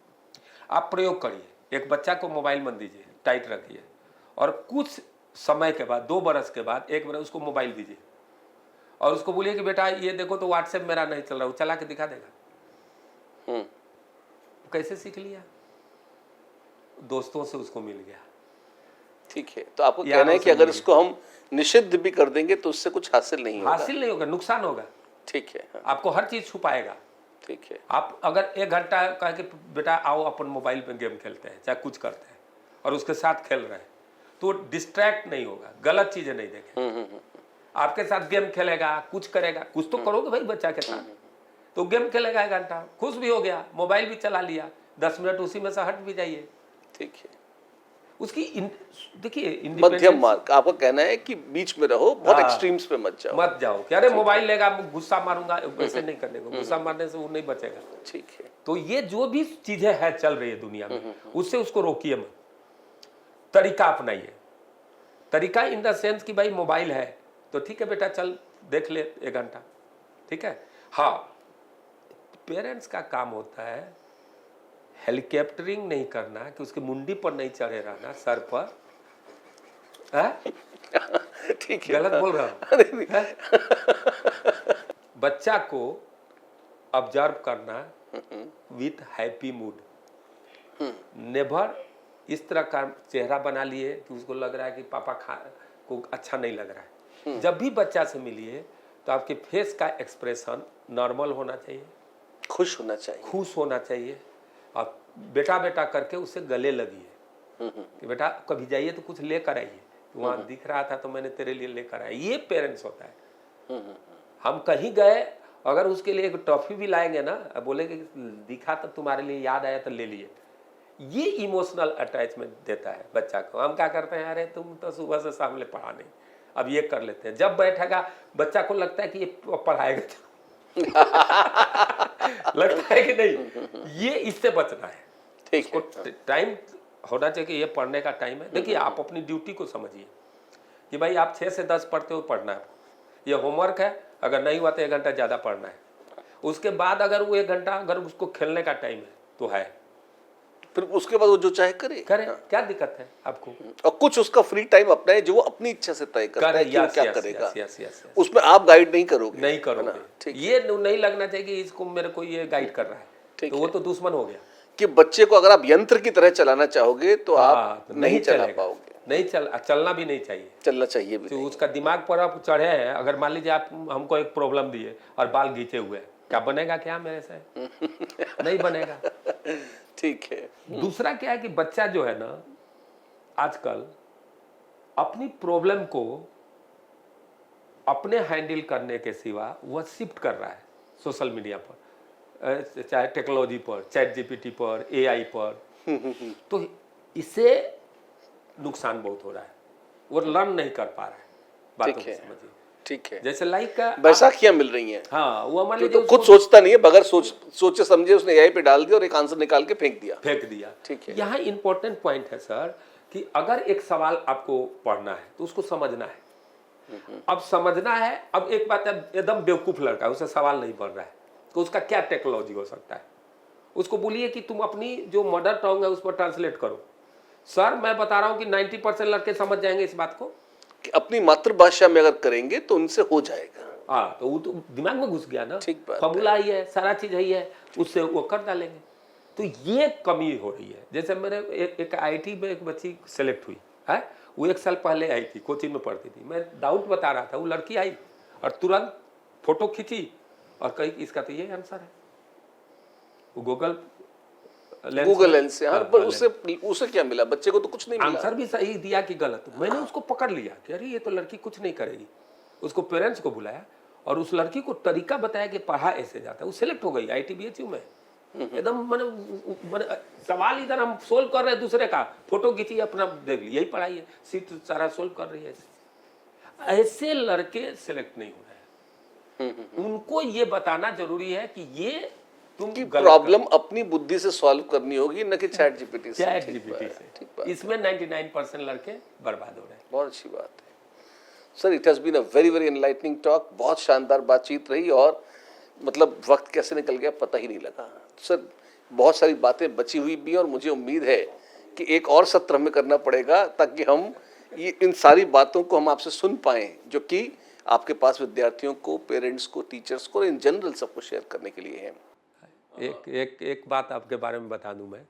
[SPEAKER 1] आप प्रयोग करिए। एक बच्चा को मोबाइल मत दीजिए, टाइट रखिए, और कुछ समय के बाद 2 बरस के बाद 1 बरस उसको मोबाइल दीजिए, और उसको बोलिए कि बेटा ये देखो तो व्हाट्सएप मेरा नहीं चल रहा, वो चला के दिखा देगा। कैसे सीख लिया? दोस्तों से उसको मिल गया।
[SPEAKER 2] ठीक है, तो आपको कहना है कि अगर इसको हम निषिद्ध भी कर देंगे तो उससे कुछ हासिल नहीं होगा?
[SPEAKER 1] हासिल नहीं होगा, नुकसान होगा।
[SPEAKER 2] ठीक है,
[SPEAKER 1] आपको हर चीज छुपाएगा।
[SPEAKER 2] ठीक है,
[SPEAKER 1] आप अगर 1 घंटा कह के बेटा आओ अपन मोबाइल पे गेम खेलते हैं, चाहे कुछ करते हैं, और उसके साथ खेल रहे हैं, तो डिस्ट्रैक्ट नहीं होगा, गलत चीजें नहीं देखेगा। आपके साथ गेम खेलेगा, कुछ करेगा, कुछ तो करोगे भाई बच्चा के साथ। तो गेम खेलेगा 1 घंटा, खुश भी हो गया, मोबाइल भी चला लिया, 10 मिनट उसी में से हट भी जाइए।
[SPEAKER 2] ठीक है,
[SPEAKER 1] उसकी देखिए
[SPEAKER 2] मध्यम मार्ग। आपका कहना है कि बीच में रहो, बहुत एक्सट्रीम्स पे मत जाओ।
[SPEAKER 1] कि अरे मोबाइल लेगा गुस्सा मारूंगा, वैसे नहीं करने को, गुस्सा मारने से वो नहीं बचेगा।
[SPEAKER 2] ठीक है,
[SPEAKER 1] तो ये जो भी चीजें है चल रही है दुनिया में, उससे उसको रोकिए मत, तरीका अपनाइए। तरीका इन द सेंस कि भाई मोबाइल है तो ठीक है बेटा, चल देख ले 1 घंटा, ठीक है। हाँ, पेरेंट्स का काम होता है हेलीकॉप्टरिंग नहीं करना, कि उसके मुंडी पर नहीं चढ़े रहना, सर पर।
[SPEAKER 2] ठीक है,
[SPEAKER 1] गलत बोल रहा हूं? बच्चा को ऑब्जर्व करना विथ हैप्पी मूड, नेवर इस तरह का चेहरा बना लिए कि उसको लग रहा है कि पापा को अच्छा नहीं लग रहा है। जब भी बच्चा से मिलिए तो आपके फेस का एक्सप्रेशन नॉर्मल होना चाहिए,
[SPEAKER 2] खुश होना चाहिए,
[SPEAKER 1] खुश होना चाहिए। आप बेटा बेटा करके उससे गले लगिए कि बेटा कभी जाइए तो कुछ लेकर आइए, वहाँ दिख रहा था तो मैंने तेरे लिए लेकर आया। ये पेरेंट्स होता है। हम कहीं गए, अगर उसके लिए एक टॉफी भी लाएंगे ना, बोले कि दिखा तो तुम्हारे लिए याद आया तो ले लिए, ये इमोशनल अटैचमेंट देता है बच्चा को। हम क्या करते हैं, अरे तुम तो सुबह से शाम ले पढ़ा नहीं, अब ये कर लेते हैं। जब बैठेगा बच्चा को लगता है कि ये पढ़ाएगा लगता है कि नहीं, ये इससे बचना है।
[SPEAKER 2] ठीक है,
[SPEAKER 1] टाइम होना चाहिए कि ये पढ़ने का टाइम है। देखिए, आप अपनी ड्यूटी को समझिए कि भाई आप 6 से 10 पढ़ते हो, पढ़ना है, ये होमवर्क है, अगर नहीं हुआ तो 1 घंटा ज़्यादा पढ़ना है। उसके बाद अगर वो 1 घंटा अगर उसको खेलने का टाइम है तो है,
[SPEAKER 2] फिर उसके बाद वो जो चाहे करे।
[SPEAKER 1] क्या दिक्कत है आपको?
[SPEAKER 2] और कुछ उसका फ्री टाइम अपना है जो वो अपनी इच्छा से तय करता है कि वो क्या करेगा। उसमें आप गाइड नहीं करोगे,
[SPEAKER 1] नहीं करोगे। ये नहीं लगना चाहिए कि इसको मेरे को ये गाइड कर रहा है, तो वो तो दुश्मन हो गया।
[SPEAKER 2] कि बच्चे को अगर आप यंत्र की तरह चलाना चाहोगे तो आप नहीं चला पाओगे।
[SPEAKER 1] नहीं चलना भी नहीं चाहिए,
[SPEAKER 2] चलना चाहिए भी
[SPEAKER 1] तो उसका दिमाग पर आप चढ़े हैं। अगर मान लीजिए आप हमको एक प्रॉब्लम दिए और बाल घींचे हुए हैं, क्या बनेगा क्या मेरे से? नहीं बनेगा।
[SPEAKER 2] ठीक है।
[SPEAKER 1] दूसरा क्या है कि बच्चा जो है ना आजकल अपनी प्रॉब्लम को अपने हैंडल करने के सिवा वह शिफ्ट कर रहा है सोशल मीडिया पर, चाहे टेक्नोलॉजी पर, चैट जीपीटी पर, एआई पर। तो इससे नुकसान बहुत हो रहा है, वो लर्न नहीं कर पा रहा है बातों
[SPEAKER 2] ठीक
[SPEAKER 1] को,
[SPEAKER 2] है।
[SPEAKER 1] समझिए।
[SPEAKER 2] ठीक है।
[SPEAKER 1] जैसे लाइक
[SPEAKER 2] बैसाखियां मिल रही हैं।
[SPEAKER 1] हाँ, वो मान
[SPEAKER 2] जो
[SPEAKER 1] लीजिए
[SPEAKER 2] तो खुद सोचता नहीं है, बगैर सोचे समझे उसने एआई पे डाल दिया और एक आंसर निकाल के फेंक दिया।
[SPEAKER 1] ठीक है। यहाँ इंपॉर्टेंट पॉइंट है सर कि अगर एक सवाल आपको पढ़ना है तो उसको समझना है। अब समझना है, अब एक बात है, एकदम बेवकूफ लड़का है, उसे सवाल नहीं पढ़ रहा है तो उसका क्या टेक्नोलॉजी हो सकता है? उसको बोलिए कि तुम अपनी जो मदर टंग है उस पर ट्रांसलेट करो। सर मैं बता रहा हूँ कि 90% लड़के समझ जाएंगे इस बात को
[SPEAKER 2] कि अपनी मातृभाषा में अगर करेंगे तो उनसे हो जाएगा।
[SPEAKER 1] हाँ, तो वो तो दिमाग में घुस गया ना,
[SPEAKER 2] ठीक बात
[SPEAKER 1] फॉर्मूला ही है, सारा चीज ही है, उससे वो कर डालेंगे। तो ये कमी हो रही है। जैसे मेरे एक आईटी में एक बच्ची सेलेक्ट हुई है, वो 1 साल पहले आई थी, कोचिंग में पढ़ती थी, मैं डाउट बता रहा था, वो लड़की आई और तुरंत फोटो खींची और कही कि इसका तो ये आंसर है। वो गूगल
[SPEAKER 2] लेंस से। हाँ, पर उससे क्या मिला? बच्चे को तो कुछ नहीं मिला।
[SPEAKER 1] आंसर भी सही दिया कि गलत। मैंने उसको पकड़ लिया कि अरे ये तो लड़की कुछ नहीं करेगी। उसको पेरेंट्स को बुलाया और उस लड़की को तरीका बताया कि पढ़ा ऐसे जाता है। वो सिलेक्ट हो गई आईटीबीएचयू में। एकदम मैंने सवाल इधर हम सोल्व कर रहे हैं दूसरे का, फोटो खींची अपना देख ली, यही पढ़ाई है, सीट सारा सोल्व कर रही है। ऐसे लड़के सिलेक्ट नहीं हो रहे हैं। उनको ये बताना जरूरी है कि ये तुम
[SPEAKER 2] प्रॉब्लम अपनी बुद्धि से सॉल्व करनी होगी, न कि चैट जीपीटी से।
[SPEAKER 1] इसमें 99% लड़के बर्बाद हो रहे हैं।
[SPEAKER 2] बहुत अच्छी बात है sir. It has been a very very enlightening talk. बहुत शानदार बातचीत रही और मतलब वक्त कैसे निकल गया पता ही नहीं लगा सर। बहुत सारी बातें बची हुई भी और मुझे उम्मीद है कि एक और सत्र हमें करना पड़ेगा ताकि हम ये इन सारी बातों को हम आपसे सुन पाएं जो कि आपके पास विद्यार्थियों को, पेरेंट्स को, टीचर्स को, इन जनरल सबको शेयर करने के लिए है।
[SPEAKER 1] एक बात आपके बारे में बता दूं मैं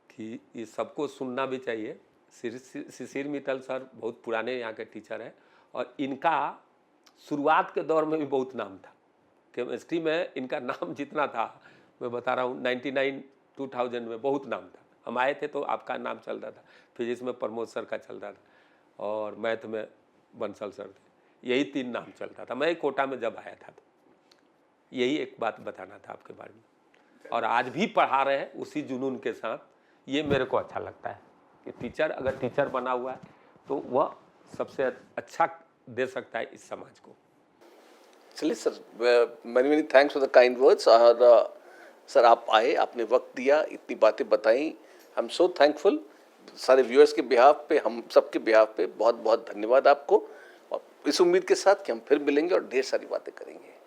[SPEAKER 1] कि ये सबको सुनना भी चाहिए। शिशिर मित्तल सर बहुत पुराने यहाँ के टीचर हैं और इनका शुरुआत के दौर में भी बहुत नाम था। केमिस्ट्री में इनका नाम जितना था, मैं बता रहा हूँ 99-2000 में बहुत नाम था। हम आए थे तो आपका नाम चल रहा था, फिजिक्स में प्रमोद सर का चल रहा था और मैथ में बंसल सर थे। यही 3 नाम चलता था। मैं कोटा में जब आया था तो यही एक बात बताना था आपके बारे में। और आज भी पढ़ा रहे हैं उसी जुनून के साथ। ये मेरे को अच्छा लगता है कि टीचर अगर टीचर बना हुआ है तो वह सबसे अच्छा दे सकता है इस समाज को।
[SPEAKER 2] चलिए sir, many many thanks for the kind words. और सर आप आए, आपने वक्त दिया, इतनी बातें बताई, आई एम सो थैंकफुल। सारे व्यूअर्स के बिहाफ पे, हम सबके बिहाफ पे बहुत बहुत धन्यवाद आपको। और इस उम्मीद के साथ कि हम फिर मिलेंगे और ढेर सारी बातें करेंगे।